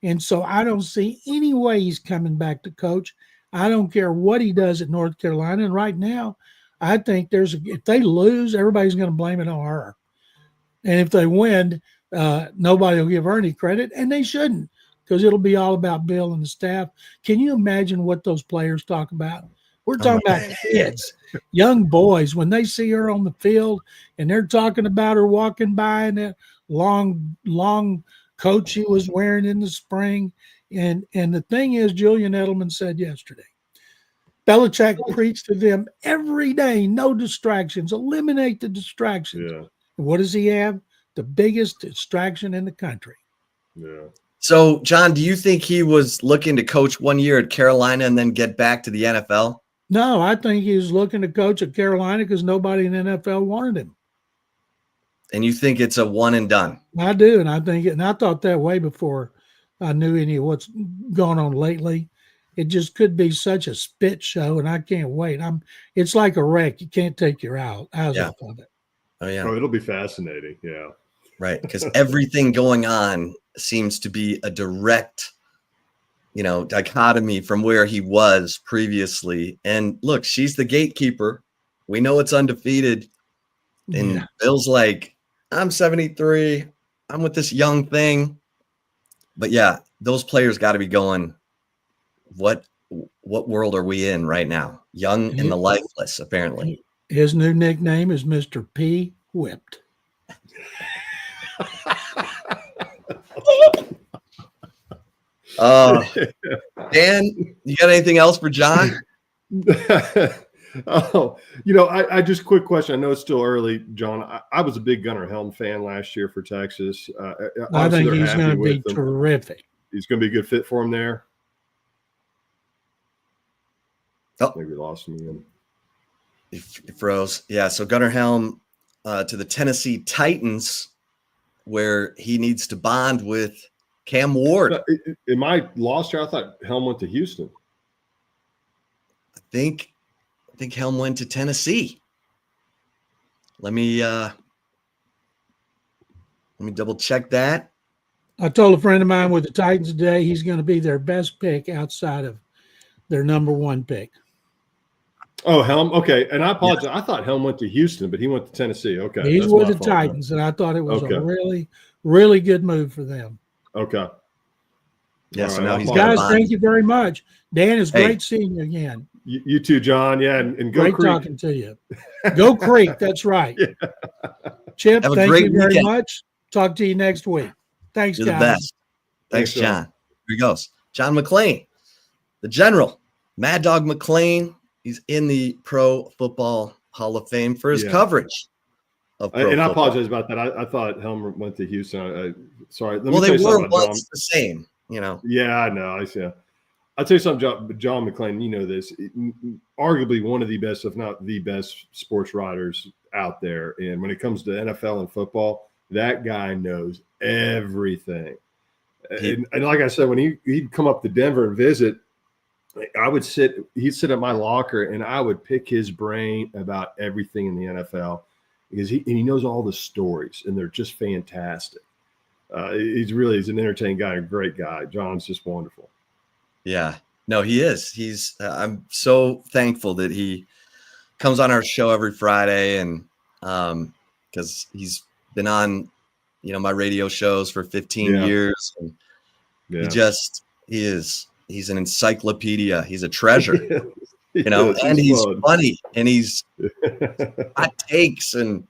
And so I don't see any way he's coming back to coach. I don't care what he does at North Carolina. And right now, I think if they lose, everybody's going to blame it on her. And if they win, nobody will give her any credit, and they shouldn't, because it'll be all about Bill and the staff. Can you imagine what those players talk about? We're talking about kids, young boys, when they see her on the field and they're talking about her walking by in that long coat she was wearing in the spring. And the thing is, Julian Edelman said yesterday, Belichick preached to them every day, no distractions, eliminate the distractions. Yeah. And what does he have? The biggest distraction in the country. Yeah. So, John, do you think he was looking to coach 1 year at Carolina and then get back to the NFL? No, I think he was looking to coach at Carolina because nobody in the NFL wanted him. And you think it's a one and done? I do, and I thought that way before I knew any of what's going on lately. It just could be such a spit show, and I can't wait. It's like a wreck. You can't take your eyes off of it. Oh yeah. Oh, it'll be fascinating. Yeah. Right, because everything going on seems to be a direct, dichotomy from where he was previously. And look, she's the gatekeeper. We know it's undefeated. And Bill's like, I'm 73. I'm with this young thing. But yeah, those players got to be going, what world are we in right now? Young and the lifeless, apparently. His new nickname is Mr. P. Whipped. Dan, you got anything else for John? I just quick question. I know it's still early, John. I was a big Gunnar Helm fan last year for Texas. I think he's going to be terrific. He's going to be a good fit for him there. Oh, maybe we lost him again. He froze. Yeah. So Gunnar Helm to the Tennessee Titans, where he needs to bond with Cam Ward. Am I lost here? I thought Helm went to Houston. I think Helm went to Tennessee. Let me double check that. I told a friend of mine with the Titans today he's going to be their best pick outside of their number one pick. Oh, Helm. Okay. And I apologize. Yeah. I thought Helm went to Houston, but he went to Tennessee. Okay. He's with the Titans, and I thought it was a really, really good move for them. Okay. Yeah. So now he's guys, thank you very much. Dan, it's great seeing you again. You too, John. Yeah. And go great Creek. Talking to you. Go Creek. That's right. Yeah. Chip, thank you very much. Talk to you next week. Thanks, You're guys. The best. Thanks, John. Here he goes. John McClain, the general, Mad Dog McClain. He's in the Pro Football Hall of Fame for his coverage of pro football. I apologize about that. I thought Helmer went to Houston. Sorry. Well, they were once the same, you know. Yeah, I know. I'll tell you something, John McClain, you know this, arguably one of the best, if not the best sports writers out there. And when it comes to NFL and football, that guy knows everything. And like I said, when he'd come up to Denver and visit, he'd sit at my locker and I would pick his brain about everything in the NFL because he knows all the stories and they're just fantastic. He's an entertaining guy, a great guy. John's just wonderful. Yeah, no, he is. I'm so thankful that he comes on our show every Friday and because he's been on, my radio shows for 15 years. And he's an encyclopedia. He's a treasure, and he's funny and he's hot takes and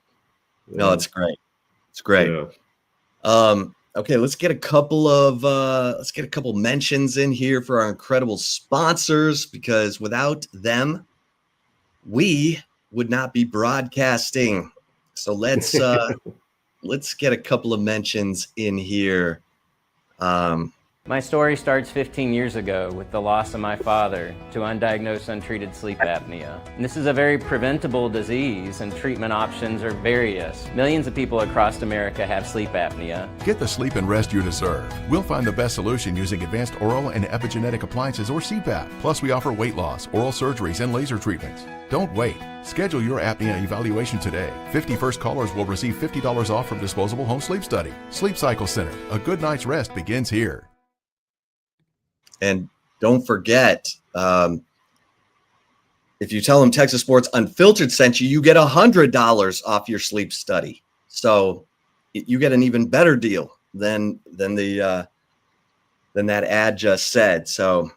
it's great. It's great. Yeah. Okay, let's get a couple mentions in here for our incredible sponsors, because without them, we would not be broadcasting. So let's get a couple of mentions in here. My story starts 15 years ago with the loss of my father to undiagnosed, untreated sleep apnea. And this is a very preventable disease, and treatment options are various. Millions of people across America have sleep apnea. Get the sleep and rest you deserve. We'll find the best solution using advanced oral and epigenetic appliances or CPAP. Plus, we offer weight loss, oral surgeries, and laser treatments. Don't wait. Schedule your apnea evaluation today. 50 first callers will receive $50 off from disposable home sleep study. Sleep Cycle Center. A good night's rest begins here. And don't forget, if you tell them Texas Sports Unfiltered sent you, you get $100 off your sleep study. So you get an even better deal than that ad just said. So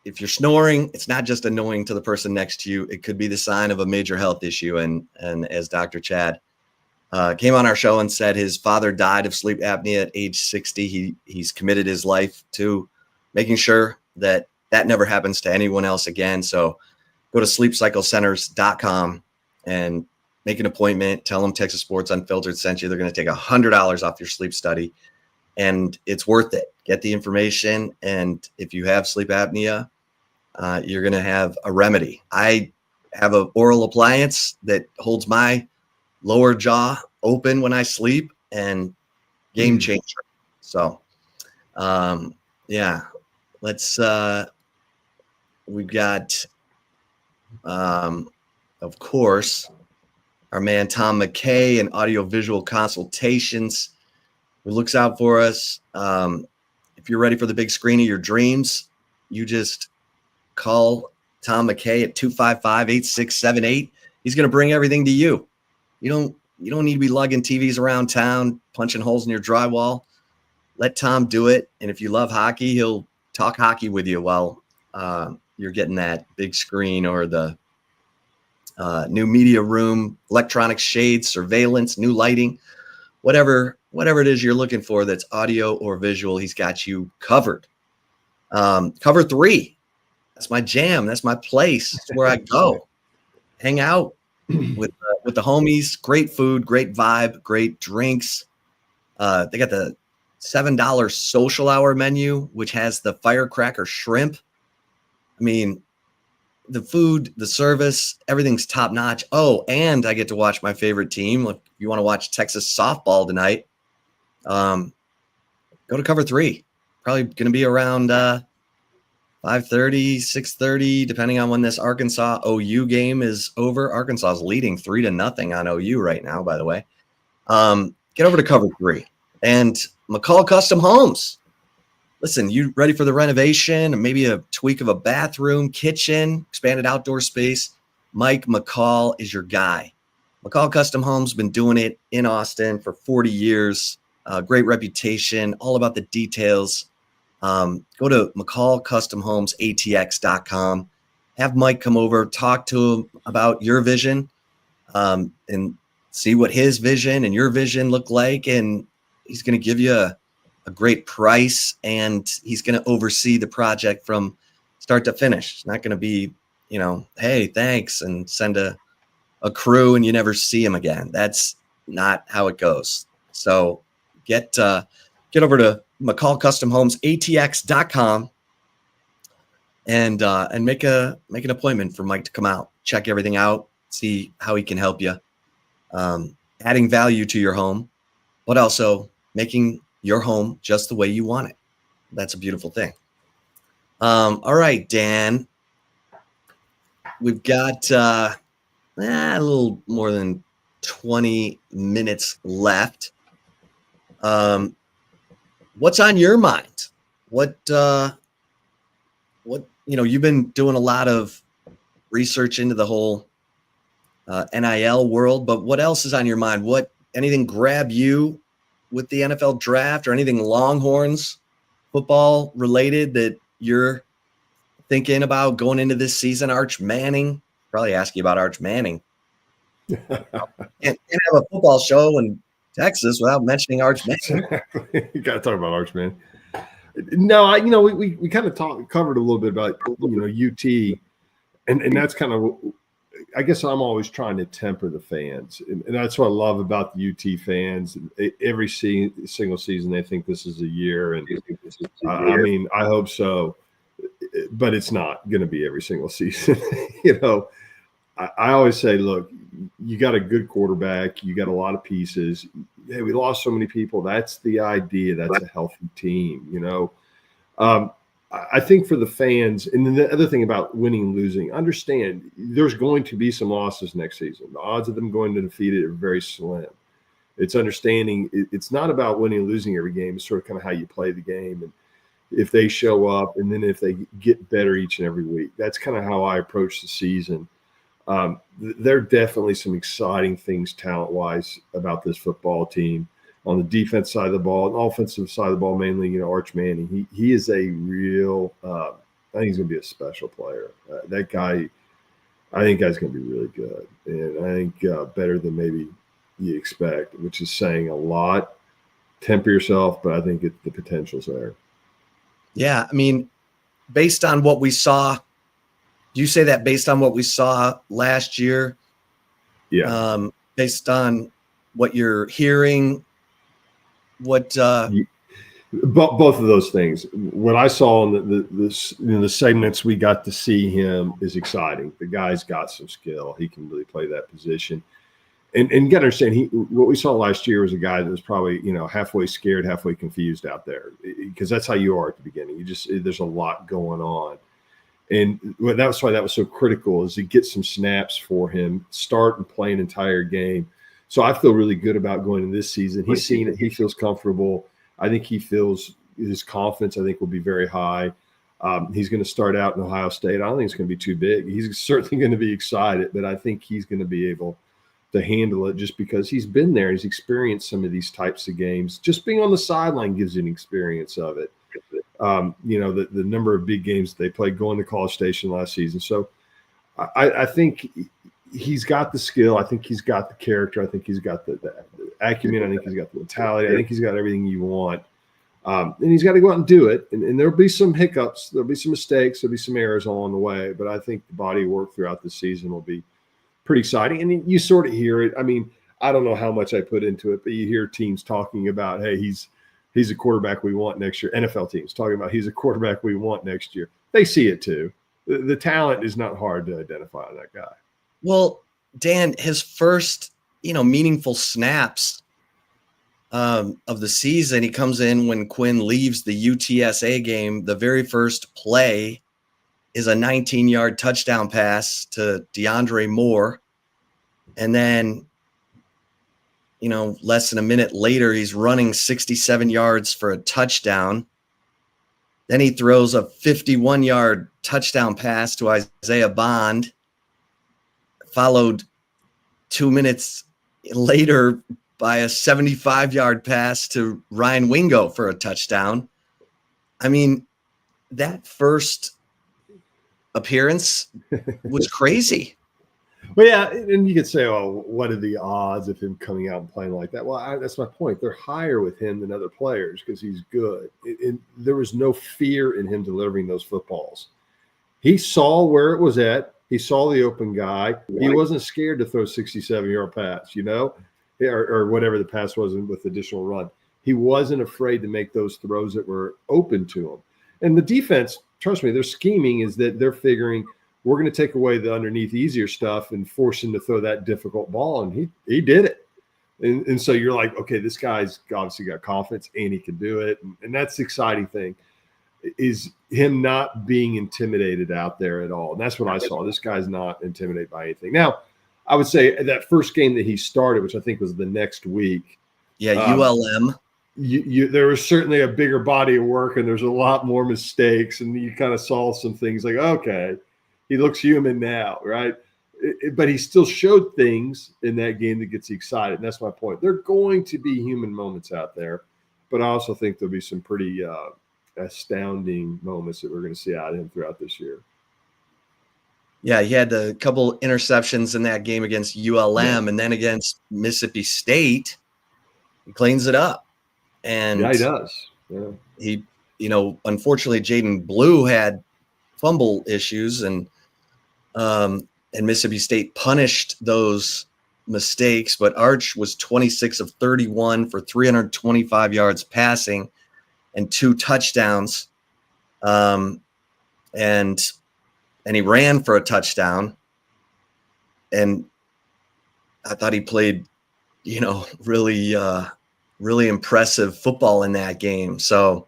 if you're snoring, it's not just annoying to the person next to you. It could be the sign of a major health issue. And as Dr. Chad came on our show and said his father died of sleep apnea at age 60. He's committed his life to making sure that never happens to anyone else again. So go to sleepcyclecenters.com and make an appointment. Tell them Texas Sports Unfiltered sent you. They're going to take $100 off your sleep study, and it's worth it. Get the information. And if you have sleep apnea, you're going to have a remedy. I have an oral appliance that holds my lower jaw open when I sleep, and game changer. So, let's, we've got, of course, our man, Tom McKay, and audiovisual consultations, who looks out for us. If you're ready for the big screen of your dreams, you just call Tom McKay at 255-8678. He's going to bring everything to you. You don't need to be lugging TVs around town, punching holes in your drywall. Let Tom do it. And if you love hockey, he'll talk hockey with you while you're getting that big screen or the new media room, electronic shades, surveillance, new lighting, whatever whatever it is you're looking for that's audio or visual, he's got you covered. Cover 3. That's my jam. That's my place. It's where I go. Hang out with the homies. Great food, great vibe, great drinks. They got the $7 social hour menu, which has the firecracker shrimp. I mean, the food, the service, everything's top notch. Oh, and I get to watch my favorite team. If you want to watch Texas softball tonight, go to Cover 3. Probably going to be around 5:30, 6:30, depending on when this Arkansas OU game is over. Arkansas is leading 3-0 on OU right now, by the way. Get over to Cover 3 and McCall Custom Homes. Listen, you ready for the renovation and maybe a tweak of a bathroom, kitchen, expanded outdoor space? Mike McCall is your guy. McCall Custom Homes been doing it in Austin for 40 years. Great reputation, all about the details. Go to McCallCustomHomesATX.com. Have Mike come over, talk to him about your vision, and see what his vision and your vision look like. And he's going to give you a great price, and he's going to oversee the project from start to finish. It's not going to be, hey, thanks, and send a crew and you never see him again. That's not how it goes. So get over to McCallCustomHomesATX.com and make an appointment for Mike to come out, check everything out, see how he can help you, adding value to your home, but also making your home just the way you want it. That's a beautiful thing. All right, Dan, we've got a little more than 20 minutes left. What's on your mind? What you've been doing a lot of research into the whole NIL world, but what else is on your mind? Anything grab you with the NFL draft or anything Longhorns football related that you're thinking about going into this season? Arch Manning, probably ask you about Arch Manning. Can't have a football show in Texas without mentioning Arch Manning. You got to talk about Arch Manning. No, we kind of covered a little bit about UT, and that's kind of, I guess I'm always trying to temper the fans, and that's what I love about the UT fans. Every single season, they think this is a year, and I mean, I hope so, but it's not going to be every single season. I always say, look, you got a good quarterback, you got a lot of pieces. Hey, we lost so many people. That's the idea. That's a healthy team. I think for the fans, and then the other thing about winning and losing, understand there's going to be some losses next season. The odds of them going to defeat it are very slim. It's understanding it's not about winning and losing every game. It's sort of kind of how you play the game. And if they show up and then if they get better each and every week, that's kind of how I approach the season. There are definitely some exciting things talent-wise about this football team. On the defense side of the ball, and offensive side of the ball, mainly, Arch Manning. He is a real. I think he's going to be a special player. That guy, I think, guy's going to be really good, and I think better than maybe you expect, which is saying a lot. Temper yourself, but I think the potential's there. Yeah, I mean, based on what we saw, do you say that based on what we saw last year? Yeah. Based on what you're hearing. What both of those things. What I saw in the segments we got to see him is exciting. The guy's got some skill. He can really play that position. And you got to understand, what we saw last year was a guy that was probably halfway scared, halfway confused out there, because that's how you are at the beginning. There's a lot going on, and that's why that was so critical, is to get some snaps for him, start and play an entire game. So I feel really good about going into this season. He's seen it. He feels comfortable. I think he feels his confidence, I think, will be very high. He's going to start out in Ohio State. I don't think it's going to be too big. He's certainly going to be excited, but I think he's going to be able to handle it just because he's been there. He's experienced some of these types of games. Just being on the sideline gives you an experience of it. The number of big games they played going to College Station last season. So I think he's got the skill. I think he's got the character. I think he's got the acumen. I think he's got the mentality. I think he's got everything you want. And he's got to go out and do it. And there'll be some hiccups. There'll be some mistakes. There'll be some errors along the way. But I think the body of work throughout the season will be pretty exciting. And you sort of hear it. I mean, I don't know how much I put into it, but you hear teams talking about, hey, he's a quarterback we want next year. NFL teams talking about he's a quarterback we want next year. They see it too. The talent is not hard to identify on that guy. Well, Dan, his first, meaningful snaps of the season, he comes in when Quinn leaves the UTSA game. The very first play is a 19-yard touchdown pass to DeAndre Moore. And then, less than a minute later, he's running 67 yards for a touchdown. Then he throws a 51-yard touchdown pass to Isaiah Bond, followed 2 minutes later by a 75-yard pass to Ryan Wingo for a touchdown. I mean, that first appearance was crazy. Well, yeah, and you could say, oh, what are the odds of him coming out and playing like that? Well, that's my point. They're higher with him than other players because he's good. There was no fear in him delivering those footballs. He saw where it was at. He saw the open guy. He wasn't scared to throw a 67-yard pass, or whatever the pass was with additional run. He wasn't afraid to make those throws that were open to him. And the defense, trust me, their scheming is that they're figuring we're going to take away the underneath easier stuff and force him to throw that difficult ball. And he did it. And so you're like, okay, this guy's obviously got confidence and he can do it. And that's the exciting thing is him not being intimidated out there at all. And that's what I saw. This guy's not intimidated by anything. Now, I would say that first game that he started, which I think was the next week. Yeah, ULM. There was certainly a bigger body of work and there's a lot more mistakes. And you kind of saw some things like, okay, he looks human now, right? But he still showed things in that game that gets you excited. And that's my point. There are going to be human moments out there, but I also think there'll be some pretty astounding moments that we're going to see out of him throughout this year. Yeah, he had a couple interceptions in that game against ULM, and then against Mississippi State, he cleans it up. And yeah, he does. Yeah. He, unfortunately, Jaden Blue had fumble issues, and Mississippi State punished those mistakes. But Arch was 26 of 31 for 325 yards passing and 2 touchdowns. And he ran for a touchdown. And I thought he played, really, really impressive football in that game. So,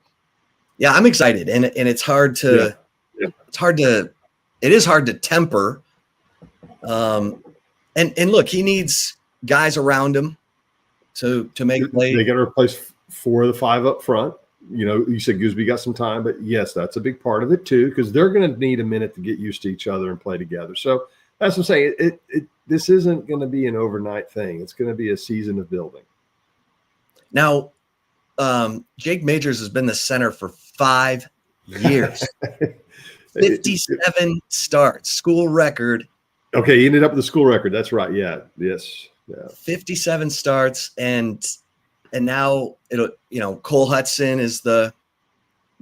yeah, I'm excited. And it's hard to, it is hard to temper. And look, he needs guys around him to make plays. They got to replace 4 of the 5 up front. You said Gooseby got some time, but yes, that's a big part of it too, because they're going to need a minute to get used to each other and play together. So that's what I'm saying. This isn't going to be an overnight thing. It's going to be a season of building. Now, Jake Majors has been the center for 5 years. 57 starts, school record. Okay, he ended up with the school record. That's right. Yeah. Yes. Yeah. 57 starts, and now Cole Hudson is the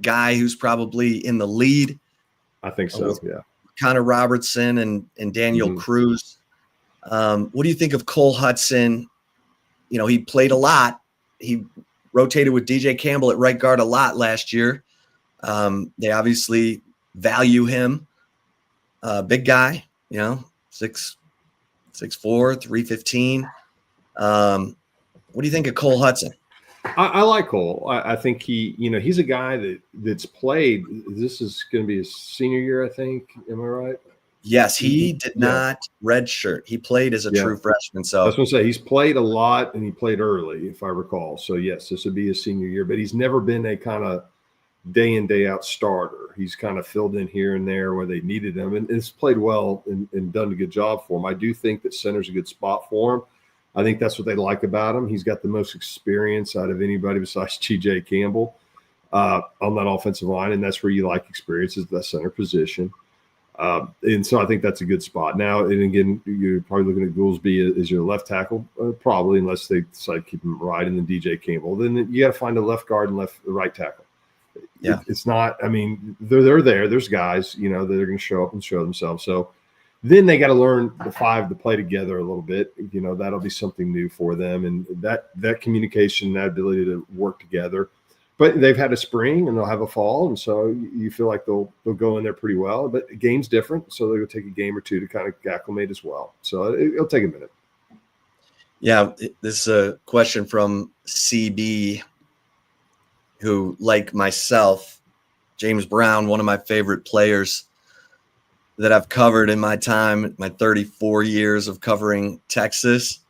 guy who's probably in the lead. I think so. Yeah. Connor Robertson and Daniel Cruz. What do you think of Cole Hudson? He played a lot. He rotated with DJ Campbell at right guard a lot last year. They obviously value him. Big guy, 6'4", 315. What do you think of Cole Hudson? I like Cole. I think he's a guy that's played. This is going to be his senior year, I think. Am I right? Yes, he did not redshirt. He played as a true freshman. So I was going to say he's played a lot and he played early, if I recall. So yes, this would be his senior year, but he's never been a kind of day in, day out starter. He's kind of filled in here and there where they needed him, and it's played well and done a good job for him. I do think that center's a good spot for him. I think that's what they like about him. He's got the most experience out of anybody besides TJ Campbell on that offensive line, and that's where you like experience is the center position. And so I think that's a good spot. Now, and again, you're probably looking at Goolsby as your left tackle, probably, unless they decide to keep him right, and then DJ Campbell. Then you got to find a left guard and right tackle. Yeah. It's not, I mean, they're there. There's guys, that are going to show up and show themselves. So then they got to learn the five to play together a little bit. That'll be something new for them. And that communication, that ability to work together. But they've had a spring and they'll have a fall, and so you feel like they'll go in there pretty well. But the game's different, so they'll take a game or two to kind of acclimate as well. So it'll take a minute. Yeah, this is a question from CB, who, like myself, James Brown, one of my favorite players that I've covered in my time, my 34 years of covering Texas,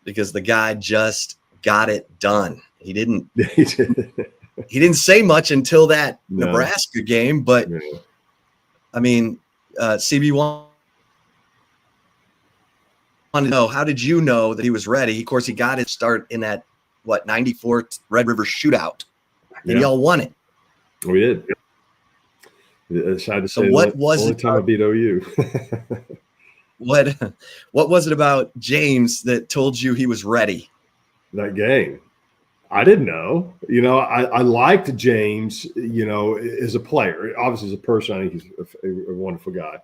because the guy just got it done. He didn't say much until that Nebraska game, but I mean, CB wanted to know, how did you know that he was ready? Of course, he got his start in that 94 Red River shootout, and y'all won it. We did. It's sad to say. So what was only it? Time I beat OU. What was it about James that told you he was ready? That game. I didn't know. I liked James, as a player. Obviously, as a person, I think he's a wonderful guy.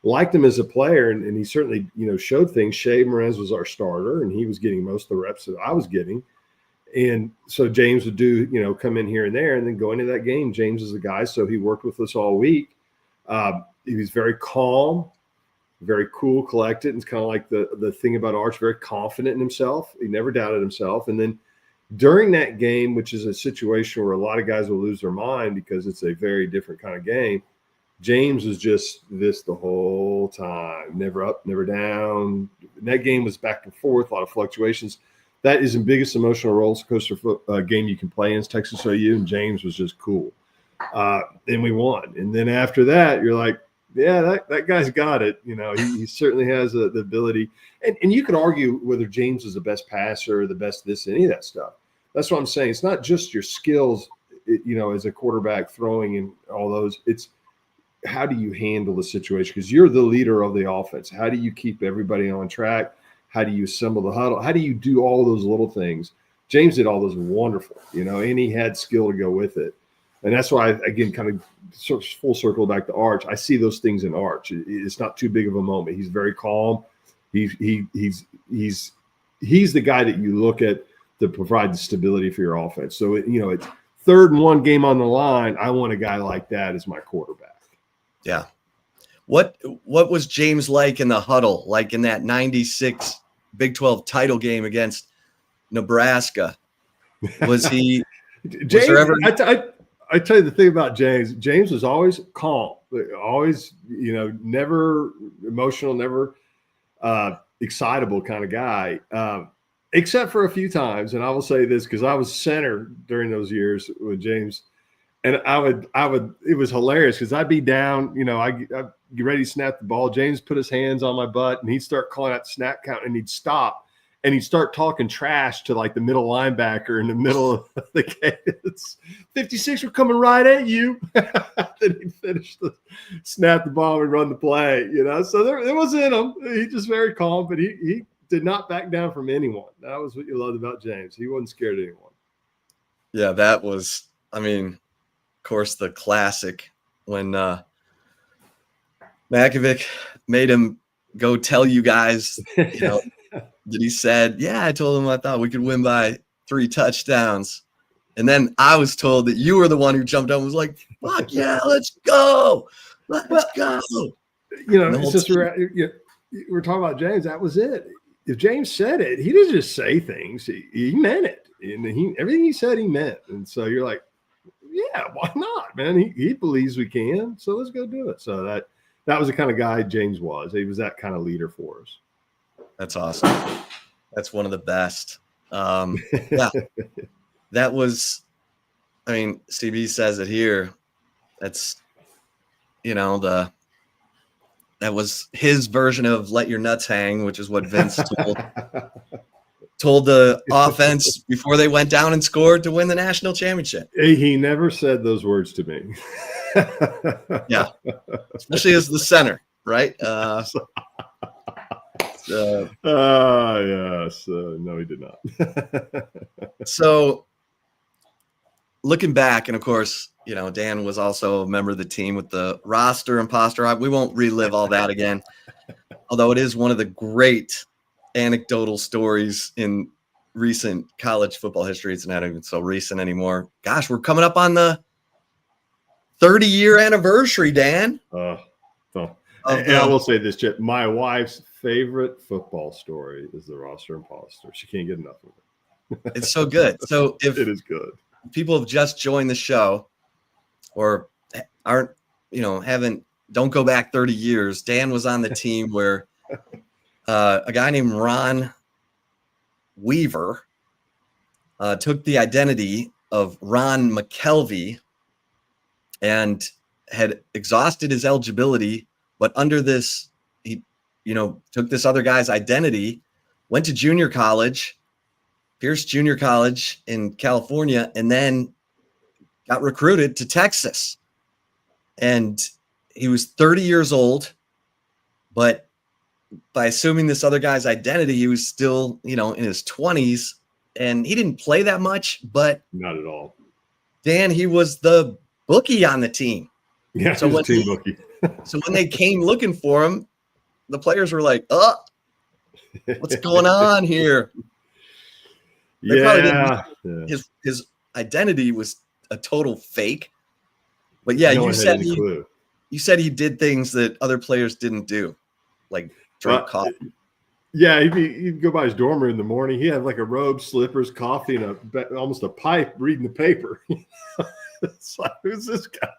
Liked him as a player, and he certainly, showed things. Shea Morenz was our starter, and he was getting most of the reps that I was getting. And so James would come in here and there, and then go into that game. James is the guy, so he worked with us all week. He was very calm, very cool, collected. And it's kind of like the thing about Arch, very confident in himself. He never doubted himself. And then during that game, which is a situation where a lot of guys will lose their mind because it's a very different kind of game, James was just this the whole time, never up, never down. And that game was back and forth, a lot of fluctuations. That is the biggest emotional roller coaster game you can play in, Texas OU, and James was just cool. And we won. And then after that, you're like, yeah, that guy's got it. He certainly has the ability. And you could argue whether James is the best passer or the best this, any of that stuff. That's what I'm saying. It's not just your skills, as a quarterback throwing and all those. It's how do you handle the situation? Because you're the leader of the offense. How do you keep everybody on track? How do you assemble the huddle? How do you do all those little things? James did all those wonderful, and he had skill to go with it. And that's why, again, kind of sort of full circle back to Arch. I see those things in Arch. It's not too big of a moment. He's very calm. He's the guy that you look at to provide the stability for your offense. So, it's 3rd and 1 game on the line. I want a guy like that as my quarterback. Yeah. What was James like in the huddle, like in that 96 Big 12 title game against Nebraska? Was he James? I tell you the thing about James. James was always calm, always, never emotional, never excitable kind of guy, except for a few times. And I will say this because I was center during those years with James, and I would. It was hilarious because I'd be down, I'd get ready to snap the ball. James put his hands on my butt, and he'd start calling out the snap count, and he'd stop. And he'd start talking trash to like the middle linebacker in the middle of the game. 56, we're coming right at you. Then he'd finish snap the ball and run the play, So there was in him. He just very calm, but he did not back down from anyone. That was what you loved about James. He wasn't scared of anyone. Yeah, that was, of course, the classic when Makovic made him go tell you guys, that he said, yeah, I told him I thought we could win by 3 touchdowns. And then I was told that you were the one who jumped up and was like, fuck yeah, let's go. Let's go. It's just we're talking about James. That was it. If James said it, he didn't just say things. He meant it. And everything he said, he meant. And so you're like, yeah, why not, man? He believes we can. So let's go do it. So that was the kind of guy James was. He was that kind of leader for us. That's awesome. That's one of the best. Yeah, that was, CB says it here. That's, that was his version of let your nuts hang, which is what Vince told told the offense before they went down and scored to win the national championship. He never said those words to me. Yeah, especially as the center, right? Yes. No, he did not. So looking back, and of course, Dan was also a member of the team with the roster imposter. We won't relive all that again, although it is one of the great anecdotal stories in recent college football history. It's not even so recent anymore. Gosh, we're coming up on the 30-year anniversary, Dan. And I will say this, Chip. My wife's favorite football story is the roster imposter. She can't get enough of it. It's so good. So if it is good, people have just joined the show or aren't, don't go back 30 years. Dan was on the team where a guy named Ron Weaver took the identity of Ron McKelvey and had exhausted his eligibility, but under this, he, took this other guy's identity, went to junior college, Pierce Junior College in California, and then got recruited to Texas. And he was 30 years old, but by assuming this other guy's identity, he was still, in his 20s, and he didn't play that much, but not at all. Dan, he was the bookie on the team. Yeah, so when team bookie. So when they came looking for him, the players were like, what's going on here? His identity was a total fake. But yeah, you said he did things that other players didn't do, like drink coffee. Yeah, he'd go by his dorm room in the morning. He had like a robe, slippers, coffee, and almost a pipe reading the paper. It's like, who's this guy?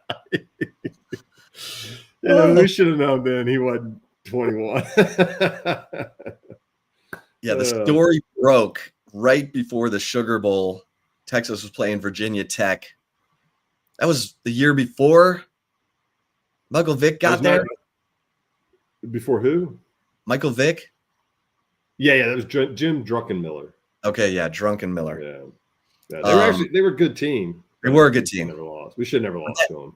We should have known then he wasn't 21. Yeah, the story broke right before the Sugar Bowl. Texas was playing Virginia Tech. That was the year before Michael Vick got there. Before who? Michael Vick. Yeah, that was Jim Druckenmiller. Okay, yeah, Druckenmiller. Yeah, they were a good team. They were a good team. Never lost. We should have never lost to them.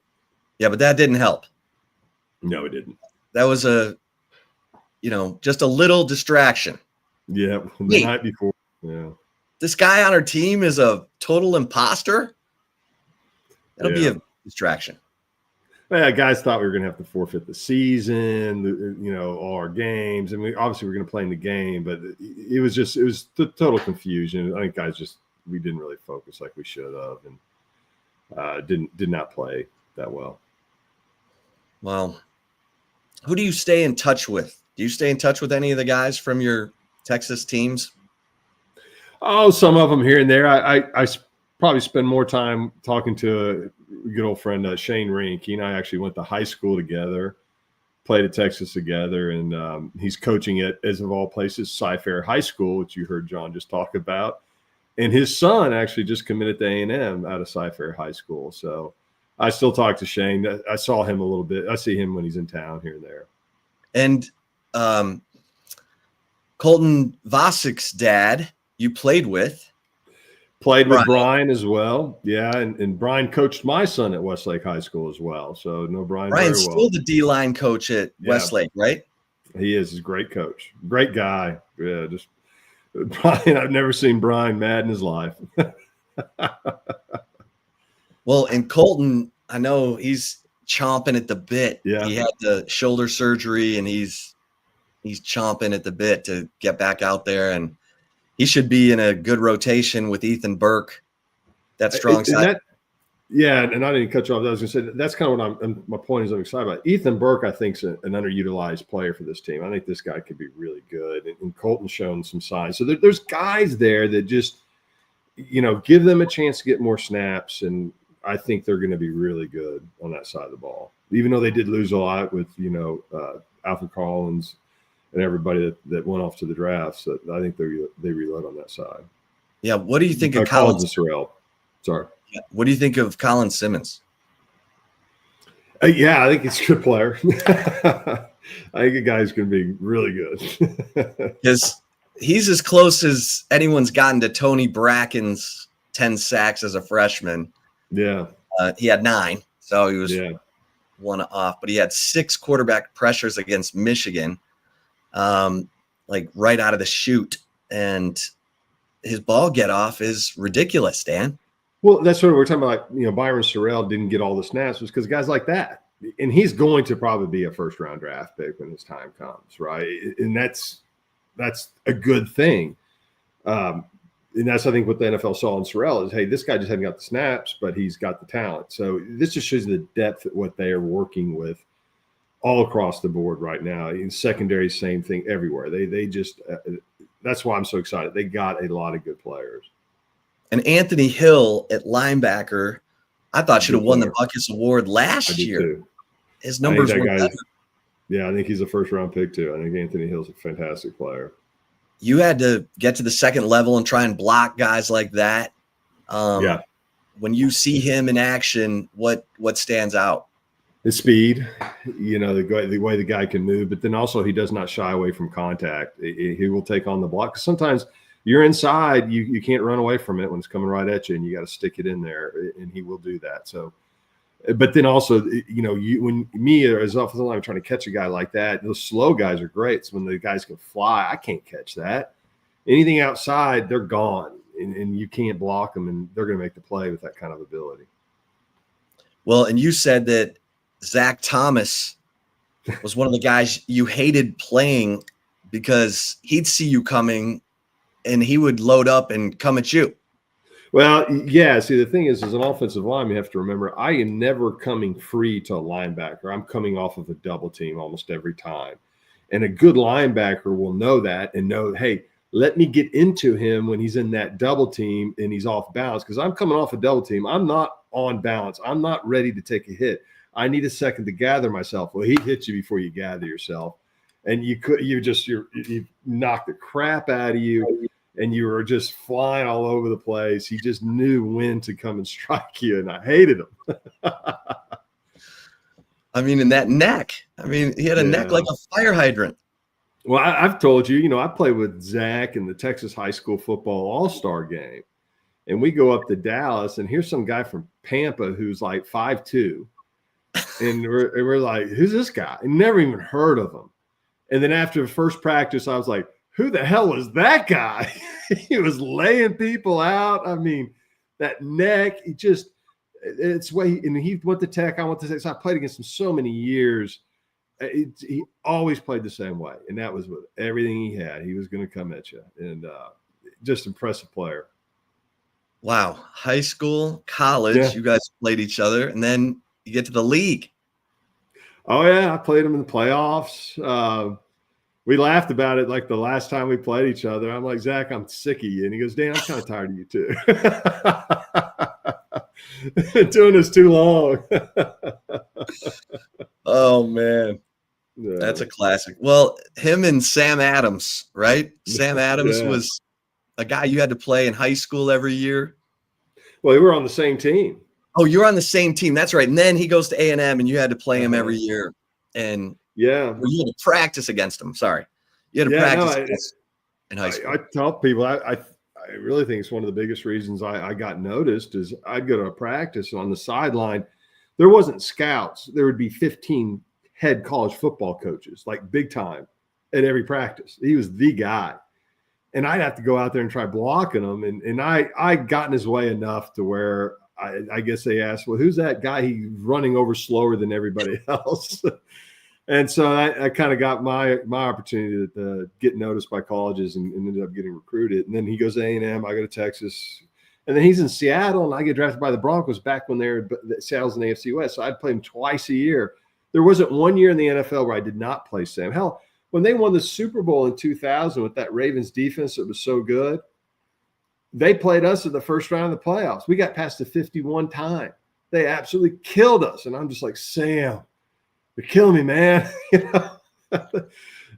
Yeah, but that didn't help. No, it didn't. That was just a little distraction. Yeah, the night before. Yeah. This guy on our team is a total imposter. That'll be a distraction. Yeah, guys thought we were going to have to forfeit the season, all our games. And we obviously were going to play in the game, but it was the total confusion. I think guys we didn't really focus like we should have, and did not play that well. Well, who do you stay in touch with? Do you stay in touch with any of the guys from your Texas teams? Oh, some of them here and there. I probably spend more time talking to a good old friend, Shane Rink. He and I actually went to high school together, played at Texas together, and he's coaching at, as of all places, Cy-Fair High School, which you heard John just talk about. And his son actually just committed to A&M out of Cy-Fair High School. So I still talk to Shane. I saw him a little bit. I see him when he's in town here and there. And Colton Vasick's dad, you played with. Played with Brian as well. Yeah, and Brian coached my son at Westlake High School as well. So know Brian very well. Brian's still the D-line coach at Westlake, right? He is. He's a great coach. Great guy. Yeah, just Brian. I've never seen Brian mad in his life. Well, and Colton, I know he's chomping at the bit. Yeah. He had the shoulder surgery, and he's chomping at the bit to get back out there, and he should be in a good rotation with Ethan Burke. That strong side. And I didn't cut you off. I was going to say that's kind of what my point is. I'm excited about Ethan Burke. I think is an underutilized player for this team. I think this guy could be really good, and Colton's shown some signs. So there's guys there that just give them a chance to get more snaps, and I think they're going to be really good on that side of the ball. Even though they did lose a lot with Alfred Collins and everybody that went off to the draft, so I think they reload on that side. Yeah, what do you think of Collins? Sorry. Yeah. What do you think of Colin Simmons? Yeah, I think he's a good player. I think a guy's going to be really good. he's as close as anyone's gotten to Tony Bracken's 10 sacks as a freshman. Yeah. He had 9, so he was Yeah. one off, but he had 6 quarterback pressures against Michigan, like right out of the chute. And his ball get off is ridiculous, Dan. Well, that's what we're talking about. Like, Byron Sorrell didn't get all the snaps was because guys like that, and he's going to probably be a first-round draft pick when his time comes, right? And that's a good thing. And that's, I think, what the NFL saw in Sorrell is, hey, this guy just hasn't got the snaps, but he's got the talent. So this just shows the depth of what they are working with all across the board right now. In secondary, same thing everywhere. They just that's why I'm so excited. They got a lot of good players. And Anthony Hill at linebacker, I thought should have won the Bucky Award last year. Too. His numbers were better. Yeah, I think he's a first-round pick too. I think Anthony Hill's a fantastic player. You had to get to the second level and try and block guys like that. Yeah. When you see him in action, what stands out? His speed, the way the guy can move, but then also he does not shy away from contact. He will take on the block. Sometimes you're inside, you can't run away from it when it's coming right at you, and you got to stick it in there, and he will do that. So, but then also, when me as offensive line trying to catch a guy like that, those slow guys are great. So when the guys can fly, I can't catch that. Anything outside, they're gone, and you can't block them, and they're going to make the play with that kind of ability. Well, and you said that Zach Thomas was one of the guys you hated playing because he'd see you coming and he would load up and come at you. Well, yeah. See, the thing is, as an offensive lineman, you have to remember, I am never coming free to a linebacker. I'm coming off of a double team almost every time. And a good linebacker will know that and know, hey, let me get into him when he's in that double team and he's off balance, because I'm coming off a double team. I'm not on balance. I'm not ready to take a hit. I need a second to gather myself. Well, he hits you before you gather yourself. And you knocked the crap out of you, and you were just flying all over the place. He just knew when to come and strike you, and I hated him. I mean, in that neck. I mean, he had a neck like a fire hydrant. Well, I've told you, I played with Zach in the Texas high school football all-star game. And we go up to Dallas, and here's some guy from Pampa who's like 5'2". And we're like, who's this guy? I never even heard of him. And then after the first practice, I was like, who the hell was that guy? He was laying people out. I mean, that neck, it's way. And he went to Tech. I went to Tech. So I played against him so many years. He always played the same way. And that was with everything he had. He was going to come at you. And just impressive player. Wow. High school, college, you guys played each other. And then you get to the league. Oh, yeah. I played him in the playoffs. We laughed about it like the last time we played each other. I'm like, Zach, I'm sick of you. And he goes, Dan, I'm kind of tired of you too. Doing this too long. Oh, man. Yeah. That's a classic. Well, him and Sam Adams, right? Sam Adams was a guy you had to play in high school every year. Well, we were on the same team. Oh, you're on the same team. That's right. And then he goes to A&M, and you had to play him every year. And you had to practice against him. Sorry. You had to practice in high school. I tell people, I really think it's one of the biggest reasons I got noticed is I'd go to a practice on the sideline. There wasn't scouts. There would be 15 head college football coaches, like big time, at every practice. He was the guy. And I'd have to go out there and try blocking him. And I got in his way enough to where I guess they asked, well, who's that guy? He's running over slower than everybody else. And so I kind of got my opportunity to get noticed by colleges and ended up getting recruited. And then he goes to A&M, I go to Texas. And then he's in Seattle, and I get drafted by the Broncos back when Seattle's in the AFC West. So I'd play him twice a year. There wasn't one year in the NFL where I did not play Sam. Hell, when they won the Super Bowl in 2000 with that Ravens defense that was so good, they played us in the first round of the playoffs. We got past the 51 time. They absolutely killed us. And I'm just like, Sam, you're killing me, man.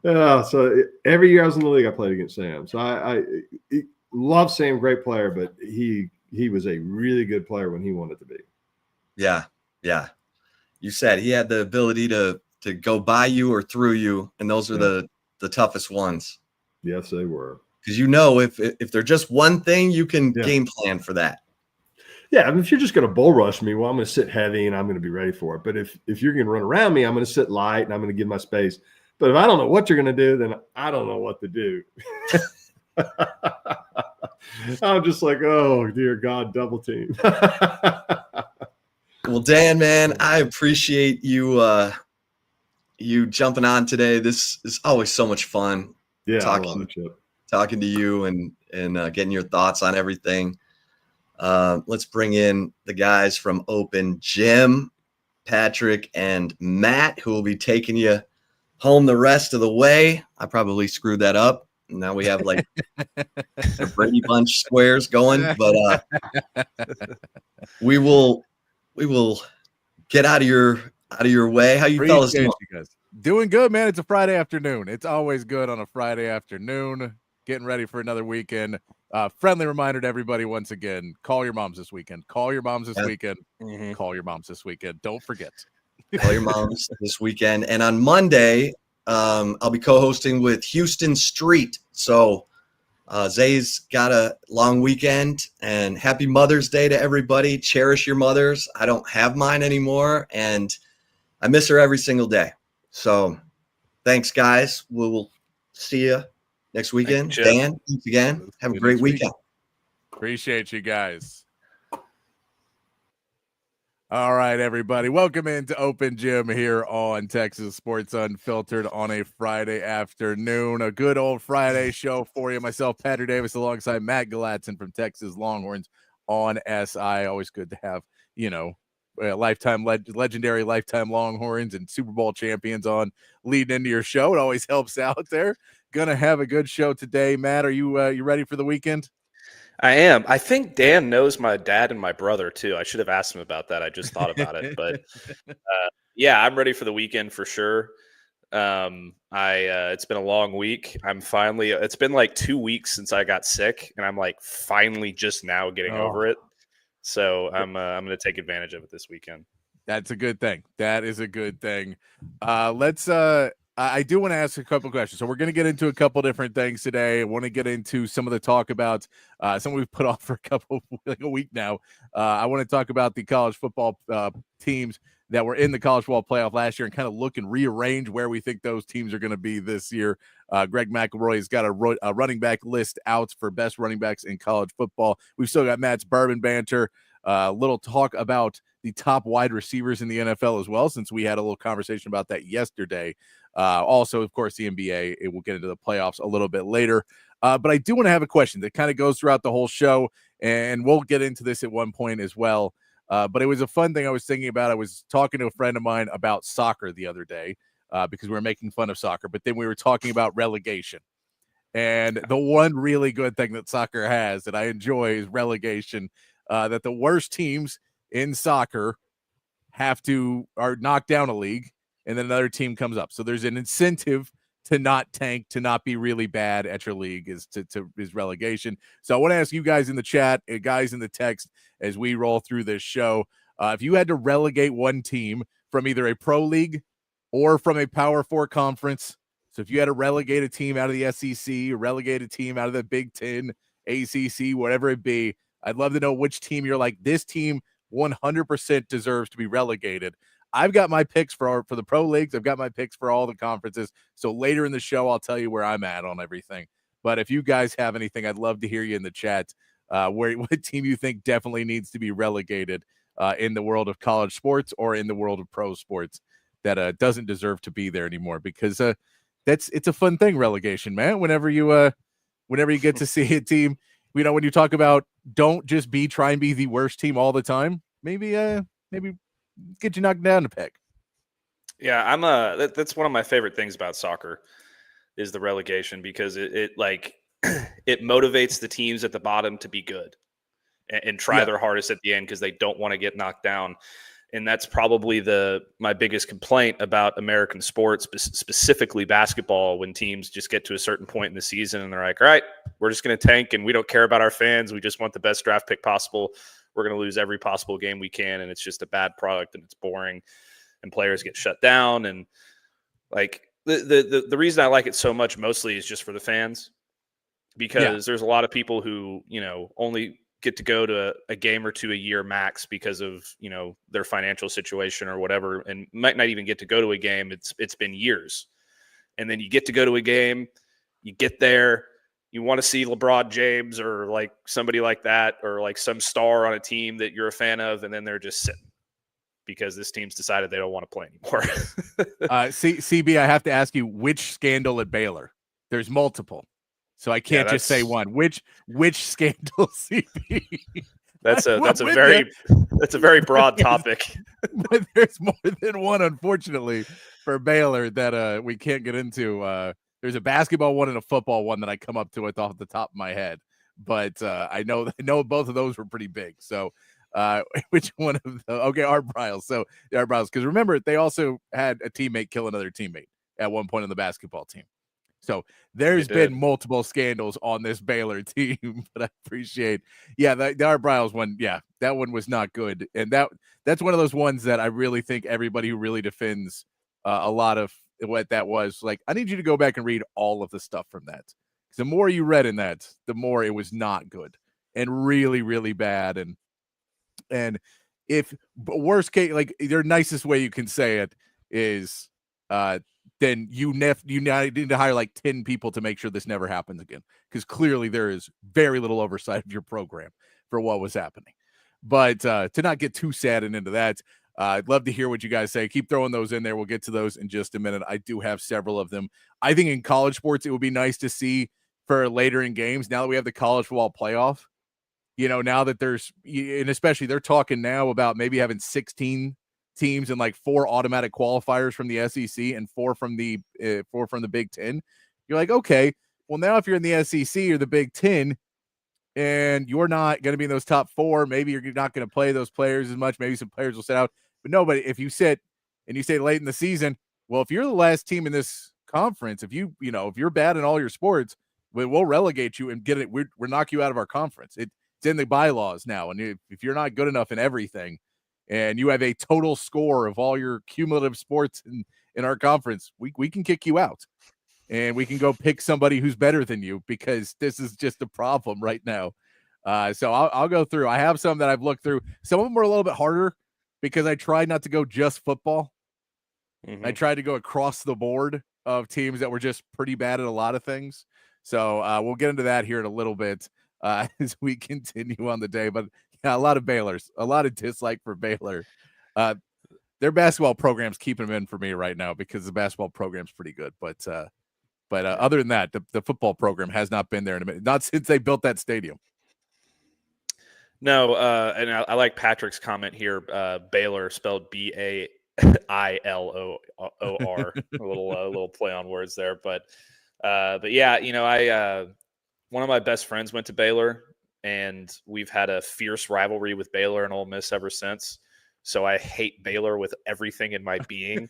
So every year I was in the league, I played against Sam. So I love Sam, great player, but he was a really good player when he wanted to be. Yeah. You said he had the ability to go by you or through you, and those are the toughest ones. Yes, they were. because if they're just one thing, you can game plan for that. Yeah, I mean, if you're just going to bull rush me, well, I'm going to sit heavy and I'm going to be ready for it. But if you're going to run around me, I'm going to sit light and I'm going to give my space. But if I don't know what you're going to do, then I don't know what to do. I'm just like, oh, dear God, double team. Well, Dan, man, I appreciate you you jumping on today. This is always so much fun. Yeah, talking to you and getting your thoughts on everything. Let's bring in the guys from Open Gym, Patrick and Matt, who will be taking you home the rest of the way. I probably screwed that up. Now we have like the Brady Bunch squares going, but we will get out of your way. How you fellas doing? You guys. Doing good, man. It's a Friday afternoon. It's always good on a Friday afternoon. Getting ready for another weekend. Friendly reminder to everybody once again, call your moms this weekend. Call your moms this weekend. Mm-hmm. Call your moms this weekend. Don't forget. Call your moms this weekend. And on Monday, I'll be co-hosting with Houston Street. So Zay's got a long weekend, and happy Mother's Day to everybody. Cherish your mothers. I don't have mine anymore, and I miss her every single day. So thanks, guys. We'll see you next weekend. Dan, thanks again. Have a great weekend. Appreciate you guys. All right, everybody. Welcome into Open Gym here on Texas Sports Unfiltered on a Friday afternoon. A good old Friday show for you. Myself, Patrick Davis, alongside Matt Galatzan from Texas Longhorns on SI. Always good to have, legendary lifetime Longhorns and Super Bowl champions on leading into your show. It always helps out there. Gonna have a good show today. Matt, are you ready for the weekend? I am. I think Dan knows my dad and my brother too. I should have asked him about that. I just thought about it, but yeah, I'm ready for the weekend for sure. It's been a long week. It's been like 2 weeks since I got sick, and I'm like finally just now getting over it. So I'm going to take advantage of it this weekend. That's a good thing. That is a good thing. I do want to ask a couple of questions. So we're going to get into a couple different things today. I want to get into some of the talk about something we've put off for a week now. I want to talk about the college football teams that were in the college football playoff last year and kind of look and rearrange where we think those teams are going to be this year. Greg McElroy has got a running back list out for best running backs in college football. We've still got Matt's bourbon banter. Little talk about the top wide receivers in the NFL as well, since we had a little conversation about that yesterday. Also, of course, the NBA. We'll get into the playoffs a little bit later. But I do want to have a question that kind of goes throughout the whole show, and we'll get into this at one point as well. But it was a fun thing I was thinking about. I was talking to a friend of mine about soccer the other day because we were making fun of soccer, but then we were talking about relegation. And the one really good thing that soccer has that I enjoy is relegation, that the worst teams in soccer are knocked down a league, and then another team comes up. So there's an incentive to not tank, to not be really bad at your league is relegation. So I want to ask you guys in the chat, guys in the text, as we roll through this show, if you had to relegate one team from either a pro league or from a Power 4 conference, so if you had to relegate a team out of the SEC or relegate a team out of the Big Ten, ACC, whatever it be, I'd love to know which team you're like, this team 100% deserves to be relegated. I've got my picks for the pro leagues. I've got my picks for all the conferences. So later in the show, I'll tell you where I'm at on everything. But if you guys have anything, I'd love to hear you in the chat. What team you think definitely needs to be relegated in the world of college sports or in the world of pro sports that doesn't deserve to be there anymore, because it's a fun thing, relegation, man. Whenever you get to see a team, when you talk about don't just try and be the worst team all the time, maybe get you knocked down a peg. Yeah, that's one of my favorite things about soccer is the relegation, because it motivates the teams at the bottom to be good and try their hardest at the end, because they don't want to get knocked down. And that's probably my biggest complaint about American sports, specifically basketball, when teams just get to a certain point in the season and they're like, all right, we're just going to tank and we don't care about our fans. We just want the best draft pick possible. We're going to lose every possible game we can. And it's just a bad product and it's boring and players get shut down. And like the reason I like it so much mostly is just for the fans. because there's a lot of people who, only get to go to a game or two a year max because of, their financial situation or whatever, and might not even get to go to a game. It's been years. And then you get to go to a game, you get there, you want to see LeBron James or like somebody like that, or like some star on a team that you're a fan of, and then they're just sitting because this team's decided they don't want to play anymore. CB, I have to ask you, which scandal at Baylor? There's multiple, so I can't just say one. Which scandal, CB? That's a very broad topic. But there's more than one, unfortunately, for Baylor that we can't get into. There's a basketball one and a football one that I come up to it off the top of my head, but I know both of those were pretty big. So which one of the Art Briles? So the Art Briles, because remember, they also had a teammate kill another teammate at one point on the basketball team. So there's been multiple scandals on this Baylor team, but I appreciate, the Art Briles one, that one was not good, and that's one of those ones that I really think everybody who really defends a lot of what that was, like, I need you to go back and read all of the stuff from that. Because the more you read in that, the more it was not good and really, really bad. And if worst case, like their nicest way you can say it is, then you need to hire like 10 people to make sure this never happens again. Because clearly there is very little oversight of your program for what was happening. But to not get too sad and into that, I'd love to hear what you guys say. Keep throwing those in there. We'll get to those in just a minute. I do have several of them. I think in college sports, it would be nice to see for later in games, now that we have the college football playoff, now that there's, and especially they're talking now about maybe having 16 teams and like 4 automatic qualifiers from the SEC and 4 from the Big Ten. You're like, okay, well, now if you're in the SEC or the Big Ten, and you're not going to be in those top 4, maybe you're not going to play those players as much. Maybe some players will sit out. But no, but if you sit and you say late in the season, well, if you're the last team in this conference, if you're bad in all your sports, we'll relegate you and get it. We'll knock you out of our conference. It's in the bylaws now. And if you're not good enough in everything and you have a total score of all your cumulative sports in our conference, we can kick you out. And we can go pick somebody who's better than you, because this is just a problem right now. So I'll go through. I have some that I've looked through. Some of them were a little bit harder because I tried not to go just football. Mm-hmm. I tried to go across the board of teams that were just pretty bad at a lot of things. So we'll get into that here in a little bit as we continue on the day. But a lot of Baylor's, a lot of dislike for Baylor. Their basketball program's keeping them in for me right now because the basketball program's pretty good. But other than that, the football program has not been there in a minute, not since they built that stadium. No, and I like Patrick's comment here. Baylor spelled BAILOOR, a little play on words there. But yeah, I one of my best friends went to Baylor, and we've had a fierce rivalry with Baylor and Ole Miss ever since. So I hate Baylor with everything in my being,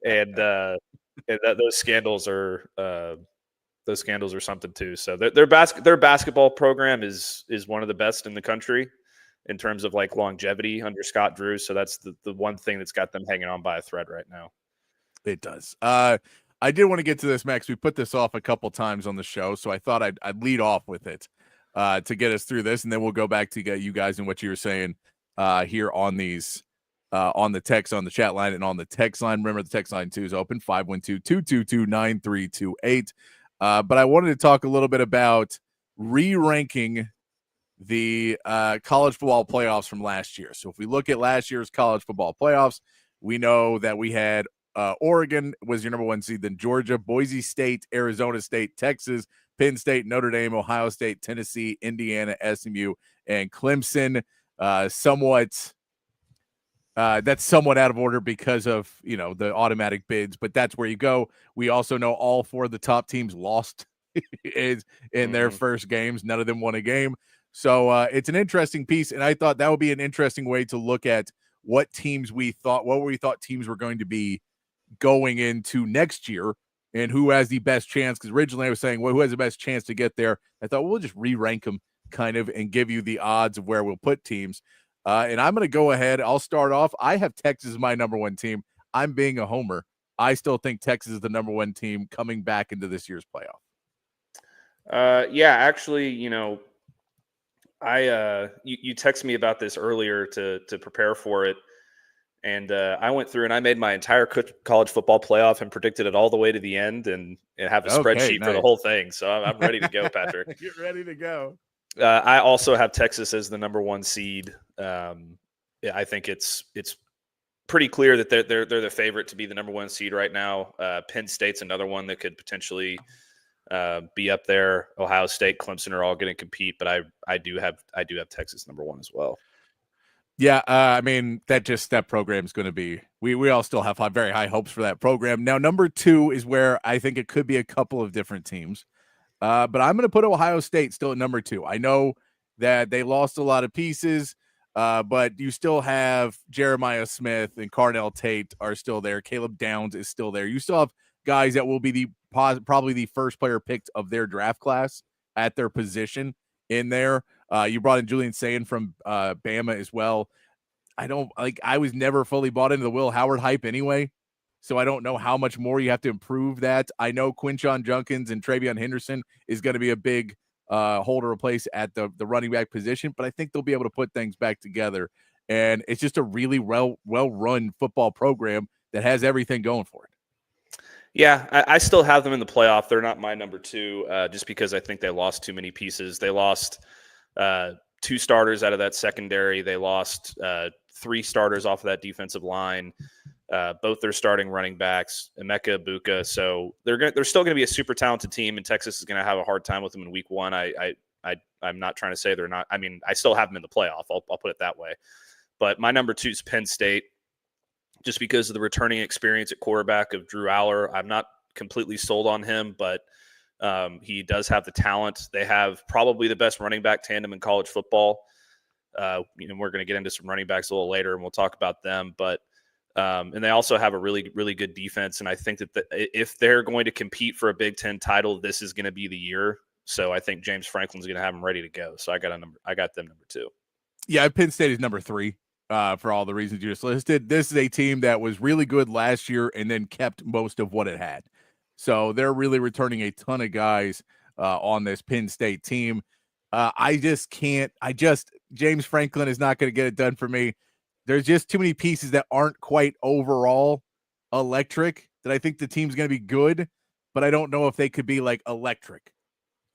and those scandals are something too. So their basketball program is one of the best in the country in terms of like longevity under Scott Drew. So that's the one thing that's got them hanging on by a thread right now. It does. I did want to get to this, Max. We put this off a couple times on the show, so I thought I'd lead off with it to get us through this, and then we'll go back to get you guys and what you were saying here on these. On the text, on the chat line, and on the text line. Remember, the text line too is open, 512-222-9328. But I wanted to talk a little bit about re-ranking the college football playoffs from last year. So if we look at last year's college football playoffs, we know that we had Oregon was your number 1 seed, then Georgia, Boise State, Arizona State, Texas, Penn State, Notre Dame, Ohio State, Tennessee, Indiana, SMU, and Clemson. That's somewhat out of order because of, the automatic bids, but that's where you go. We also know all 4 of the top teams lost in their first games. None of them won a game. So it's an interesting piece, and I thought that would be an interesting way to look at what we thought teams were going to be going into next year and who has the best chance. Because originally I was saying, well, who has the best chance to get there? I thought, we'll just re-rank them kind of and give you the odds of where we'll put teams. And I'm going to go ahead. I'll start off. I have Texas as my number 1 team. I'm being a homer. I still think Texas is the number 1 team coming back into this year's playoff. Yeah, actually, you texted me about this earlier to prepare for it. And I went through and I made my entire college football playoff and predicted it all the way to the end and have a spreadsheet for the whole thing. So I'm ready to go, Patrick. Get ready to go. I also have Texas as the number 1 seed. I think it's pretty clear that they're the favorite to be the number 1 seed right now. Penn State's another one that could potentially be up there. Ohio State, Clemson are all going to compete, but I do have Texas number 1 as well. Yeah, I mean, that program is going to be, we all still have very high hopes for that program. Now, number 2 is where I think it could be a couple of different teams. But I'm going to put Ohio State still at number 2. I know that they lost a lot of pieces, but you still have Jeremiah Smith and Carnell Tate are still there. Caleb Downs is still there. You still have guys that will be probably the first player picked of their draft class at their position in there. You brought in Julian Sayin from Bama as well. I was never fully bought into the Will Howard hype anyway, so I don't know how much more you have to improve that. I know Quinshon Junkins and Travion Henderson is going to be a big hole to replace at the running back position, but I think they'll be able to put things back together. And it's just a really well-run football program that has everything going for it. Yeah, I still have them in the playoff. They're not my number 2 just because I think they lost too many pieces. They lost 2 starters out of that secondary. They lost 3 starters off of that defensive line. Both their starting running backs, Emeka Ibuka. So they're still going to be a super talented team, and Texas is going to have a hard time with them in week 1. I'm not trying to say they're not. I mean, I still have them in the playoff. I'll put it that way. But my number 2 is Penn State, just because of the returning experience at quarterback of Drew Aller. I'm not completely sold on him, but he does have the talent. They have probably the best running back tandem in college football. We're going to get into some running backs a little later, and we'll talk about them. But and they also have a really, really good defense. And I think that if they're going to compete for a Big Ten title, this is going to be the year. So I think James Franklin's going to have them ready to go. So I got them number 2. Yeah, Penn State is number 3. For all the reasons you just listed. This is a team that was really good last year and then kept most of what it had. So they're really returning a ton of guys on this Penn State team. James Franklin is not going to get it done for me. There's just too many pieces that aren't quite overall electric that I think the team's going to be good, but I don't know if they could be like electric.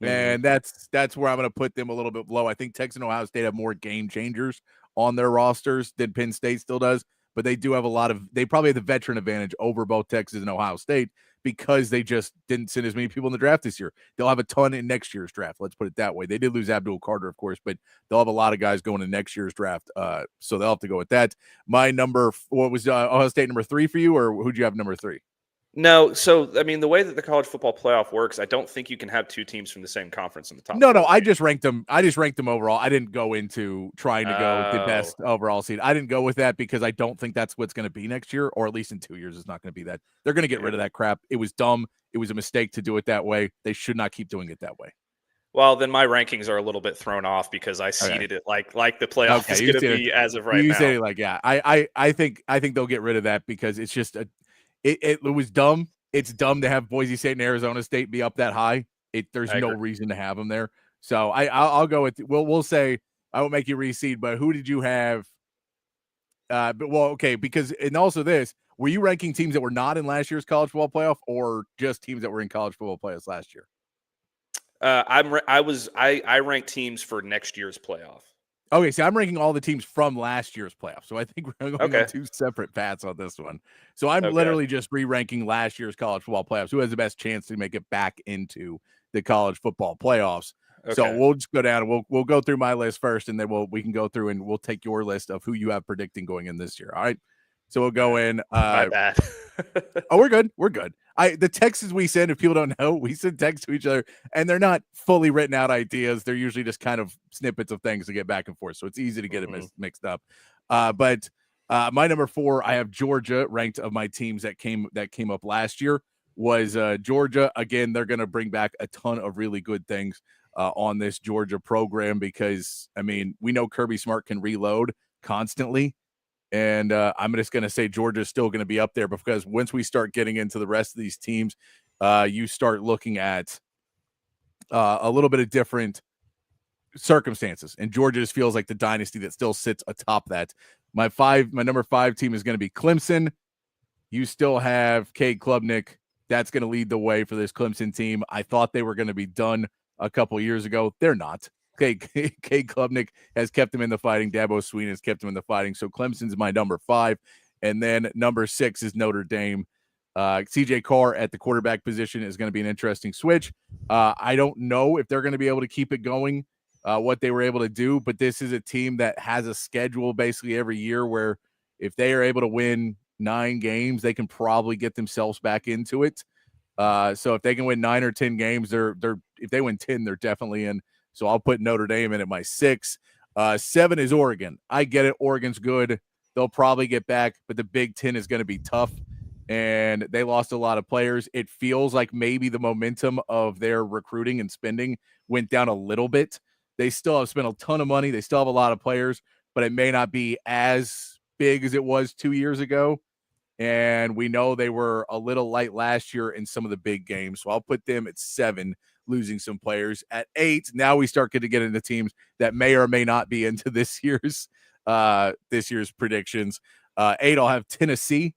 And that's where I'm going to put them a little bit low. I think Texas and Ohio State have more game changers on their rosters than Penn State still does, but they do have they probably have the veteran advantage over both Texas and Ohio State because they just didn't send as many people in the draft this year. They'll have a ton in next year's draft. Let's put it that way. They did lose Abdul Carter, of course, but they'll have a lot of guys going in next year's draft. So they'll have to go with that. My what was Ohio State number 3 for you, or who'd you have number 3? No, so I mean the way that the college football playoff works, I don't think you can have 2 teams from the same conference in the top. No, I just ranked them. I just ranked them overall. I didn't go into trying to go the best overall seed. I didn't go with that because I don't think that's what's going to be next year, or at least in 2 years, it's not going to be that. They're going to get rid of that crap. It was dumb. It was a mistake to do it that way. They should not keep doing it that way. Well, then my rankings are a little bit thrown off because I seeded it like the playoff is going to be as of right now. You say it like, yeah, I think they'll get rid of that because it's just it was dumb. It's dumb to have Boise State and Arizona State be up that high. There's no reason to have them there. So I'll go with. We'll say I won't make you reseed, but who did you have? Because and also this, were you ranking teams that were not in last year's college football playoff, or just teams that were in college football playoffs last year? I ranked teams for next year's playoff. Okay, so I'm ranking all the teams from last year's playoff. So I think we're going on 2 separate paths on this one. So I'm literally just re-ranking last year's college football playoffs. Who has the best chance to make it back into the college football playoffs? Okay. So we'll just go down and we'll go through my list first, and then we can go through and we'll take your list of who you have predicting going in this year. All right. So we'll go in. My bad. Oh, we're good. We're good. The texts we send, if people don't know, we send texts to each other, and they're not fully written out ideas. They're usually just kind of snippets of things to get back and forth. So it's easy to get it mixed up. But my number 4, I have Georgia ranked of my teams that came up last year was Georgia. Again, they're going to bring back a ton of really good things on this Georgia program because, I mean, we know Kirby Smart can reload constantly. And I'm just going to say Georgia's still going to be up there because once we start getting into the rest of these teams, you start looking at a little bit of different circumstances, and Georgia just feels like the dynasty that still sits atop that. My number 5 team is going to be Clemson. You still have Cade Klubnik. That's going to lead the way for this Clemson team. I thought they were going to be done a couple years ago. They're not. Cade Klubnik has kept them in the fighting. Dabo Swinney has kept them in the fighting. So Clemson's my number 5. And then number 6 is Notre Dame. CJ Carr at the quarterback position is going to be an interesting switch. I don't know if they're going to be able to keep it going, what they were able to do, but this is a team that has a schedule basically every year where if they are able to win 9 games, they can probably get themselves back into it. So if they can win 9 or 10 games, if they win 10, they're definitely in. So I'll put Notre Dame in at my 6. 7 is Oregon. I get it. Oregon's good. They'll probably get back, but the Big Ten is going to be tough. And they lost a lot of players. It feels like maybe the momentum of their recruiting and spending went down a little bit. They still have spent a ton of money. They still have a lot of players, but it may not be as big as it was 2 years ago. And we know they were a little light last year in some of the big games. So I'll put them at 7, losing some players. At 8, now we start to get into teams that may or may not be into this year's predictions. 8, I'll have Tennessee,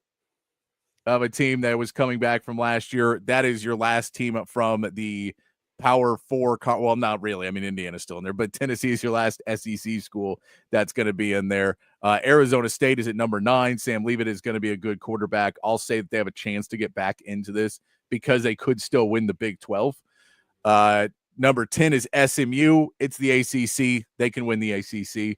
of a team that was coming back from last year. That is your last team up from the Power 4. Well, not really. I mean, Indiana's still in there, but Tennessee is your last SEC school that's going to be in there. Arizona State is at number 9. Sam Leavitt is going to be a good quarterback. I'll say that they have a chance to get back into this because they could still win the Big 12. Number 10 is SMU. It's the ACC. They can win the ACC.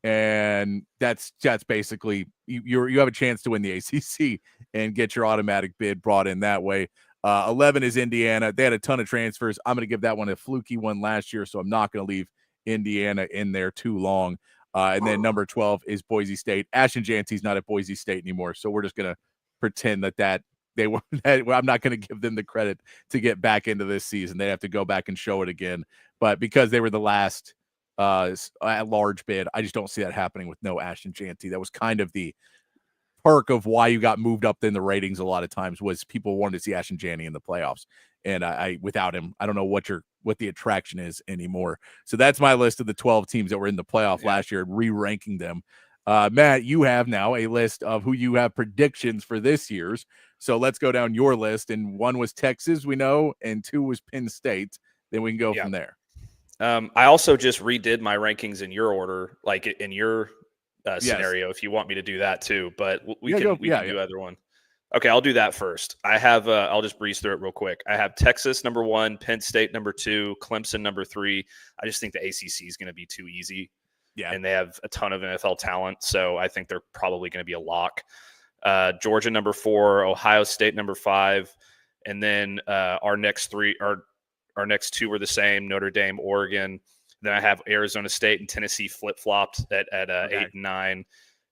And that's basically you have a chance to win the ACC and get your automatic bid brought in that way. 11 is Indiana. They had a ton of transfers. I'm going to give that one a fluky one last year, so I'm not going to leave Indiana in there too long. And then number 12 is Boise State. Ashton Janty's not at Boise State anymore, so we're just going to pretend that they were. I'm not going to give them the credit to get back into this season. They have to go back and show it again. But because they were the last at large bid, I just don't see that happening with no Ashton Janty. That was kind of the perk of why you got moved up in the ratings a lot of times, was people wanted to see Ashton Janty in the playoffs. And I without him, I don't know what the attraction is anymore. So that's my list of the 12 teams that were in the playoff last year, re-ranking them. Matt, you have now a list of who you have predictions for this year's. So let's go down your list. And 1 was Texas, we know, and 2 was Penn State. Then we can go from there. I also just redid my rankings in your order, like in your scenario, if you want me to do that too. But we can do either one. Okay, I'll do that first. I have I'll just breeze through it real quick. I have Texas number 1, Penn State number 2, Clemson number 3. I just think the ACC is going to be too easy. Yeah, and they have a ton of NFL talent, so I think they're probably going to be a lock. Georgia number 4, Ohio State number 5, and then our next 2 were the same: Notre Dame, Oregon. Then I have Arizona State and Tennessee flip-flopped at 8 and 9.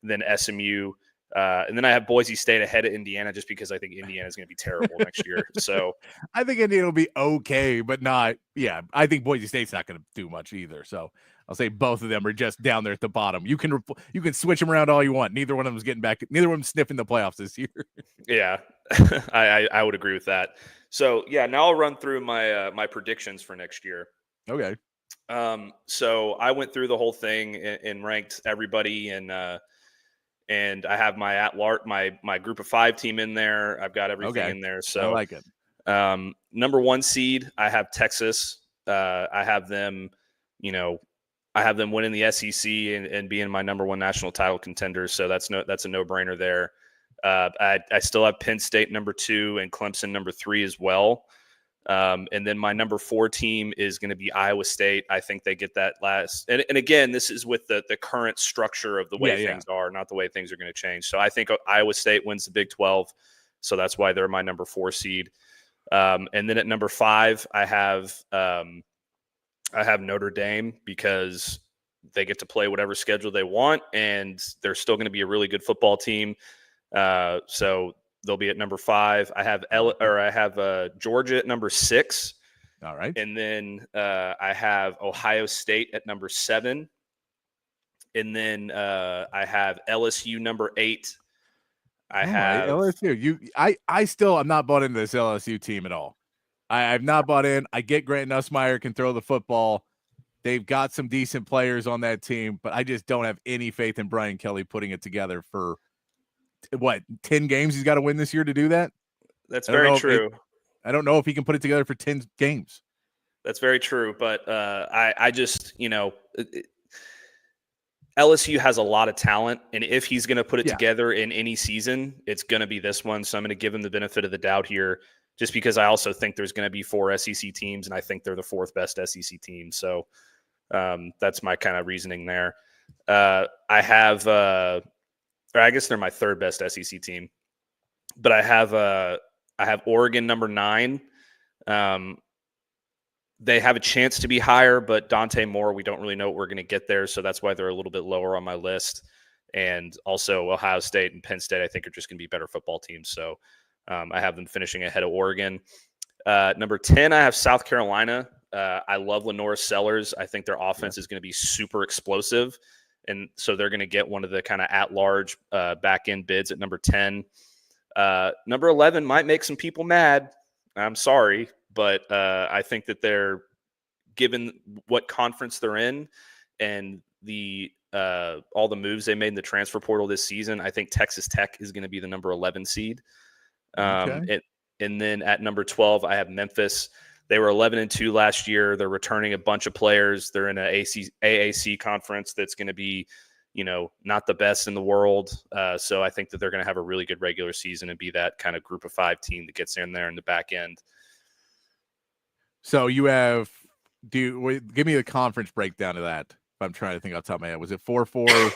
Then SMU. And then I have Boise State ahead of Indiana just because I think Indiana is going to be terrible next year. So I think Indiana will be okay, but not – yeah, I think Boise State's not going to do much either. So I'll say both of them are just down there at the bottom. You can switch them around all you want. Neither one of them is getting back – neither one of them sniffing the playoffs this year. Yeah, I would agree with that. So, yeah, now I'll run through my predictions for next year. Okay. So I went through the whole thing and ranked everybody, and I have my group of 5 team in there. I've got everything in there. So I like it. Number 1 seed, I have Texas. I have them, winning the SEC and being my number 1 national title contender. So that's a no-brainer there. I still have Penn State number 2 and Clemson number 3 as well. And then my number 4 team is going to be Iowa State. I think they get that last. And again, this is with the current structure of the way things are, not the way things are going to change. So I think Iowa State wins the Big 12. So that's why they're my number 4 seed. And then at number 5, I have Notre Dame because they get to play whatever schedule they want, and they're still going to be a really good football team. So they'll be at number 5. I have Georgia at number 6. All right. And then I have Ohio State at number 7. And then I have LSU number 8. I have LSU. I'm not bought into this LSU team at all. I've not bought in. I get Grant Nussmeier can throw the football. They've got some decent players on that team, but I just don't have any faith in Brian Kelly putting it together for what 10 games he's got to win this year to do that. That's very true. I don't know if he can put it together for 10 games. That's very true, but I just, LSU has a lot of talent, and if he's going to put it together in any season, it's going to be this one. So I'm going to give him the benefit of the doubt here, just because I also think there's going to be 4 SEC teams, and I think they're the 4th best SEC team. So that's my kind of reasoning there. I have, or I guess they're my 3rd best SEC team, but I have Oregon number 9. They have a chance to be higher, but Dante Moore, we don't really know what we're going to get there. So that's why they're a little bit lower on my list. And also Ohio State and Penn State, I think, are just going to be better football teams. So I have them finishing ahead of Oregon. Number 10, I have South Carolina. I love Lenora Sellers. I think their offense is going to be super explosive. And so they're going to get one of the kind of at-large back-end bids at number 10. Number 11 might make some people mad. I'm sorry. But I think that they're, given what conference they're in and the all the moves they made in the transfer portal this season, I think Texas Tech is going to be the number 11 seed. And then at number 12, I have Memphis. They were 11-2 last year. They're returning a bunch of players. They're in an AAC conference that's going to be, not the best in the world. So I think that they're going to have a really good regular season and be that kind of group of 5 team that gets in there in the back end. So you have, give me the conference breakdown of that. I'm trying to think off the top of my head. Was it 4-4?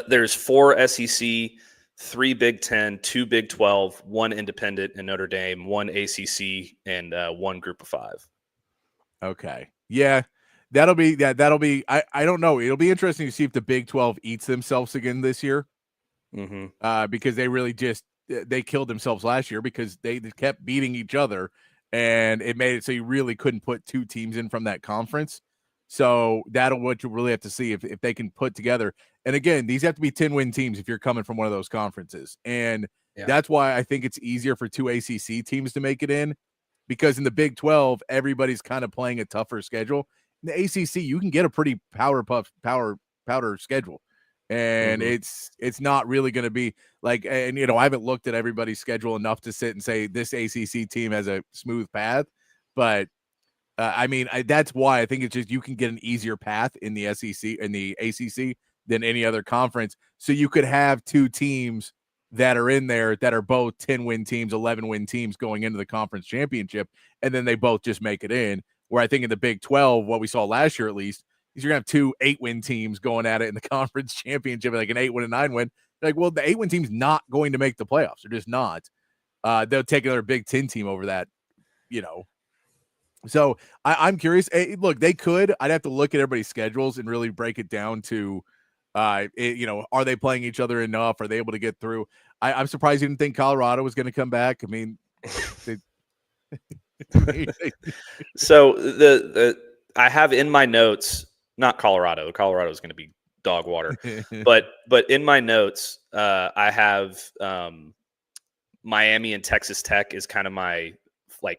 There's 4 SEC, 3 Big 10, 2 Big 12, 1 independent in Notre Dame, 1 ACC, and 1 group of 5. Okay. Yeah, that'll be, I don't know. It'll be interesting to see if the Big 12 eats themselves again this year. Because they really they killed themselves last year because they kept beating each other. And it made it so you really couldn't put 2 teams in from that conference. So that'll what you really have to see if they can put together. And again, these have to be 10-win teams if you're coming from one of those conferences. And that's why I think it's easier for 2 ACC teams to make it in, because in the Big 12, everybody's kind of playing a tougher schedule. In the ACC, you can get a pretty powder schedule. And it's not really going to be like, and I haven't looked at everybody's schedule enough to sit and say this ACC team has a smooth path, but that's why I think it's just you can get an easier path in the SEC and the ACC than any other conference. So you could have 2 teams that are in there that are both 10-win teams, 11-win teams going into the conference championship, and then they both just make it in. Where I think in the Big 12, what we saw last year at least, you're going to have 2 8-win teams going at it in the conference championship, like an 8-win and 9-win. Like, well, the 8-win team's not going to make the playoffs. They're just not. They'll take another Big 10 team over that, So I'm curious. Hey, look, they could. I'd have to look at everybody's schedules and really break it down to, are they playing each other enough? Are they able to get through? I'm surprised you didn't think Colorado was going to come back. I mean, so I have in my notes, not Colorado. Colorado is going to be dog water, but in my notes, I have Miami and Texas Tech is kind of my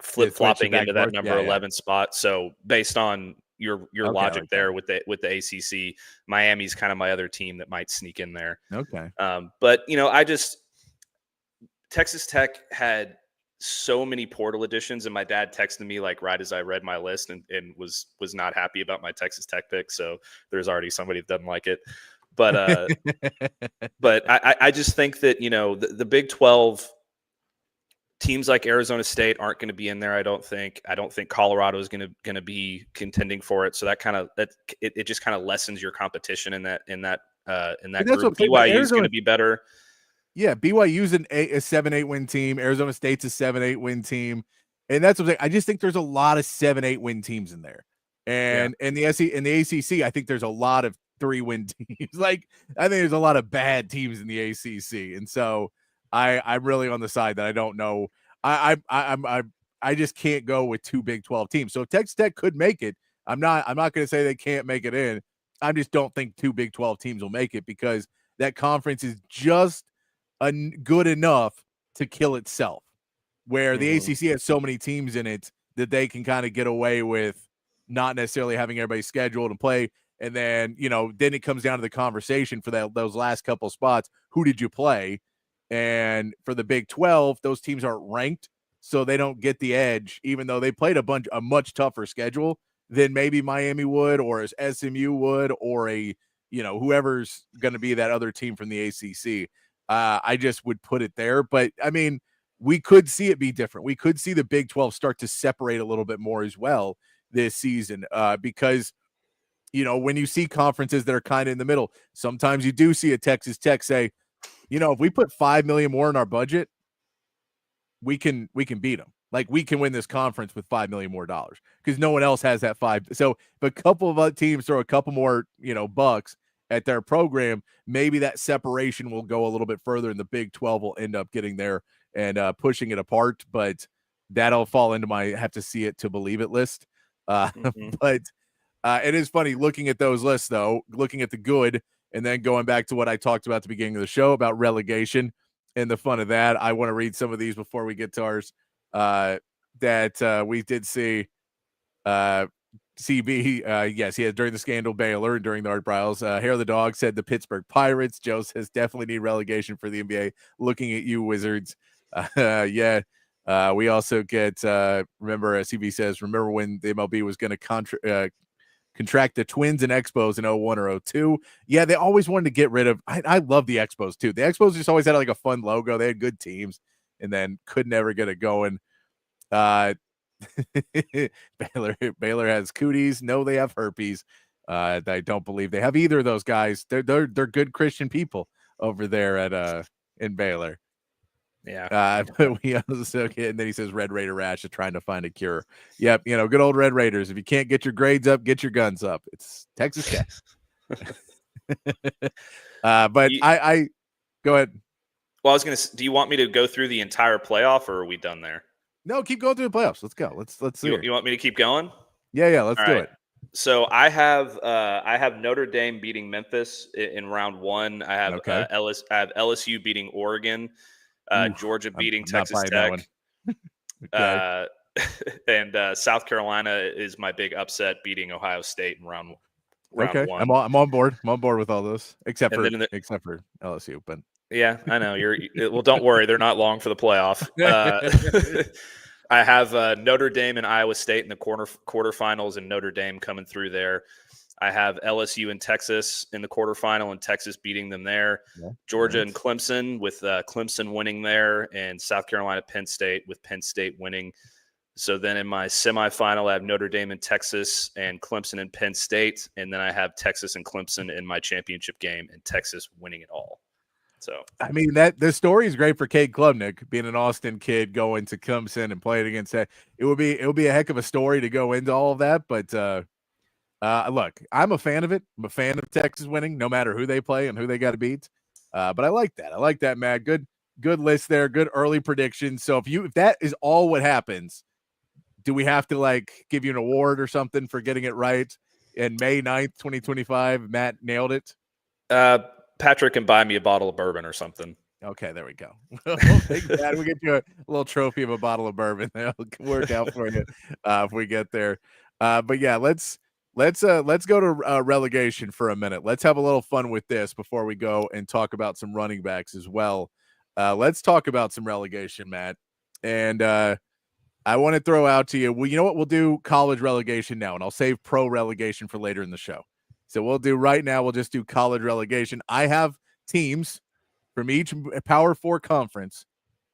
flip flopping into that number 11 spot. So based on your logic there with the ACC, Miami's kind of my other team that might sneak in there. Okay. But Texas Tech had so many portal additions, and my dad texted me right as I read my list and was not happy about my Texas Tech pick. So there's already somebody that doesn't like it. But but I just think that the Big 12 teams like Arizona State aren't going to be in there. I don't think Colorado is going to be contending for it. So that it just kind of lessens your competition in that group. BYU is going to be better. Yeah, BYU's a 7-8 win team. Arizona State's a 7-8 win team. And that's what I'm saying. I just think there's a lot of 7-8 win teams in there. And in the ACC, I think there's a lot of 3-win teams. I think there's a lot of bad teams in the ACC. And so I'm really on the side that I don't know. I just can't go with 2 Big 12 teams. So if Texas Tech could make it, I'm not going to say they can't make it in. I just don't think 2 Big 12 teams will make it because that conference is just good enough to kill itself. where the Mhm. ACC has so many teams in it that they can kind of get away with not necessarily having everybody scheduled and play. And then, then it comes down to the conversation for those last couple spots. Who did you play? And for the Big 12, those teams aren't ranked, so they don't get the edge, even though they played a much tougher schedule than maybe Miami would, or as SMU would, or whoever's going to be that other team from the ACC. I just would put it there. But, I mean, we could see it be different. We could see the Big 12 start to separate a little bit more as well this season because, when you see conferences that are kind of in the middle, sometimes you do see a Texas Tech say, if we put $5 million more in our budget, we can beat them. Like, we can win this conference with $5 million more dollars because no one else has that five. So if a couple of other teams throw a couple more, bucks at their program, maybe that separation will go a little bit further and the Big 12 will end up getting there and pushing it apart. But that'll fall into my have to see it to believe it list. But it is funny looking at those lists, though, looking at the good and then going back to what I talked about at the beginning of the show about relegation and the fun of that. I want to read some of these before we get to ours that we did see. CB, yes, he had during the scandal Baylor and during the Art Briles. Hair of the Dog said the Pittsburgh Pirates. Joe says definitely need relegation for the NBA. Looking at you, Wizards. We also get, remember, CB says, remember when the MLB was going to contract the Twins and Expos in 01 or 02. Yeah, they always wanted to get rid of. I love the Expos too. The Expos just always had like a fun logo. They had good teams and then could never get it going. Baylor has cooties. No, they have herpes. I don't believe they have either of those guys. They're good Christian people over there at in Baylor. Yeah. But we also get, and then he says Red Raider rash is trying to find a cure. Yep, good old Red Raiders. If you can't get your grades up, get your guns up. It's Texas Tech. But I go ahead. Well, I was gonna. Do you want me to go through the entire playoff, or are we done there? No, keep going through the playoffs. Let's go. Let's see. You want me to keep going? Yeah. Let's do it. So I have Notre Dame beating Memphis in round 1. I have LSU beating Oregon, Georgia beating Texas Tech, and South Carolina is my big upset beating Ohio State in round 1. I'm on board. I'm on board with all those except for LSU, but. Yeah, I know well, don't worry. They're not long for the playoff. I have Notre Dame and Iowa State in the quarterfinals and Notre Dame coming through there. I have LSU and Texas in the quarterfinal and Texas beating them there. Yeah, Georgia and Clemson with Clemson winning there, and South Carolina, Penn State with Penn State winning. So then in my semifinal, I have Notre Dame and Texas and Clemson and Penn State. And then I have Texas and Clemson in my championship game and Texas winning it all. So, I mean, the story is great for Cade Klubnik, being an Austin kid going to Clemson and playing against that. It would be a heck of a story to go into all of that. But look, I'm a fan of it. I'm a fan of Texas winning, no matter who they play and who they got to beat. But I like that. I like that, Matt. Good list there. Good early prediction. So if that is all what happens, do we have to give you an award or something for getting it right? And May 9th, 2025, Matt nailed it. Patrick can buy me a bottle of bourbon or something. Okay, there we go. We'll take that. We'll get you a little trophy of a bottle of bourbon. That'll work out for you if we get there. But yeah, let's go to relegation for a minute. Let's have a little fun with this before we go and talk about some running backs as well. Let's talk about some relegation, Matt. And I want to throw out to you. Well, you know what? We'll do college relegation now, and I'll save pro relegation for later in the show. So we'll just do college relegation. I have teams from each Power 4 conference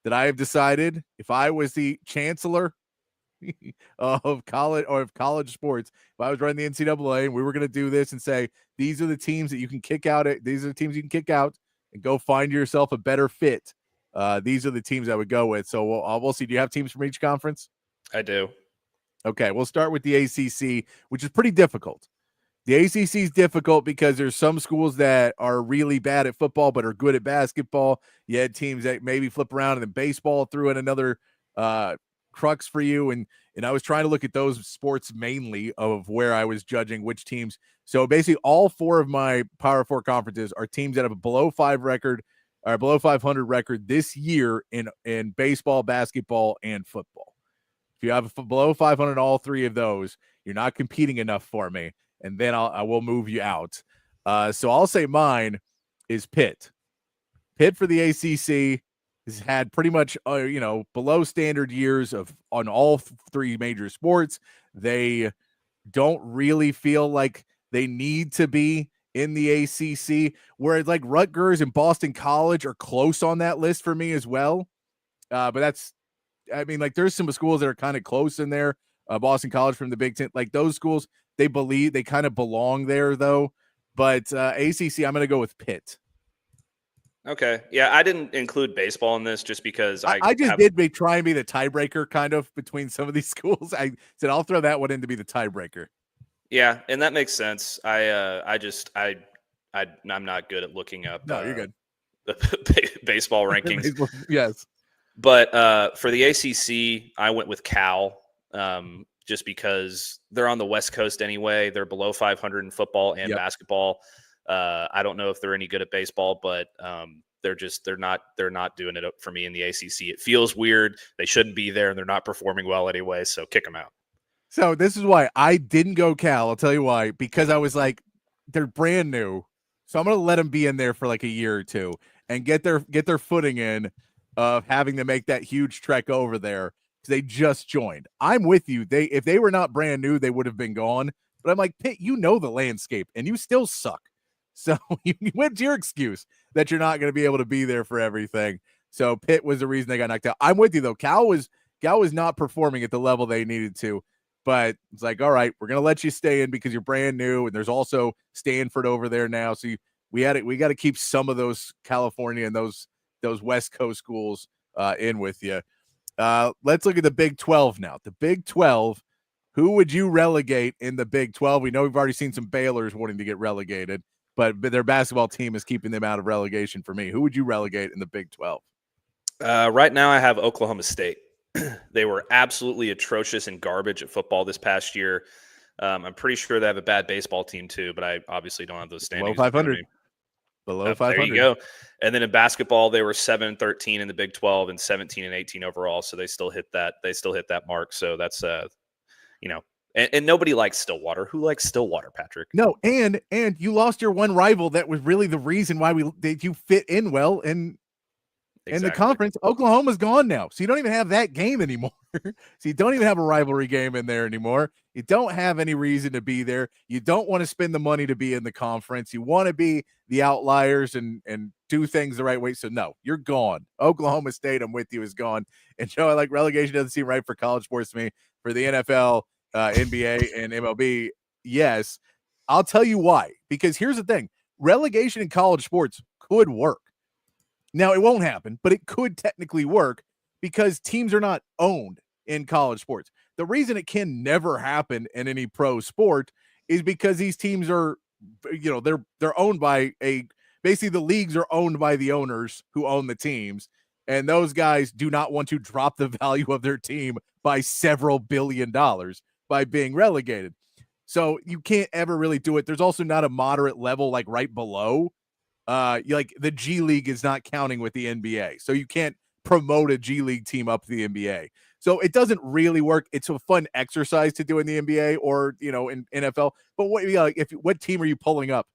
that I have decided if I was the chancellor of college sports, if I was running the NCAA and we were going to do this and say, these are the teams that you can kick out. These are the teams you can kick out and go find yourself a better fit. These are the teams I would go with. So we'll see. Do you have teams from each conference? I do. Okay. We'll start with the ACC, which is pretty difficult. The ACC is difficult because there's some schools that are really bad at football but are good at basketball. You had teams that maybe flip around and then baseball threw in another crux for you. And I was trying to look at those sports mainly of where I was judging which teams. So basically all 4 of my Power 4 conferences are teams that have a below 5 record or below 500 record this year in baseball, basketball, and football. If you have below 500 all three of those, you're not competing enough for me, and then I will move you out. So I'll say mine is Pitt. Pitt for the ACC has had pretty much below standard years on all three major sports. They don't really feel like they need to be in the ACC, whereas like Rutgers and Boston College are close on that list for me as well. But there's some schools that are kind of close in there. Boston College from the Big Ten, like those schools, they believe they kind of belong there though. But ACC, I'm going to go with Pitt. Okay. Yeah, I didn't include baseball in this just because I did try and be the tiebreaker kind of between some of these schools. I said I'll throw that one in to be the tiebreaker. Yeah, and that makes sense. I'm not good at looking up. No, you're good. The baseball rankings. Yes, but for the ACC, I went with Cal, just because they're on the West Coast anyway. They're below 500 in football and basketball. I don't know if they're any good at baseball, but they're not doing it for me in the ACC. It feels weird. They shouldn't be there, and they're not performing well anyway. So kick them out. So this is why I didn't go Cal. I'll tell you why. Because I was like, they're brand new, so I'm going to let them be in there for like a year or two and get their footing in of having to make that huge trek over there because they just joined. I'm with you. If they were not brand new, they would have been gone. But I'm like, Pitt, you know the landscape, and you still suck. So what's your excuse that you're not going to be able to be there for everything? So Pitt was the reason they got knocked out. I'm with you though. Cal was not performing at the level they needed to. But it's like, all right, we're going to let you stay in because you're brand new. And there's also Stanford over there now. So we got to keep some of those California and those West Coast schools in with you. Let's look at the Big 12 now. The Big 12, who would you relegate in the Big 12? We know we've already seen some Baylors wanting to get relegated, but their basketball team is keeping them out of relegation for me. Who would you relegate in the Big 12? Right now I have Oklahoma State. They were absolutely atrocious and garbage at football this past year. I'm pretty sure they have a bad baseball team too, but I obviously don't have those standings. Below 500. Below 500. There you go. And then in basketball, they were 7-13 in the Big 12 and 17-18 overall. So they still hit that. They still hit that mark. So that's and nobody likes Stillwater. Who likes Stillwater, Patrick? No, and you lost your one rival that was really the reason why you fit in well in the conference. Oklahoma's gone now, so you don't even have that game anymore. So you don't even have a rivalry game in there anymore. You don't have any reason to be there. You don't want to spend the money to be in the conference. You want to be the outliers and do things the right way. So no, you're gone. Oklahoma State, I'm with you, is gone. And Joe, like relegation doesn't seem right for college sports to me. For the NFL, NBA, and MLB, yes. I'll tell you why. Because here's the thing: relegation in college sports could work. Now, it won't happen, but it could technically work because teams are not owned in college sports. The reason it can never happen in any pro sport is because these teams are, they're owned by basically the leagues are owned by the owners who own the teams. And those guys do not want to drop the value of their team by several $1 billion by being relegated. So you can't ever really do it. There's also not a moderate level like right below. Like the G League is not counting with the NBA. So you can't promote a G League team up to the NBA. So it doesn't really work. It's a fun exercise to do in the NBA or, in NFL. But what team are you pulling up?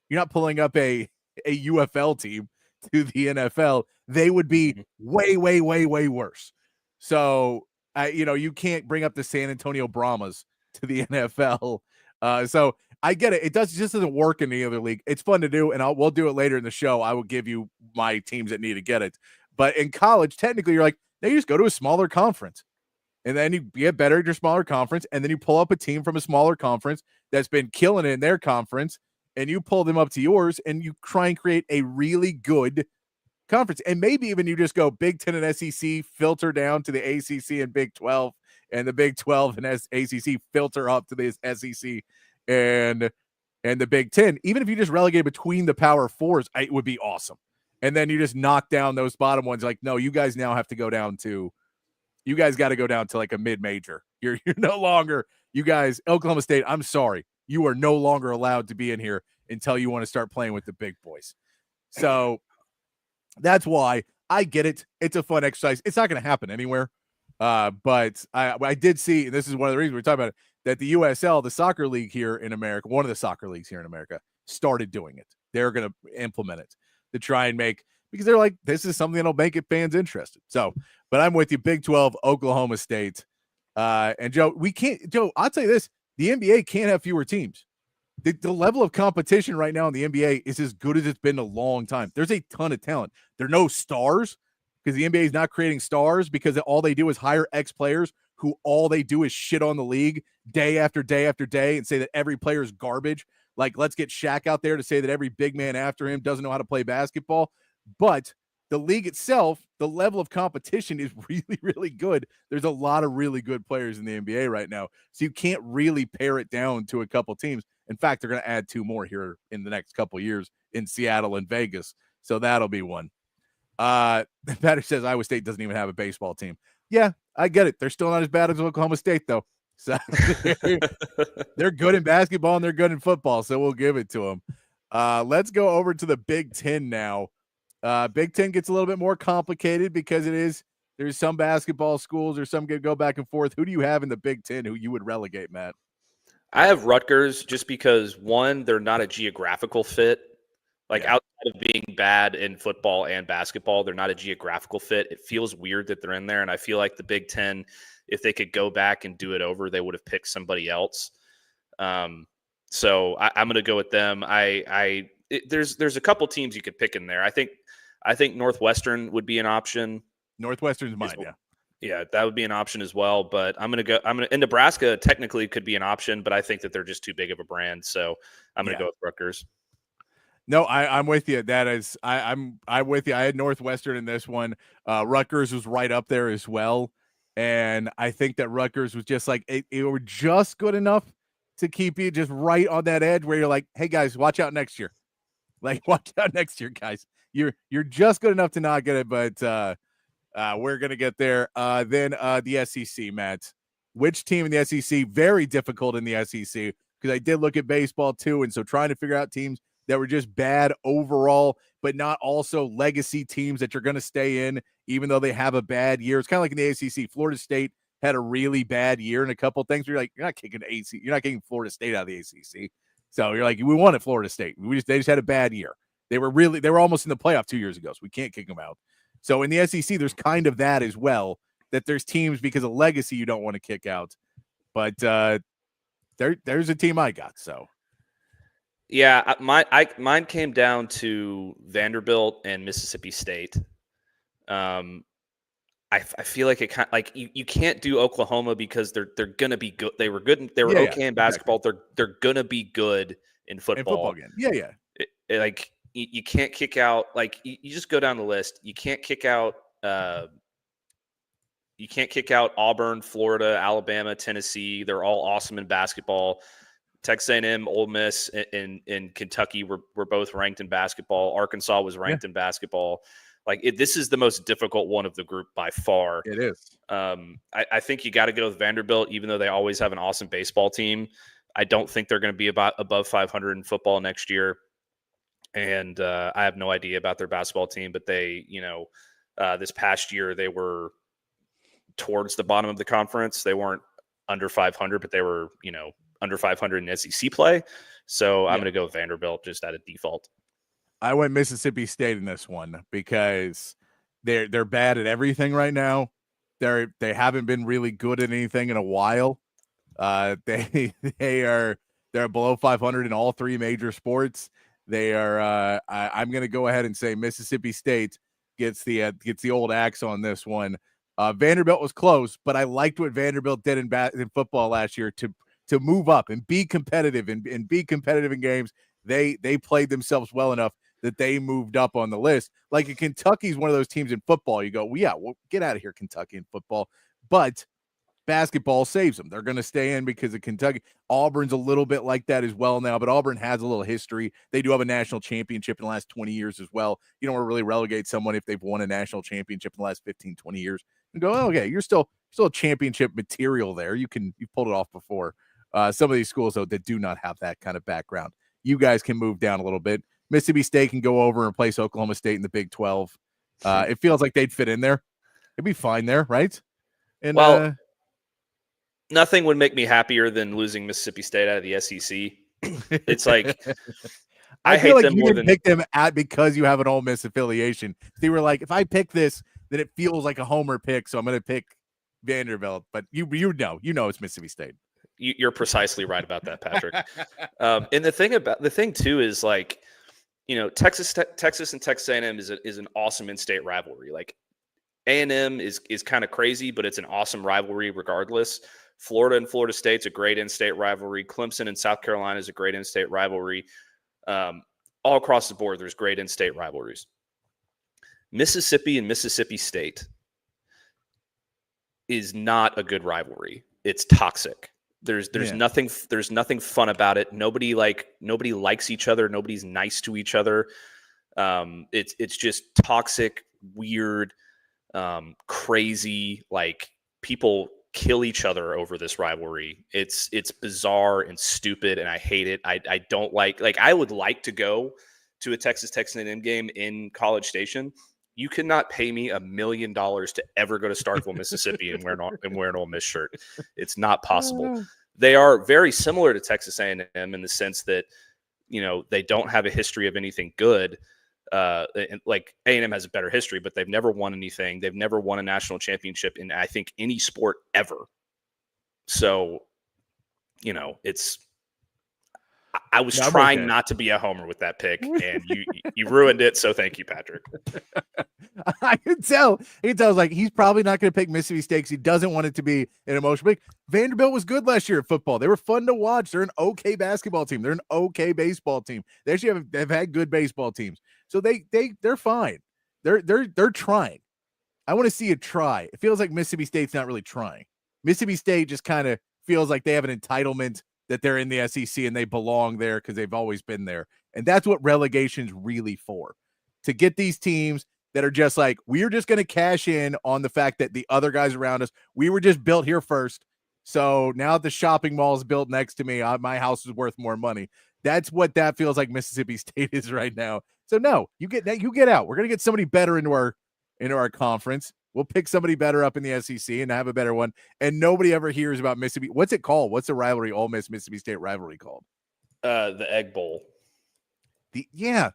You're not pulling up a UFL team to the NFL. They would be way, way, way, way worse. So, you can't bring up the San Antonio Brahmas to the NFL. So I get it. It just doesn't work in any other league. It's fun to do, and we'll do it later in the show. I will give you my teams that need to get it. But in college, technically, you're like, no, you just go to a smaller conference, and then you get better at your smaller conference, and then you pull up a team from a smaller conference that's been killing it in their conference, and you pull them up to yours, and you try and create a really good conference. And maybe even you just go Big 10 and SEC, filter down to the ACC and Big 12, and the Big 12 and ACC filter up to the SEC and the Big 10. Even if you just relegate between the Power Fours, it would be awesome. And then you just knock down those bottom ones. Like, no, you guys now have to go down to, you guys got to go down to like a mid-major. You're no longer, you guys, Oklahoma State, I'm sorry. You are no longer allowed to be in here until you want to start playing with the big boys. So That's why I get it. It's a fun exercise. It's not going to happen anywhere. But I did see, and this is one of the reasons we're talking about it, that the USL, the soccer league here in America, one of the soccer leagues here in America, started doing it. They're going to implement it to try and make, because they're like, this is something that'll make it fans interested. So, but I'm with you, Big 12, Oklahoma State. And Joe, I'll tell you this, the NBA can't have fewer teams. The level of competition right now in the NBA is as good as it's been in a long time. There's a ton of talent. There are no stars because the NBA is not creating stars because all they do is hire ex-players who all they do is shit on the league day after day after day and say that every player is garbage. Like, let's get Shaq out there to say that every big man after him doesn't know how to play basketball. But the league itself, the level of competition is really, really good. There's a lot of really good players in the NBA right now. So you can't really pare it down to a couple teams. In fact, they're going to add 2 more here in the next couple of years in Seattle and Vegas. So that'll be one. Patrick says Iowa State doesn't even have a baseball team. Yeah, I get it. They're still not as bad as Oklahoma State, though. So they're good in basketball and they're good in football. So we'll give it to them. Let's go over to the Big Ten now. Big Ten gets a little bit more complicated because there's some basketball schools or some go back and forth. Who do you have in the Big Ten who you would relegate, Matt? I have Rutgers just because, one, they're not a geographical fit. Outside of being bad in football and basketball, they're not a geographical fit. It feels weird that they're in there, and I feel like the Big Ten, if they could go back and do it over, they would have picked somebody else. So I'm going to go with them. There's a couple teams you could pick in there. I think Northwestern would be an option. Northwestern's mine, yeah. Yeah, that would be an option as well. But and Nebraska technically could be an option, but I think that they're just too big of a brand. So I'm going to go with Rutgers. No, I'm with you. That is, I'm with you. I had Northwestern in this one. Rutgers was right up there as well. And I think that Rutgers was just like, it were just good enough to keep you just right on that edge where you're like, hey guys, watch out next year. Like, watch out next year, guys. You're just good enough to not get it, but we're going to get there. Then the SEC, Matt. Which team in the SEC? Very difficult in the SEC because I did look at baseball too. And so trying to figure out teams that were just bad overall, but not also legacy teams that you're going to stay in, even though they have a bad year. It's kind of like in the ACC. Florida State had a really bad year in a couple of things. You're like, you're not kicking Florida State out of the ACC. So you're like, we won at Florida State. They just had a bad year. They were almost in the playoff 2 years ago, so we can't kick them out. So in the SEC, there's kind of that as well, that there's teams because of legacy you don't want to kick out. But there's a team I got. So yeah, mine came down to Vanderbilt and Mississippi State. I feel like it kind of, like you can't do Oklahoma because they're gonna be good. They were good. They were okay in basketball. Exactly. They're gonna be good in football. Yeah. You can't kick out. Like you just go down the list. You can't kick out. You can't kick out Auburn, Florida, Alabama, Tennessee. They're all awesome in basketball. Texas A&M, Ole Miss, and Kentucky were both ranked in basketball. Arkansas was ranked in basketball. This is the most difficult one of the group by far. It is. I think you got to go with Vanderbilt, even though they always have an awesome baseball team. I don't think they're going to be above 500 in football next year. And I have no idea about their basketball team, but they, this past year they were towards the bottom of the conference. They weren't under 500, but they were, under 500 in SEC play. So I'm going to go with Vanderbilt just out of default. I went Mississippi State in this one because they're bad at everything right now. They haven't been really good at anything in a while. They're below 500 in all 3 major sports. They are. I'm going to go ahead and say Mississippi State gets the old axe on this one. Vanderbilt was close, but I liked what Vanderbilt did in football last year to move up and be competitive and be competitive in games. They played themselves well enough that they moved up on the list. Like Kentucky's one of those teams in football. You go, well, get out of here, Kentucky in football. But basketball saves them. They're going to stay in because of Kentucky. Auburn's a little bit like that as well now, but Auburn has a little history. They do have a national championship in the last 20 years as well. You don't want to really relegate someone if they've won a national championship in the last 15, 20 years and go, okay, you're still championship material there. You've pulled it off before. Some of these schools, though, that do not have that kind of background. You guys can move down a little bit. Mississippi State can go over and replace Oklahoma State in the Big 12. It feels like they'd fit in there. It'd be fine there, right? And well, nothing would make me happier than losing Mississippi State out of the SEC. It's like I hate feel like them you more didn't than pick them because you have an Ole Miss affiliation. They were like, if I pick this, then it feels like a homer pick, so I'm going to pick Vanderbilt. But you know it's Mississippi State. You're precisely right about that, Patrick. And the thing too is like, Texas and Texas A&M is an awesome in-state rivalry. Like A&M is kind of crazy, but it's an awesome rivalry regardless. Florida and Florida State's a great in-state rivalry. Clemson and South Carolina is a great in-state rivalry. All across the board, there's great in-state rivalries. Mississippi and Mississippi State is not a good rivalry. It's toxic. There's nothing fun about it. Nobody likes each other. Nobody's nice to each other. It's just toxic, weird, crazy. Like people kill each other over this rivalry. It's bizarre and stupid, and I hate it. I don't like I would like to go to a Texas A&M game in College Station. You cannot pay me $1 million to ever go to Starkville, Mississippi, and wear an Ole Miss shirt. It's not possible. They are very similar to Texas A&M in the sense that they don't have a history of anything good. Like A&M has a better history, but they've never won anything. They've never won a national championship in, I think, any sport ever. So, it's. I was trying not to be a homer with that pick, and you ruined it. So thank you, Patrick. I can tell. It's like he's probably not going to pick Mississippi State because he doesn't want it to be an emotional pick. Vanderbilt was good last year at football. They were fun to watch. They're an okay basketball team. They're an okay baseball team. They actually have had good baseball teams, so they're fine. They're trying. I want to see it try. It feels like Mississippi State's not really trying. Mississippi State just kind of feels like they have an entitlement that they're in the SEC and they belong there because they've always been there. And that's what relegation's really for. To get these teams that are just like, we're just going to cash in on the fact that the other guys around us, we were just built here first. So now the shopping mall is built next to me, my house is worth more money. That's what that feels like Mississippi State is right now. So no, you get out. We're going to get somebody better into our conference. We'll pick somebody better up in the SEC and have a better one. And nobody ever hears about Mississippi. What's it called? What's the rivalry? Ole Miss Mississippi State rivalry called? The Egg Bowl.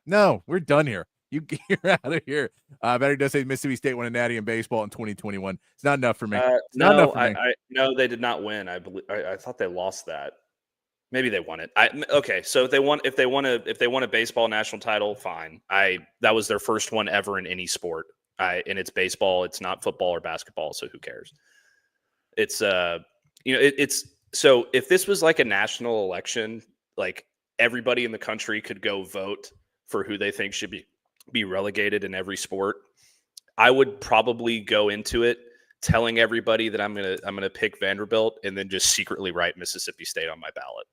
No, we're done here. You're out of here. Better does say Mississippi State won a natty in baseball in 2021. It's not enough for me. No, they did not win. I believe I thought they lost that. Maybe they won it. Okay, so if they won a baseball national title, fine. That was their first one ever in any sport. And it's baseball. It's not football or basketball. So who cares? It's it's so if this was like a national election, like everybody in the country could go vote for who they think should be relegated in every sport. I would probably go into it telling everybody that I'm gonna pick Vanderbilt and then just secretly write Mississippi State on my ballot.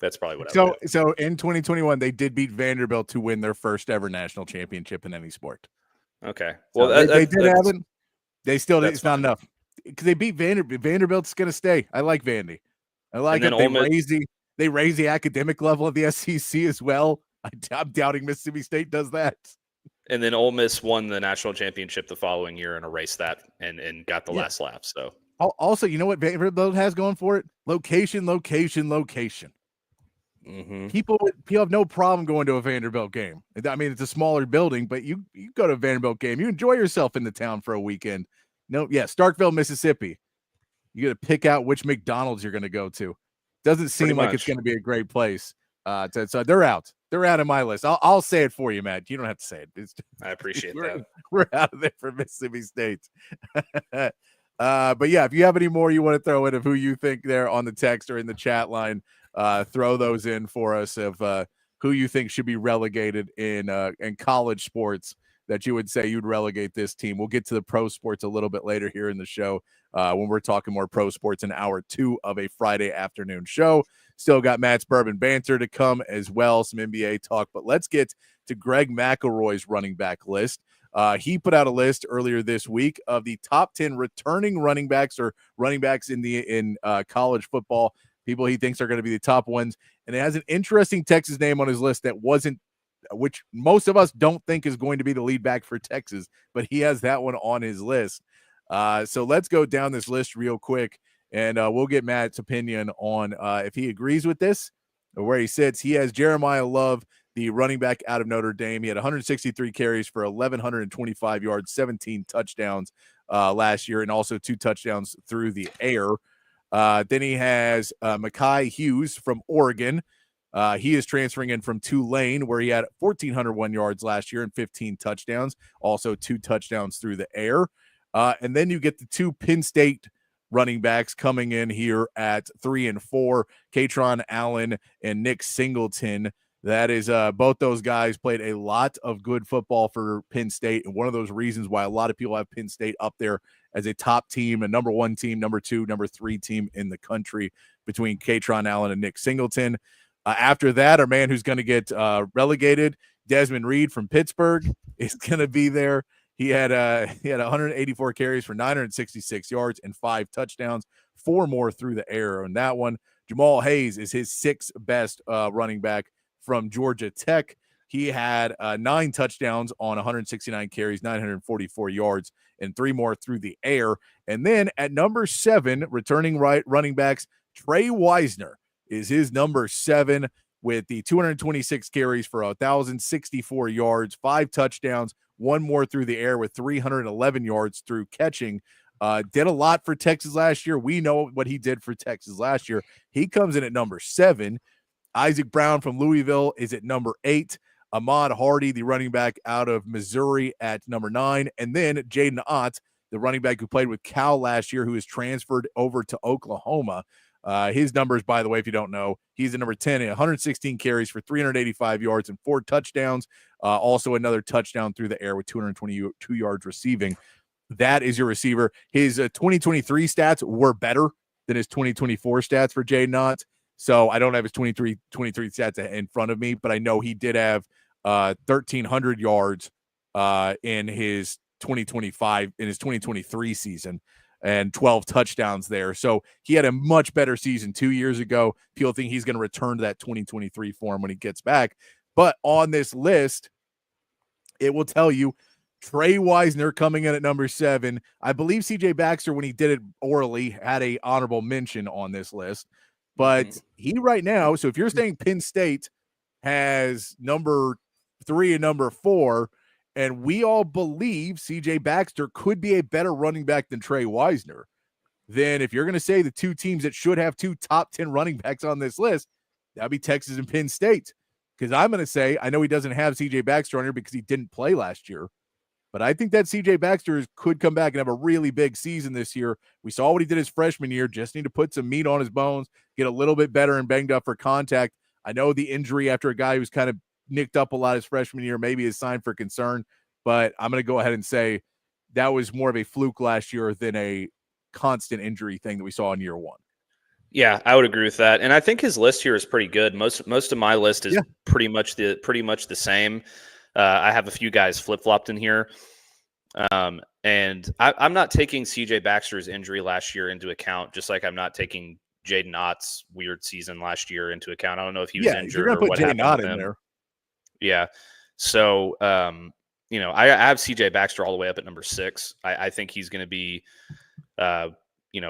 That's probably what I would do. So in 2021, they did beat Vanderbilt to win their first ever national championship in any sport. Okay. Well, they did have it. They still it's not enough because they beat Vanderbilt. Vanderbilt's going to stay. I like Vandy. I like it. They raise the academic level of the SEC as well. I'm doubting Mississippi State does that. And then Ole Miss won the national championship the following year and erased that and got the last laugh. So also, you know what Vanderbilt has going for it? Location. Mm-hmm. People have no problem going to a Vanderbilt game. I mean, it's a smaller building, but you go to a Vanderbilt game, you enjoy yourself in the town for a weekend. Starkville, Mississippi. You got to pick out which McDonald's you're going to go to. Doesn't seem like it's going to be a great place. So they're out. They're out of my list. I'll say it for you, Matt. You don't have to say it. I appreciate that. We're out of there for Mississippi State. But yeah, if you have any more you want to throw in of who you think there on the text or in the chat line, throw those in for us of who you think should be relegated in college sports that you would say you'd relegate this team. We'll get to the pro sports a little bit later here in the show when we're talking more pro sports in hour 2 of a Friday afternoon show. Still got Matt's Bourbon Banter to come as well, some NBA talk. But let's get to Greg McElroy's running back list. He put out a list earlier this week of the top 10 returning running backs or running backs in college football, people he thinks are going to be the top ones. And it has an interesting Texas name on his list that wasn't which most of us don't think is going to be the lead back for Texas, but he has that one on his list. So let's go down this list real quick, and we'll get Matt's opinion on if he agrees with this or where he sits. He has Jeremiah Love, the running back out of Notre Dame. He had 163 carries for 1,125 yards, 17 touchdowns last year, and also 2 touchdowns through the air. Then he has Mekhi Hughes from Oregon. He is transferring in from Tulane, where he had 1,401 yards last year and 15 touchdowns, also 2 touchdowns through the air. And then you get the 2 Penn State running backs coming in here at 3 and 4, Katron Allen and Nick Singleton. That is both those guys played a lot of good football for Penn State, and one of those reasons why a lot of people have Penn State up there as a top team, a number 1 team, number 2, number 3 team in the country between Katron Allen and Nick Singleton. After that, our man who's going to get relegated, Desmond Reed from Pittsburgh, is going to be there. He had 184 carries for 966 yards and 5 touchdowns, 4 more through the air on that one. Jamal Hayes is his 6th best running back from Georgia Tech. He had 9 touchdowns on 169 carries, 944 yards, and 3 more through the air. And then at number 7, returning running backs, Trey Wisner is his number 7 with the 226 carries for 1,064 yards, 5 touchdowns, 1 more through the air with 311 yards through catching. Did a lot for Texas last year. We know what he did for Texas last year. He comes in at number 7. Isaac Brown from Louisville is at number 8. Ahmad Hardy, the running back out of Missouri, at number 9. And then Jaden Ott, the running back who played with Cal last year, who is transferred over to Oklahoma. His numbers, by the way, if you don't know, he's at number 10 at 116 carries for 385 yards and 4 touchdowns. Also another touchdown through the air with 222 yards receiving. That is your receiver. His 2023 stats were better than his 2024 stats for Jaden Ott. So I don't have his 23 stats in front of me, but I know he did have 1,300 yards in his 2023 season and 12 touchdowns there. So he had a much better season 2 years ago. People think he's going to return to that 2023 form when he gets back. But on this list, it will tell you Trey Wisner coming in at number 7. I believe CJ Baxter, when he did it orally, had a honorable mention on this list. But he right now, so if you're saying Penn State has number 3 and number 4, and we all believe CJ Baxter could be a better running back than Trey Wisner, then if you're going to say the 2 teams that should have 2 top 10 running backs on this list, that'd be Texas and Penn State. Because I'm going to say, I know he doesn't have CJ Baxter on here because he didn't play last year, but I think that CJ Baxter could come back and have a really big season this year. We saw what he did his freshman year. Just need to put some meat on his bones, get a little bit better and banged up for contact. I know the injury after a guy who's kind of nicked up a lot his freshman year maybe is sign for concern, but I'm going to go ahead and say that was more of a fluke last year than a constant injury thing that we saw in year 1. Yeah, I would agree with that. And I think his list here is pretty good. Most of my list is pretty much the same. I have a few guys flip-flopped in here. And I'm not taking CJ Baxter's injury last year into account, just like I'm not taking Jaden Ott's weird season last year into account. I don't know if he was injured or what happened to him. There. Yeah. So, I have CJ Baxter all the way up at number 6. I think he's going to be,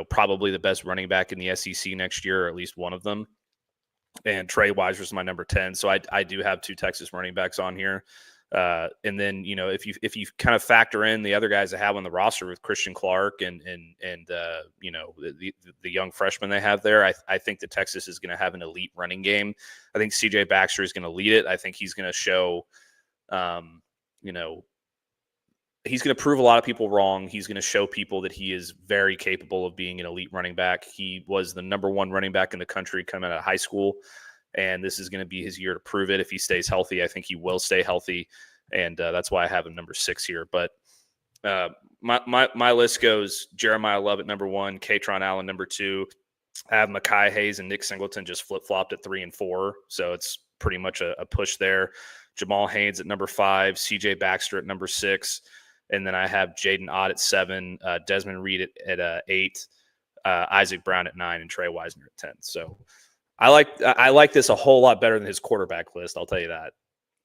probably the best running back in the SEC next year, or at least one of them. And Trey Wisner is my number 10. So I do have 2 Texas running backs on here. And then, if you kind of factor in the other guys I have on the roster with Christian Clark and the young freshman they have there, I think that Texas is going to have an elite running game. I think CJ Baxter is going to lead it. I think he's going to show, he's going to prove a lot of people wrong. He's going to show people that he is very capable of being an elite running back. He was the number 1 running back in the country coming out of high school. And this is going to be his year to prove it. If he stays healthy, I think he will stay healthy. And that's why I have him number 6 here. But my list goes Jeremiah Love at number 1, Katron Allen number 2. I have Mekhi Hayes and Nick Singleton just flip-flopped at 3 and 4. So it's pretty much a push there. Jamal Haynes at number 5, CJ Baxter at number 6. And then I have Jaden Ott at 7, Desmond Reed at 8, Isaac Brown at 9, and Trey Wisner at 10. So I like this a whole lot better than his quarterback list. I'll tell you that.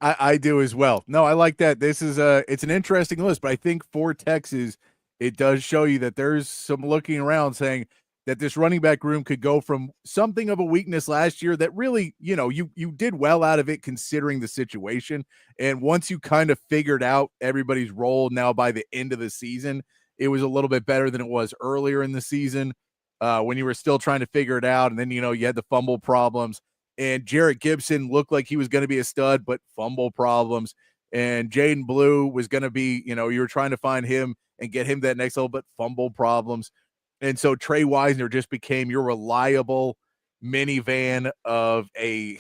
I do as well. No, I like that. This is it's an interesting list, but I think for Texas, it does show you that there's some looking around saying that this running back room could go from something of a weakness last year that really, you did well out of it considering the situation. And once you kind of figured out everybody's role now by the end of the season, it was a little bit better than it was earlier in the season when you were still trying to figure it out. And then, you had the fumble problems. And Jarrett Gibson looked like he was going to be a stud, but fumble problems. And Jaden Blue was going to be, you were trying to find him and get him that next level, but fumble problems. And so Trey Wisner just became your reliable minivan of a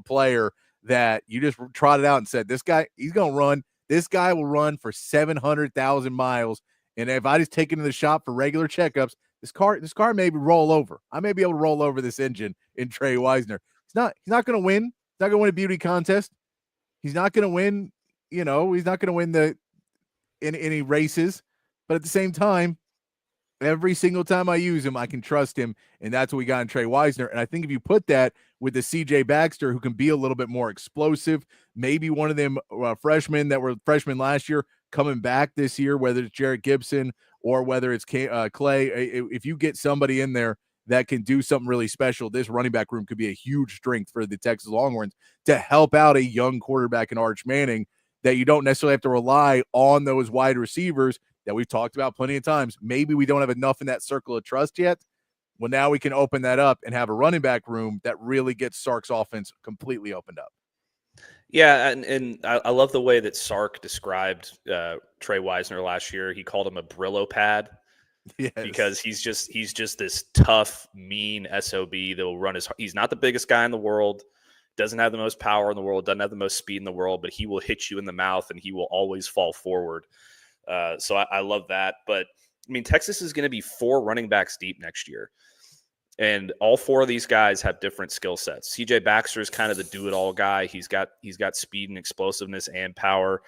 player that you just trotted out and said, this guy, he's going to run. This guy will run for 700,000 miles. And if I just take him to the shop for regular checkups, this car may roll over. I may be able to roll over this engine in Trey Wisner. He's not going to win. He's not going to win a beauty contest. He's not going to win, he's not going to win any races. But at the same time, every single time I use him, I can trust him. And that's what we got in Trey Wisner. And I think if you put that with the CJ Baxter, who can be a little bit more explosive, maybe one of them freshmen that were freshmen last year coming back this year, whether it's Jarrett Gibson or whether it's Clay, if you get somebody in there that can do something really special, this running back room could be a huge strength for the Texas Longhorns to help out a young quarterback in Arch Manning, that you don't necessarily have to rely on those wide receivers that we've talked about plenty of times. Maybe we don't have enough in that circle of trust yet. Well, now we can open that up and have a running back room that really gets Sark's offense completely opened up. Yeah, and I love the way that Sark described Trey Wisner last year. He called him a Brillo pad. Yes. Because he's just this tough, mean SOB that will run he's not the biggest guy in the world, doesn't have the most power in the world, doesn't have the most speed in the world, but he will hit you in the mouth and he will always fall forward. So I love that. But I mean, Texas is going to be 4 running backs deep next year. And all 4 of these guys have different skill sets. CJ Baxter is kind of the do-it-all guy. He's got speed and explosiveness and power.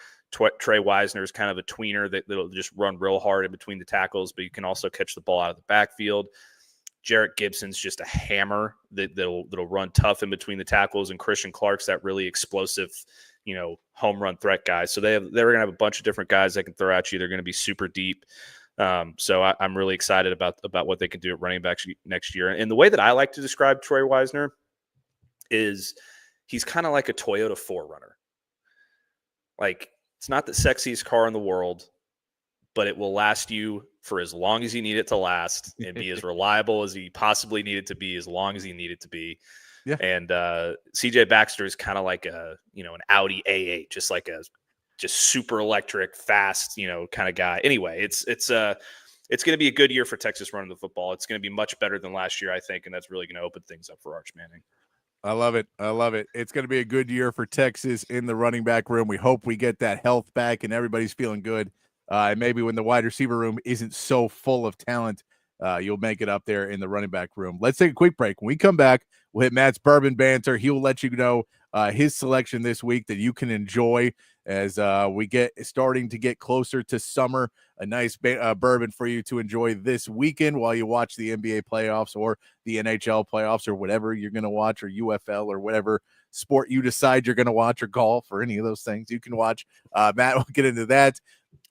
Trey Wisner is kind of a tweener that'll just run real hard in between the tackles, but you can also catch the ball out of the backfield. Jarrett Gibson's just a hammer that'll run tough in between the tackles, and Christian Clark's that really explosive, home run threat guy. So they're going to have a bunch of different guys that can throw at you. They're going to be super deep. So I'm really excited about what they can do at running back next year. And the way that I like to describe Trey Wisner is he's kind of like a Toyota 4Runner. Like, it's not the sexiest car in the world, but it will last you for as long as you need it to last and be as reliable as you possibly need it to be, as long as you need it to be. Yeah. And CJ Baxter is kind of like an Audi A8, just super electric, fast, kind of guy. Anyway, it's going to be a good year for Texas running the football. It's going to be much better than last year, I think, and that's really going to open things up for Arch Manning. I love it. It's going to be a good year for Texas in the running back room. We hope we get that health back and everybody's feeling good. And maybe when the wide receiver room isn't so full of talent, you'll make it up there in the running back room. Let's take a quick break. When we come back, we'll hit Matt's bourbon banter. He will let you know his selection this week that you can enjoy as we starting to get closer to summer. A nice bourbon for you to enjoy this weekend while you watch the NBA playoffs or the NHL playoffs or whatever you're going to watch, or UFL or whatever sport you decide you're going to watch, or golf or any of those things you can watch. Matt will get into that.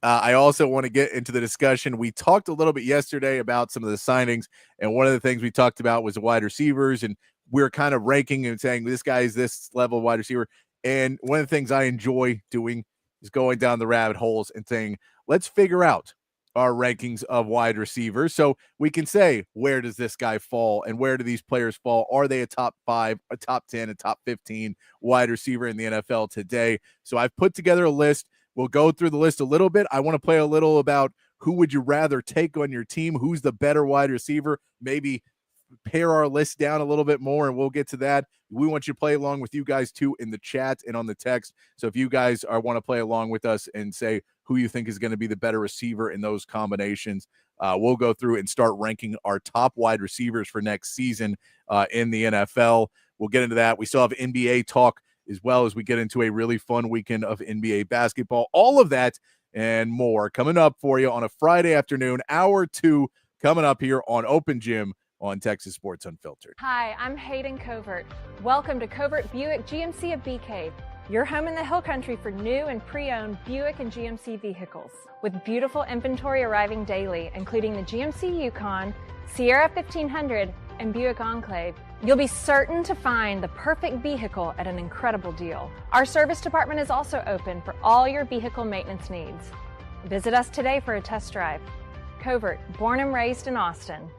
I also want to get into the discussion. We talked a little bit yesterday about some of the signings, and one of the things we talked about was the wide receivers, and we're kind of ranking and saying this guy is this level wide receiver. And one of the things I enjoy doing is going down the rabbit holes and saying, let's figure out our rankings of wide receivers so we can say, where does this guy fall and where do these players fall? Are they a top 5, a top 10, a top 15 wide receiver in the NFL today? So I've put together a list. We'll go through the list a little bit. I want to play a little about who would you rather take on your team? Who's the better wide receiver? Maybe pare our list down a little bit more, and we'll get to that. We want you to play along with you guys too in the chat and on the text. So if you guys want to play along with us and say who you think is going to be the better receiver in those combinations, we'll go through and start ranking our top wide receivers for next season in the NFL. We'll get into that. We still have NBA talk as well as we get into a really fun weekend of NBA basketball. All of that and more coming up for you on a Friday afternoon, hour 2 coming up here on Open Gym on Texas Sports Unfiltered. Hi, I'm Hayden Covert. Welcome to Covert Buick GMC of BK. Your home in the Hill Country for new and pre-owned Buick and GMC vehicles. With beautiful inventory arriving daily, including the GMC Yukon, Sierra 1500, and Buick Enclave, you'll be certain to find the perfect vehicle at an incredible deal. Our service department is also open for all your vehicle maintenance needs. Visit us today for a test drive. Covert, born and raised in Austin.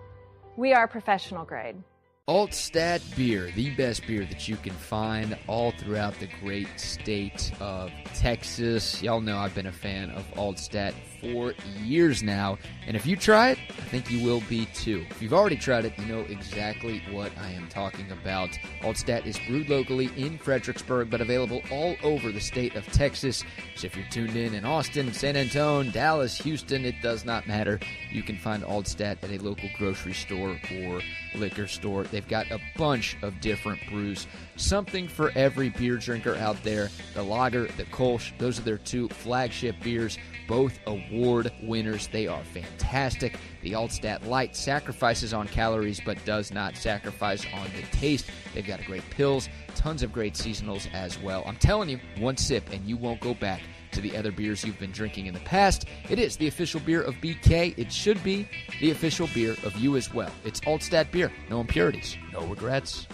We are professional grade. Altstadt Beer, the best beer that you can find all throughout the great state of Texas. Y'all know I've been a fan of Altstadt for years now, and if you try it, I think you will be too. If you've already tried it, you know exactly what I am talking about. Altstadt is brewed locally in Fredericksburg, but available all over the state of Texas. So if you're tuned in Austin, San Antonio, Dallas, Houston, it does not matter. You can find Altstadt at a local grocery store or liquor store. They've got a bunch of different brews, something for every beer drinker out there. The lager, the Kolsch, those are their two flagship beers, both award winners. They are fantastic. The Altstadt Light sacrifices on calories but does not sacrifice on the taste. They've got a great pills, tons of great seasonals as well. I'm telling you, one sip and you won't go back to the other beers you've been drinking in the past. It is the official beer of BK. It should be the official beer of you as well. It's Altstadt Beer. No impurities, no regrets.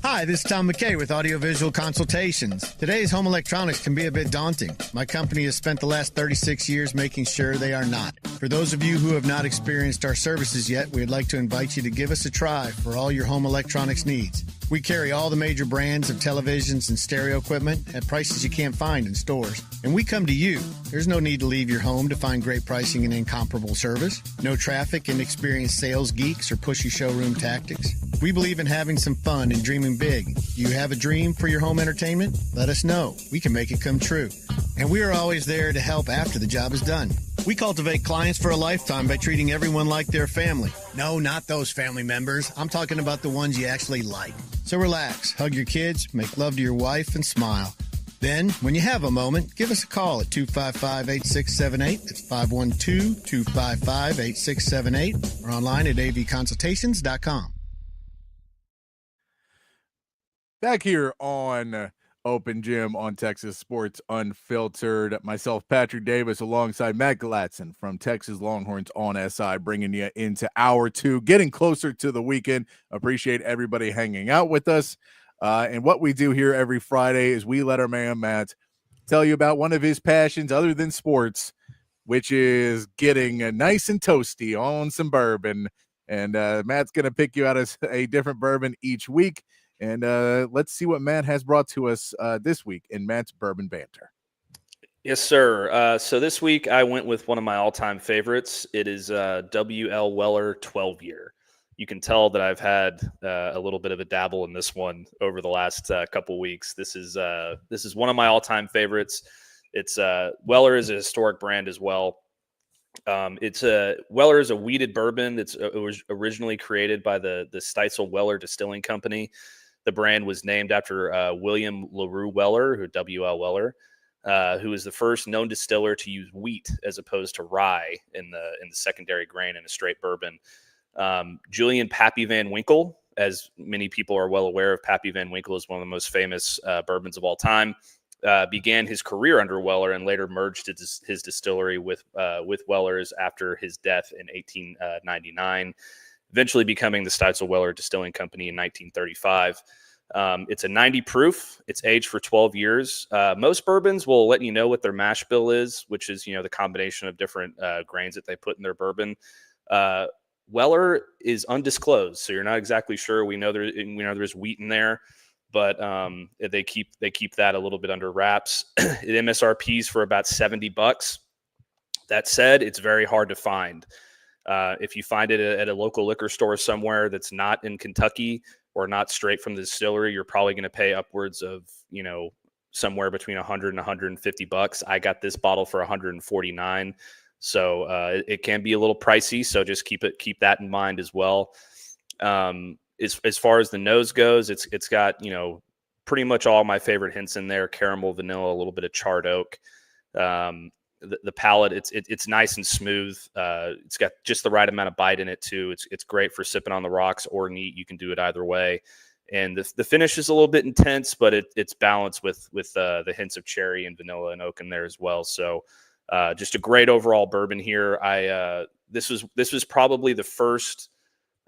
Hi, this is Tom McKay with Audiovisual Consultations. Today's home electronics can be a bit daunting. My company has spent the last 36 years making sure they are not. For those of you who have not experienced our services yet, we'd like to invite you to give us a try for all your home electronics needs. We carry all the major brands of televisions and stereo equipment at prices you can't find in stores. And we come to you. There's no need to leave your home to find great pricing and incomparable service. No traffic, inexperienced sales geeks, or pushy showroom tactics. We believe in having some fun and dreaming big. You have a dream for your home entertainment? Let us know. We can make it come true. And we are always there to help after the job is done. We cultivate clients for a lifetime by treating everyone like their family. No, not those family members. I'm talking about the ones you actually like. So relax, hug your kids, make love to your wife, and smile. Then, when you have a moment, give us a call at 255-8678. That's 512-255-8678. Or online at avconsultations.com. Back here on Open Gym on Texas Sports Unfiltered. Myself, Patrick Davis, alongside Matt Galatzan from Texas Longhorns on SI, bringing you into hour two, getting closer to the weekend. Appreciate everybody hanging out with us. And what we do here every Friday is we let our man Matt tell you about one of his passions other than sports, which is getting nice and toasty on some bourbon. And Matt's going to pick you out as a different bourbon each week. And let's see what Matt has brought to us this week in Matt's Bourbon Banter. Yes, sir. So this week I went with one of my all-time favorites. It is W.L. Weller 12-year. You can tell that I've had a little bit of a dabble in this one over the last couple weeks. This is one of my all-time favorites. It's Weller is a historic brand as well. Weller is a wheated bourbon. It was originally created by the Steitzel Weller Distilling Company. The brand was named after William LaRue Weller, who W.L. Weller, who is the first known distiller to use wheat as opposed to rye in the secondary grain in a straight bourbon. Julian Pappy Van Winkle, as many people are well aware of, Pappy Van Winkle is one of the most famous bourbons of all time. Began his career under Weller and later merged his distillery with Weller's after his death in 1899, eventually becoming the Steitzel Weller Distilling Company in 1935. It's a 90 proof. It's aged for 12 years. Most bourbons will let you know what their mash bill is, which is, the combination of different grains that they put in their bourbon. Weller is undisclosed, so you're not exactly sure. We know there's wheat in there, but they keep that a little bit under wraps. It MSRPs for about $70. That said, it's very hard to find. If you find it at a local liquor store somewhere that's not in Kentucky or not straight from the distillery, you're probably going to pay upwards of, somewhere between $100 and $150. I got this bottle for $149. So it can be a little pricey. So just keep that in mind as well. As far as the nose goes, it's got, pretty much all my favorite hints in there: caramel, vanilla, a little bit of charred oak. The palate, it's nice and smooth. It's got just the right amount of bite in it too. It's great for sipping on the rocks or neat. You can do it either way. And the finish is a little bit intense, but it's balanced with the hints of cherry and vanilla and oak in there as well. So just a great overall bourbon here. This was probably the first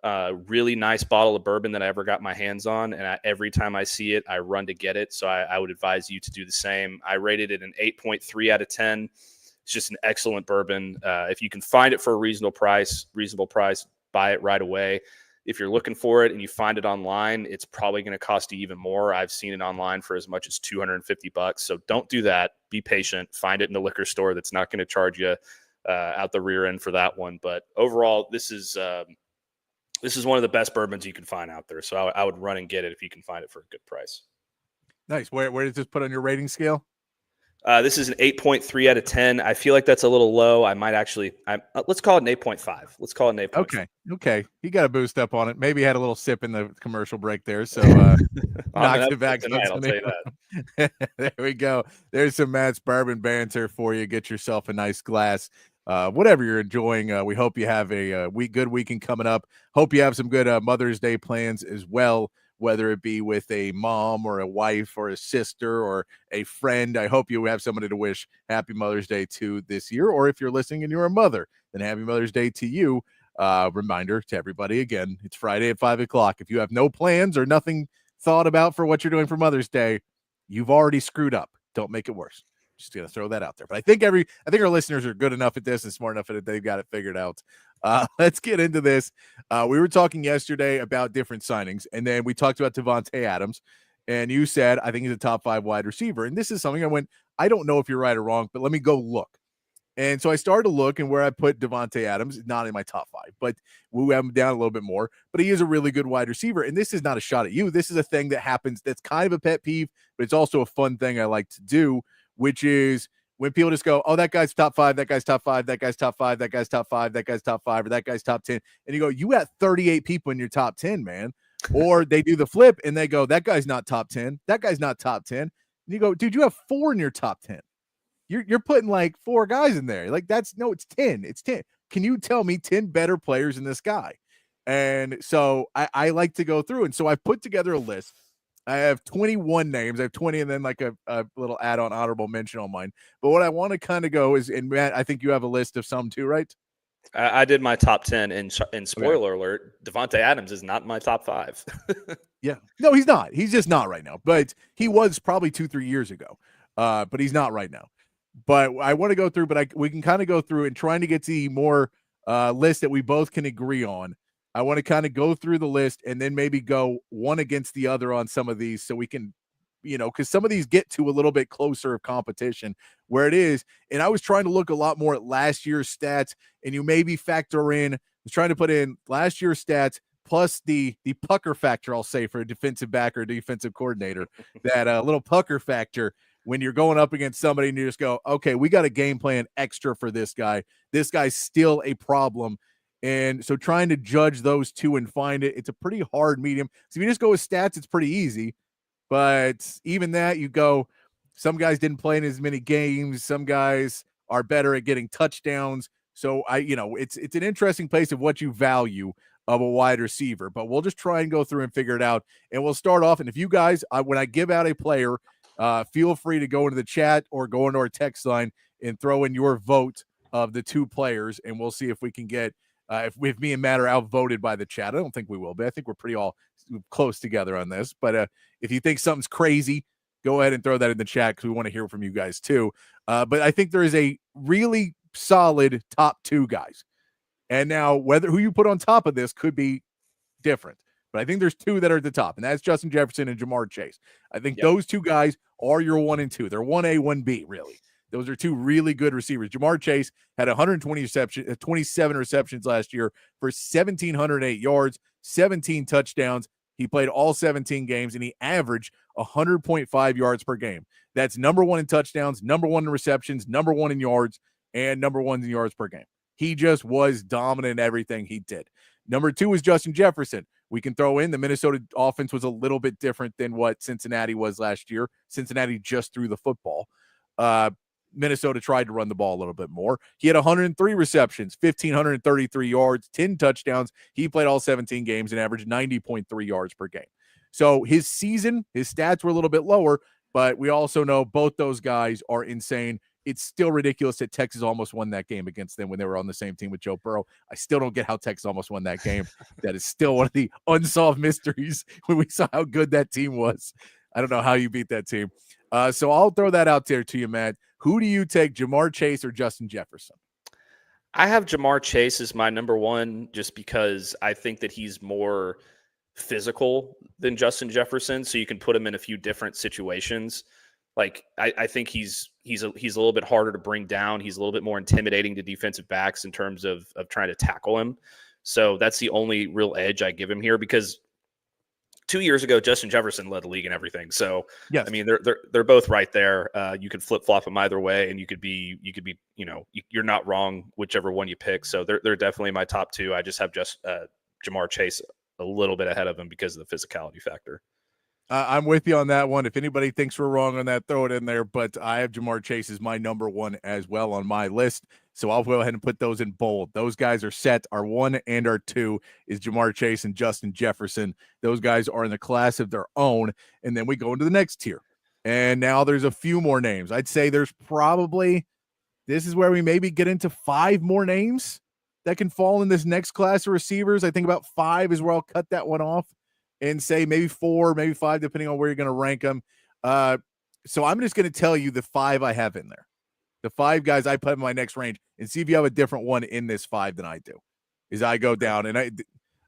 really nice bottle of bourbon that I ever got my hands on, and every time I see it, I run to get it. So I would advise you to do the same. I rated it an 8.3 out of 10. It's just an excellent bourbon. If you can find it for a reasonable price, buy it right away. If you're looking for it and you find it online, it's probably going to cost you even more. I've seen it online for as much as $250. So don't do that. Be patient. Find it in the liquor store that's not going to charge you out the rear end for that one. But overall, this is one of the best bourbons you can find out there. So I would run and get it if you can find it for a good price. Nice. Where does this put on your rating scale? This is an 8.3 out of 10. I feel like that's a little low. I might actually, let's call it an 8.5. Let's call it an 8.5. Okay. He got a boost up on it. Maybe had a little sip in the commercial break there. So knocked it back tonight, I'll tell you that. There we go. There's some Matt's bourbon banter for you. Get yourself a nice glass. Whatever you're enjoying, we hope you have a good weekend coming up. Hope you have some good Mother's Day plans as well, whether it be with a mom or a wife or a sister or a friend. I hope you have somebody to wish Happy Mother's Day to this year. Or if you're listening and you're a mother, then Happy Mother's Day to you. Reminder to everybody, again, it's Friday at 5 o'clock. If you have no plans or nothing thought about for what you're doing for Mother's Day, you've already screwed up. Don't make it worse. Just gonna throw that out there. But I think our listeners are good enough at this and smart enough that they've got it figured out. Let's get into this. We were talking yesterday about different signings, and then we talked about Davante Adams, and you said, I think he's a top 5 wide receiver. And this is something I don't know if you're right or wrong, but let me go look. And so I started to look, and where I put Davante Adams is not in my top 5, but we have him down a little bit more. But he is a really good wide receiver, and this is not a shot at you. This is a thing that happens that's kind of a pet peeve, but it's also a fun thing I like to do, which is when people just go, oh, that guy's top 5, that guy's top 5, that guy's top 5, that guy's top 5, that guy's top 5, or that guy's top 10. And you go, you got 38 people in your top 10, man. Or they do the flip and they go, that guy's not top 10. That guy's not top 10. And you go, dude, you have 4 in your top 10. You're putting like 4 guys in there. Like it's 10. It's 10. Can you tell me 10 better players than this guy? And so I like to go through. And so I've put together a list. I have 21 names. I have 20 and then like a little add-on honorable mention on mine. But what I want to kind of go is, and Matt, I think you have a list of some too, right? I did my top 10, and spoiler alert, Davante Adams is not in my top 5. Yeah. No, he's not. He's just not right now. But he was probably 2-3 years ago. But he's not right now. But I want to go through, but we can kind of go through and trying to get to more list that we both can agree on. I want to kind of go through the list and then maybe go one against the other on some of these so we can, because some of these get to a little bit closer of competition where it is. And I was trying to look a lot more at last year's stats, and you maybe factor in, I was trying to put in last year's stats plus the pucker factor, I'll say, for a defensive back or defensive coordinator, that little pucker factor when you're going up against somebody and you just go, okay, we got a game plan extra for this guy. This guy's still a problem. And so trying to judge those two and find it, it's a pretty hard medium. So if you just go with stats, it's pretty easy. But even that, you go, some guys didn't play in as many games. Some guys are better at getting touchdowns. So it's an interesting place of what you value of a wide receiver. But we'll just try and go through and figure it out. And we'll start off. And if you guys, when I give out a player, feel free to go into the chat or go into our text line and throw in your vote of the 2 players. And we'll see if we can get, if me and Matt are outvoted by the chat. I don't think we will, but I think we're pretty all close together on this. But if you think something's crazy, go ahead and throw that in the chat because we want to hear from you guys too. But I think there is a really solid top 2 guys. And now who you put on top of this could be different. But I think there's 2 that are at the top, and that's Justin Jefferson and Jamar Chase. I think those 2 guys are your 1 and 2. They're 1A, 1B, really. Those are 2 really good receivers. Jamar Chase had 27 receptions last year for 1,708 yards, 17 touchdowns. He played all 17 games, and he averaged 100.5 yards per game. That's number 1 in touchdowns, number 1 in receptions, number 1 in yards, and number 1 in yards per game. He just was dominant in everything he did. Number 2 is Justin Jefferson. We can throw in the Minnesota offense was a little bit different than what Cincinnati was last year. Cincinnati just threw the football. Minnesota tried to run the ball a little bit more. He had 103 receptions, 1,533 yards, 10 touchdowns. He played all 17 games and averaged 90.3 yards per game. So his stats were a little bit lower, but we also know both those guys are insane. It's still ridiculous that Texas almost won that game against them when they were on the same team with Joe Burrow. I still don't get how Texas almost won that game. That is still one of the unsolved mysteries when we saw how good that team was. I don't know how you beat that team. So I'll throw that out there to you, Matt. Who do you take, Jamar Chase or Justin Jefferson? I have Jamar Chase as my number one just because I think that he's more physical than Justin Jefferson, so you can put him in a few different situations. Like I think he's a little bit harder to bring down. He's a little bit more intimidating to defensive backs in terms of trying to tackle him. So that's the only real edge I give him here, because 2 years ago Justin Jefferson led the league in everything. So yes. I mean they're both right there. You could flip flop them either way, and you could be you're not wrong whichever one you pick. So they're definitely my top two. I just have Jamar Chase a little bit ahead of him because of the physicality factor. I'm with you on that one. If anybody thinks we're wrong on that, throw it in there. But I have Jamar Chase as my number one as well on my list. So I'll go ahead and put those in bold. Those guys are set. Our one and our two is Jamar Chase and Justin Jefferson. Those guys are in the class of their own. And then we go into the next tier. And now there's a few more names. I'd say there's probably, this is where we maybe get into 5 more names that can fall in this next class of receivers. I think about 5 is where I'll cut that one off and say maybe 4, maybe 5, depending on where you're going to rank them. So I'm just going to tell you the 5 I have in there. The 5 guys I put in my next range, and see if you have a different one in this 5 than I do. As I go down, and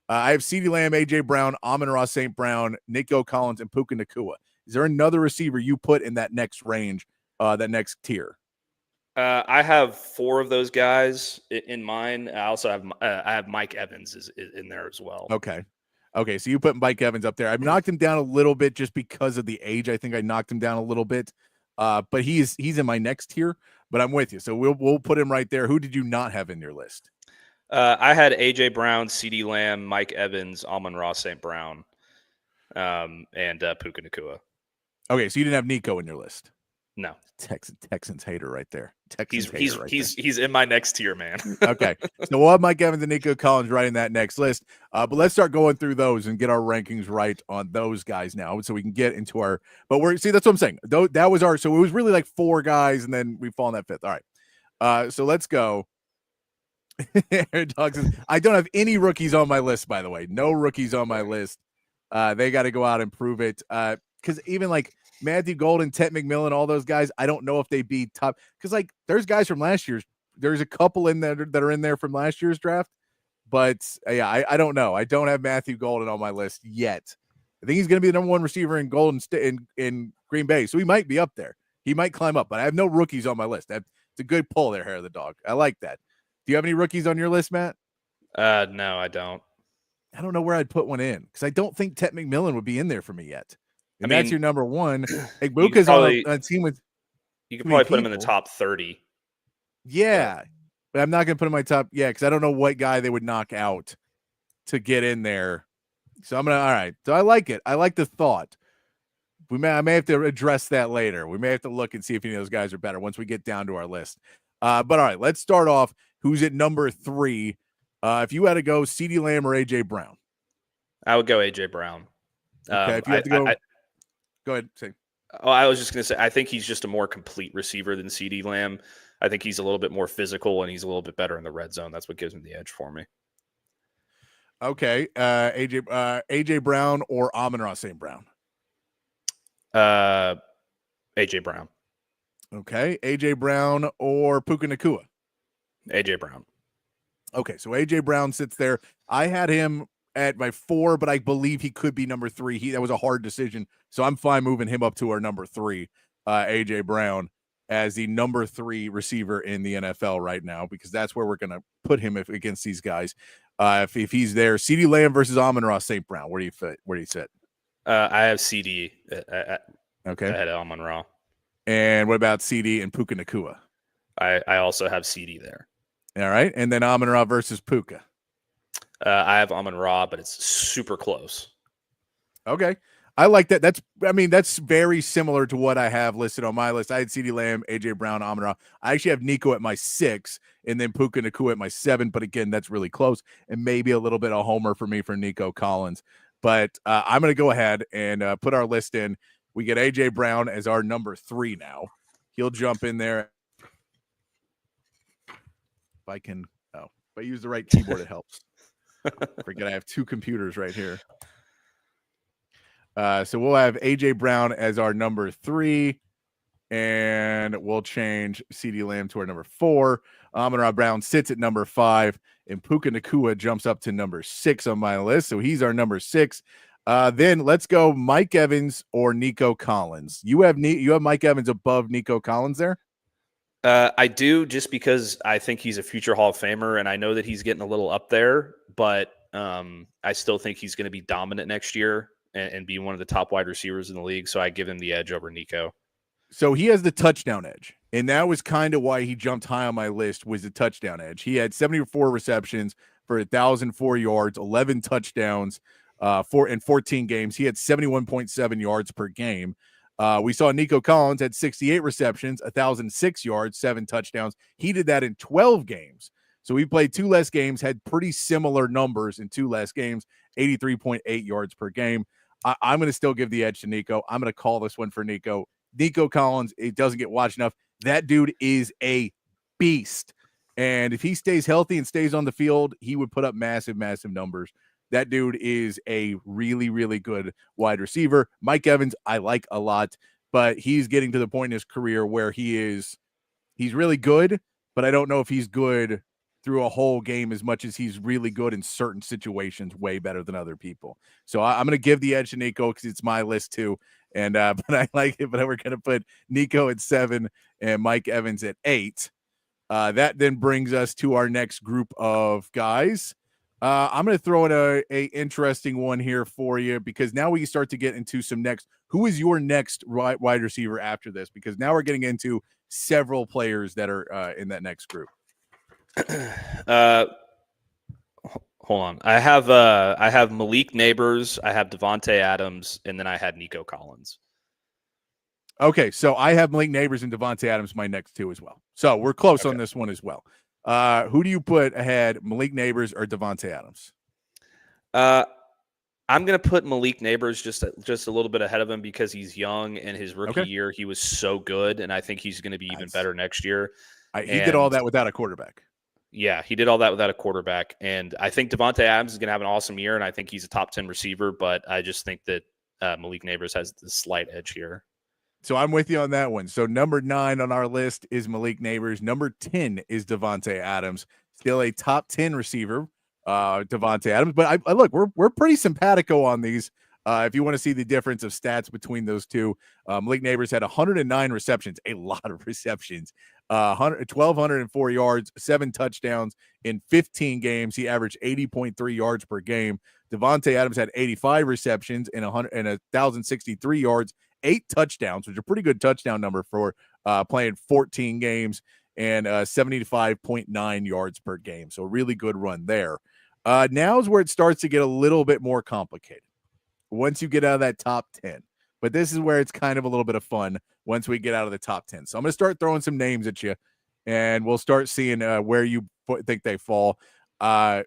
I have CeeDee Lamb, A.J. Brown, Amon-Ra St. Brown, Nico Collins, and Puka Nacua. Is there another receiver you put in that next range, that next tier? I have 4 of those guys in mine. I also have I have Mike Evans is in there as well. Okay, so you put Mike Evans up there. I've knocked him down a little bit just because of the age. I think I knocked him down a little bit, but he's in my next tier. But I'm with you, so we'll put him right there. Who did you not have in your list? I had A.J. Brown, CeeDee Lamb, Mike Evans, Amon-Ra St. Brown, and Puka Nacua. Okay, so you didn't have Nico in your list. No. Texans hater right there. He's in my next tier, man. Okay, so we'll have Mike Evans and Nico Collins right in that next list. But let's start going through those and get our rankings right on those guys now, so we can get into our. But that's what I'm saying. That was our. So it was really like 4 guys, and then we fall in that 5th. All right. So let's go. I don't have any rookies on my list, by the way. No rookies on my list. They got to go out and prove it. Because even like Matthew Golden, Ted McMillan, all those guys, I don't know if they be top. Because like there's guys from last year's. There's a couple in there that are in there from last year's draft. But yeah, I don't know. I don't have Matthew Golden on my list yet. I think he's going to be the number 1 receiver in Golden State in Green Bay, so he might be up there. He might climb up, but I have no rookies on my list. It's a good pull there, Hair of the Dog. I like that. Do you have any rookies on your list, Matt? No, I don't. I don't know where I'd put one in because I don't think Ted McMillan would be in there for me yet. And that's your number 1. Igbuka's on a team with. You could probably put him in the top 30. Yeah, but I'm not going to put him in my top. Yeah, because I don't know what guy they would knock out to get in there. So I'm gonna. All right. So I like it. I like the thought. I may have to address that later. We may have to look and see if any of those guys are better once we get down to our list. But all right, let's start off. Who's at number 3? If you had to go, CeeDee Lamb or A.J. Brown? I would go A.J. Brown. Okay, if you have to go, go ahead. Say. Oh, I was just going to say, I think he's just a more complete receiver than CeeDee Lamb. I think he's a little bit more physical, and he's a little bit better in the red zone. That's what gives him the edge for me. Okay, A.J. Brown or Amon-Ra St. Brown? A.J. Brown. Okay, A.J. Brown or Puka Nacua? A.J. Brown. Okay, so A.J. Brown sits there. I had him at my 4, but I believe he could be number 3. That was a hard decision, so I'm fine moving him up to our number 3, A.J. Brown, as the number 3 receiver in the NFL right now, because that's where we're going to put him against these guys. If he's there, CeeDee Lamb versus Amon-Ra St. Brown, where do you fit? Where do you sit? I have CD okay, ahead of Amon-Ra. And what about CD and Puka Nacua? I also have CD there. All right, and then Amon-Ra versus Puka. I have Amon-Ra, but it's super close. Okay, I like that. That's very similar to what I have listed on my list. I had CeeDee Lamb, A.J. Brown, Amon-Ra. I actually have Nico at my 6, and then Puka Nacua at my 7. But again, that's really close, and maybe a little bit of homer for me for Nico Collins. But I'm going to go ahead and put our list in. We get A.J. Brown as our number 3 now. He'll jump in there. If I can, if I use the right keyboard, it helps. Forget I have 2 computers right here. So we'll have A.J. Brown as our number 3, and we'll change CeeDee Lamb to our number 4. Amon-Ra Brown sits at number 5, and Puka Nacua jumps up to number 6 on my list. So he's our number 6. Then let's go Mike Evans or Nico Collins. You have Mike Evans above Nico Collins there? I do, just because I think he's a future Hall of Famer, and I know that he's getting a little up there, but I still think he's going to be dominant next year and be one of the top wide receivers in the league. So I give him the edge over Nico. So he has the touchdown edge, and that was kind of why he jumped high on my list, was the touchdown edge. He had 74 receptions for 1,004 yards, 11 touchdowns in 14 games. He had 71.7 yards per game. We saw Nico Collins had 68 receptions, 1,006 yards, 7 touchdowns. He did that in 12 games. So he played 2 less games, had pretty similar numbers in 2 less games, 83.8 yards per game. I'm going to still give the edge to Nico. I'm going to call this one for Nico. Nico Collins, it doesn't get watched enough. That dude is a beast. And if he stays healthy and stays on the field, he would put up massive, massive numbers. That dude is a really, really good wide receiver. Mike Evans, I like a lot, but he's getting to the point in his career where he's really good, but I don't know if he's good through a whole game as much as he's really good in certain situations, way better than other people. So I'm going to give the edge to Nico because it's my list too. And but I like it, but we're going to put Nico at 7 and Mike Evans at 8. That then brings us to our next group of guys. I'm going to throw in a interesting one here for you, because now we can start to get into some next. Who is your next wide receiver after this? Because now we're getting into several players that are in that next group. Hold on. I have Malik Neighbors, I have Devontae Adams, and then I had Nico Collins. Okay, so I have Malik Neighbors and Devontae Adams my next 2 as well. So we're close on this one as well. Who do you put ahead, Malik Neighbors or Devontae Adams? I'm going to put Malik Neighbors just a little bit ahead of him because he's young, and his rookie year he was so good, and I think he's going to be even better next year. He did all that without a quarterback. Yeah, he did all that without a quarterback, and I think Devontae Adams is going to have an awesome year, and I think he's a top 10 receiver, but I just think that Malik Neighbors has the slight edge here. So I'm with you on that one. So number 9 on our list is Malik Neighbors. Number 10 is Devontae Adams. Still a top 10 receiver, Devontae Adams. But I look, we're pretty simpatico on these. If you want to see the difference of stats between those two, Malik Neighbors had 109 receptions, a lot of receptions, 1,204 yards, 7 touchdowns in 15 games. He averaged 80.3 yards per game. Devontae Adams had 85 receptions and 1,063 yards, 8 touchdowns, which is a pretty good touchdown number for playing 14 games, and 75.9 yards per game. So a really good run there. Now is where it starts to get a little bit more complicated once you get out of that top 10. But this is where it's kind of a little bit of fun once we get out of the top 10. So I'm going to start throwing some names at you, and we'll start seeing where you think they fall. Terry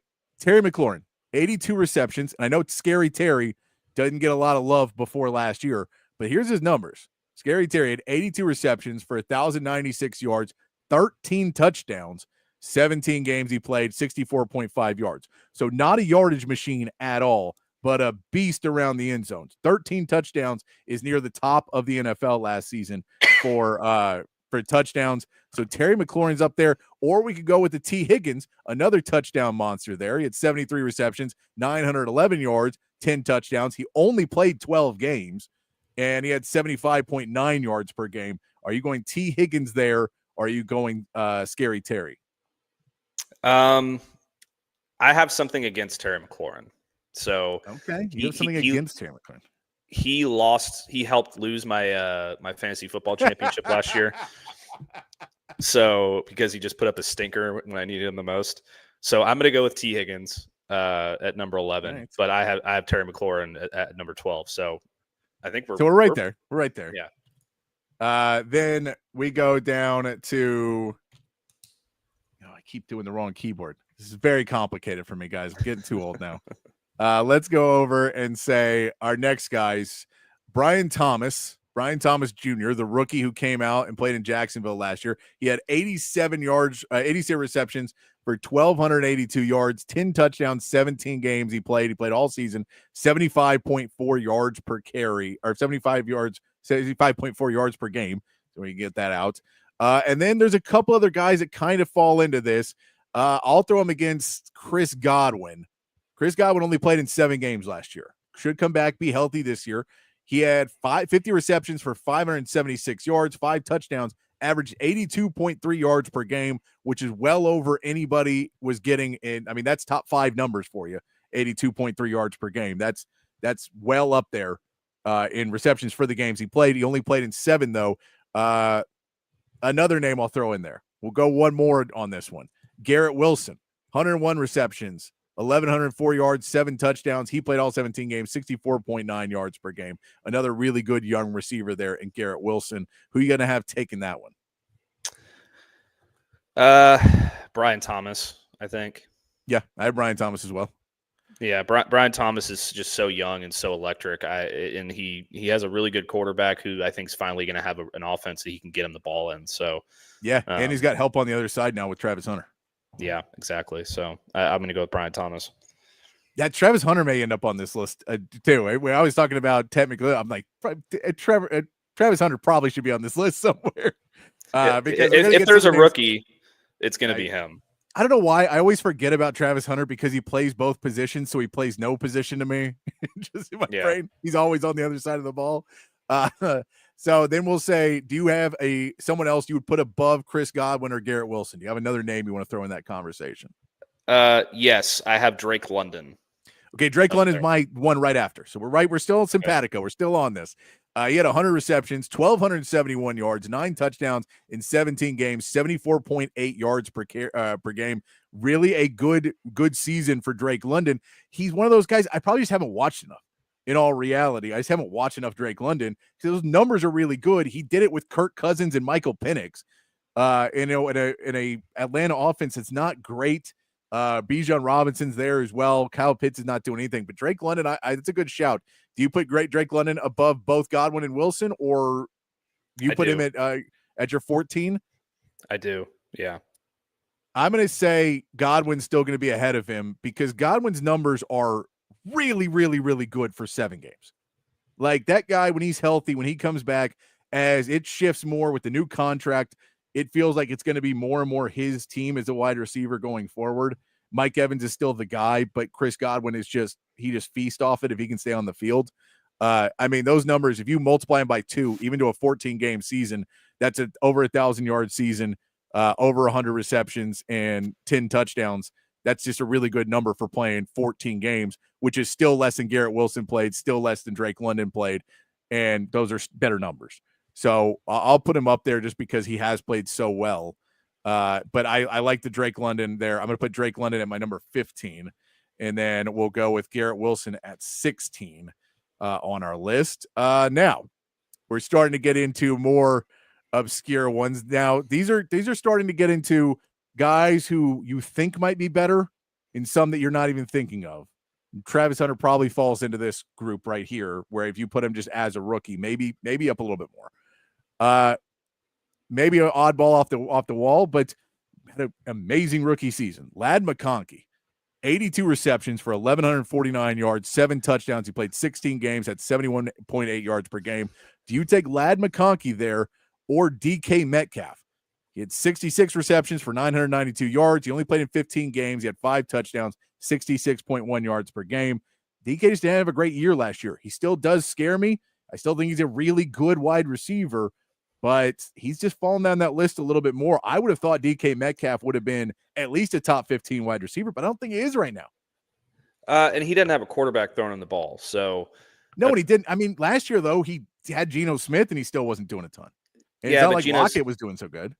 McLaurin, 82 receptions. And I know Scary Terry doesn't get a lot of love before last year, but here's his numbers. Scary Terry had 82 receptions for 1,096 yards, 13 touchdowns, 17 games he played, 64.5 yards. So not a yardage machine at all, but a beast around the end zones. 13 touchdowns is near the top of the NFL last season for touchdowns. So Terry McLaurin's up there, or we could go with the T. Higgins, another touchdown monster there. He had 73 receptions, 911 yards, 10 touchdowns. He only played 12 games, and he had 75.9 yards per game. Are you going T. Higgins there, or are you going Scary Terry? I have something against Terry McLaurin. So okay, you have something against Terry McLaurin. He helped lose my my fantasy football championship last year. So because he just put up a stinker when I needed him the most. So I'm going to go with T. Higgins at number 11, right. But I have Terry McLaurin at number 12. So I think we're right there. We're right there. Yeah. Then we go down to. I keep doing the wrong keyboard. This is very complicated for me, guys. I'm getting too old now. Let's go over and say our next guys, Brian Thomas Jr., the rookie who came out and played in Jacksonville last year. He had 87 receptions for 1,282 yards, 10 touchdowns, 17 games he played. He played all season, 75.4 yards per carry, or 75.4 yards per game. So we can get that out. And then there's a couple other guys that kind of fall into this. I'll throw him against Chris Godwin. Chris Godwin only played in 7 games last year. Should come back, be healthy this year. He had 50 receptions for 576 yards, 5 touchdowns, averaged 82.3 yards per game, which is well over anybody was getting in. I mean, that's top 5 numbers for you, 82.3 yards per game. That's well up there in receptions for the games he played. He only played in 7, though. Another name I'll throw in there. We'll go one more on this one. Garrett Wilson, 101 receptions, 1,104 yards, 7 touchdowns. He played all 17 games, 64.9 yards per game. Another really good young receiver there in Garrett Wilson. Who are you going to have taking that one? Brian Thomas, I think. Yeah, I have Brian Thomas as well. Yeah, Brian Thomas is just so young and so electric. And he has a really good quarterback who I think is finally going to have an offense that he can get him the ball in. So yeah, and he's got help on the other side now with Travis Hunter. Yeah, exactly. So I'm going to go with Brian Thomas. Yeah, Travis Hunter may end up on this list too. When I was talking about technically, I'm like, Travis Hunter probably should be on this list somewhere. Because if there's a rookie, it's going to be him. I don't know why. I always forget about Travis Hunter because he plays both positions, so he plays no position to me. Just in my brain, he's always on the other side of the ball. So then we'll say, do you have someone else you would put above Chris Godwin or Garrett Wilson? Do you have another name you want to throw in that conversation? Yes, I have Drake London. Okay, Drake London's my one right after. So we're still simpatico. We're still on this. He had 100 receptions, 1,271 yards, 9 touchdowns in 17 games, 74.8 yards per game. Really a good season for Drake London. He's one of those guys I probably just haven't watched enough. In all reality, I just haven't watched enough Drake London because those numbers are really good. He did it with Kirk Cousins and Michael Penix. In a Atlanta offense, it's not great. Bijan Robinson's there as well. Kyle Pitts is not doing anything, but Drake London, it's a good shout. Do you put Drake London above both Godwin and Wilson, or do you put him at your 14? I do. Yeah. I'm going to say Godwin's still going to be ahead of him because Godwin's numbers are really, really, really good for 7 games. Like that guy, when he's healthy, when he comes back, as it shifts more with the new contract, it feels like it's going to be more and more his team as a wide receiver going forward. Mike Evans is still the guy, but Chris Godwin is he just feasts off it if he can stay on the field. I mean, those numbers, if you multiply them by 2, even to a 14-game season, that's over 1,000-yard season, over 100 receptions and 10 touchdowns. That's just a really good number for playing 14 games, which is still less than Garrett Wilson played, still less than Drake London played, and those are better numbers. So I'll put him up there just because he has played so well. But I like the Drake London there. I'm going to put Drake London at my number 15, and then we'll go with Garrett Wilson at 16 on our list. Now, we're starting to get into more obscure ones. Now, these are starting to get into guys who you think might be better and some that you're not even thinking of. Travis Hunter probably falls into this group right here, where if you put him just as a rookie, maybe up a little bit more. Maybe an oddball off the wall, but had an amazing rookie season. Ladd McConkey, 82 receptions for 1,149 yards, 7 touchdowns. He played 16 games, had 71.8 yards per game. Do you take Ladd McConkey there or DK Metcalf? He had 66 receptions for 992 yards. He only played in 15 games. He had 5 touchdowns, 66.1 yards per game. DK just didn't have a great year last year. He still does scare me. I still think he's a really good wide receiver, but he's just fallen down that list a little bit more. I would have thought DK Metcalf would have been at least a top 15 wide receiver, but I don't think he is right now. And he didn't have a quarterback throwing him the ball. So no, and he didn't. I mean, last year, though, he had Geno Smith, and he still wasn't doing a ton. And it's not like Lockett was doing so good.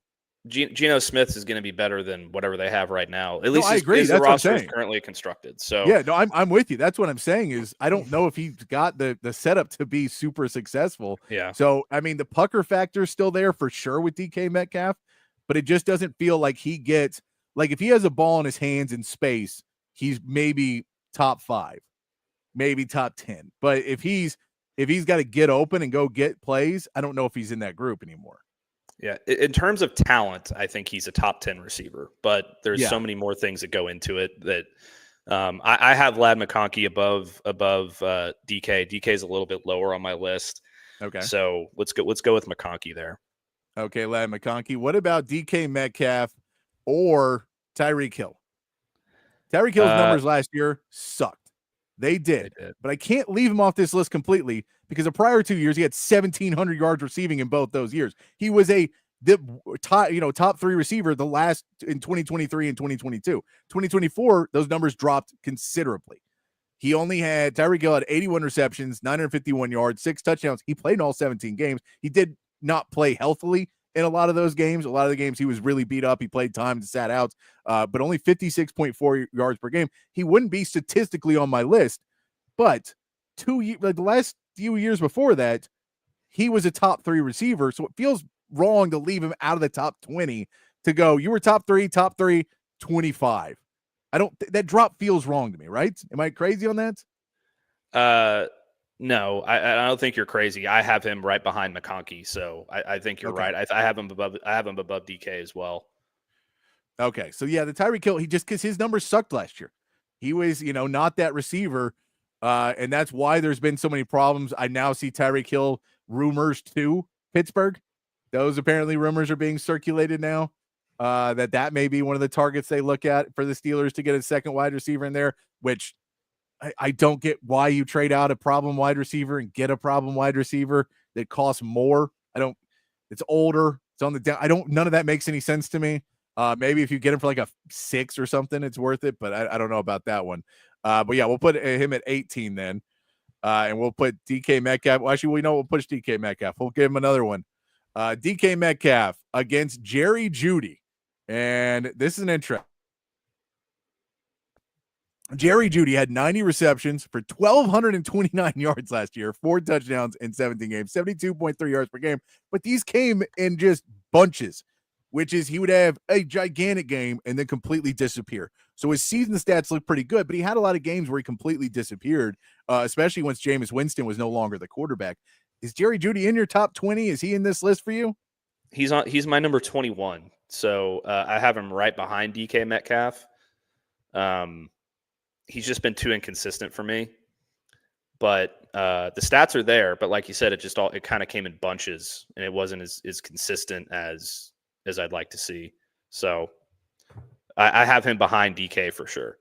Geno Smith is going to be better than whatever they have right now. At least I agree. The roster is currently constructed. So yeah, no, I'm with you. That's what I'm saying is I don't know if he's got the setup to be super successful. Yeah. So I mean, the pucker factor is still there for sure with DK Metcalf, but it just doesn't feel like he gets if he has a ball in his hands in space, he's maybe top 5. maybe top 10. But if he's got to get open and go get plays, I don't know if he's in that group anymore. Yeah, in terms of talent, I think he's a top 10 receiver, but there's so many more things that go into it that I have Ladd McConkey above DK. DK is a little bit lower on my list. Okay. So let's go with McConkey there. Okay, Ladd McConkey. What about DK Metcalf or Tyreek Hill? Tyreek Hill's numbers last year sucked. They did. But I can't leave him off this list completely because the prior 2 years, he had 1,700 yards receiving in both those years. He was top 3 receiver the last in 2023 and 2022. 2024, those numbers dropped considerably. He only had Tyreek Hill had 81 receptions, 951 yards, 6 touchdowns. He played in all 17 games. He did not play healthily in a lot of those games. A lot of the games he was really beat up. He played time and sat out, but only 56.4 yards per game. He wouldn't be statistically on my list, but the last few years before that, he was a top 3 receiver. So it feels wrong to leave him out of the top 20 to go, you were top 3, 25. That drop feels wrong to me, right? Am I crazy on that? No, I don't think you're crazy. I have him right behind McConkey, so I think you're right. I have him above DK as well. Okay, so yeah, the Tyreek Hill, because his numbers sucked last year. He was, not that receiver, and that's why there's been so many problems. I now see Tyreek Hill rumors to Pittsburgh. Those apparently rumors are being circulated now. That may be one of the targets they look at for the Steelers to get a second wide receiver in there, which I don't get why you trade out a problem wide receiver and get a problem wide receiver that costs more. It's older. It's on the down. None of that makes any sense to me. Maybe if you get him for like a 6 or something, it's worth it, but I don't know about that one. But yeah, we'll put him at 18 then. And we'll put DK Metcalf. Well, actually, we'll push DK Metcalf. We'll give him another one. DK Metcalf against Jerry Jeudy. And this is an interesting. Jerry Jeudy had 90 receptions for 1,229 yards last year, 4 touchdowns in 17 games, 72.3 yards per game. But these came in just bunches, which is he would have a gigantic game and then completely disappear. So his season stats look pretty good, but he had a lot of games where he completely disappeared, especially once Jameis Winston was no longer the quarterback. Is Jerry Jeudy in your top 20? Is he in this list for you? He's my number 21. So I have him right behind DK Metcalf. He's just been too inconsistent for me, but the stats are there. But like you said, it kind of came in bunches, and it wasn't as consistent as I'd like to see. So I have him behind DK for sure.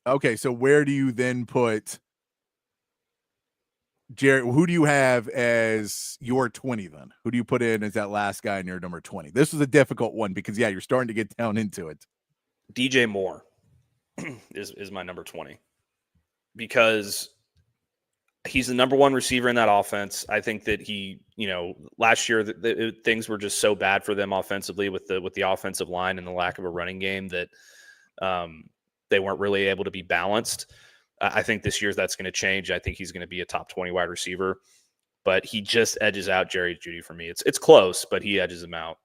Okay, so where do you then put Jerry? Who do you have as your 20 then? Who do you put in as that last guy in your number 20? This was a difficult one because, yeah, you're starting to get down into it. DJ Moore is my number 20 because he's the number 1 receiver in that offense. I think that he, last year things were just so bad for them offensively with the offensive line and the lack of a running game that they weren't really able to be balanced. I think this year that's going to change. I think he's going to be a top 20 wide receiver, but he just edges out Jerry Jeudy for me. It's close, but he edges him out.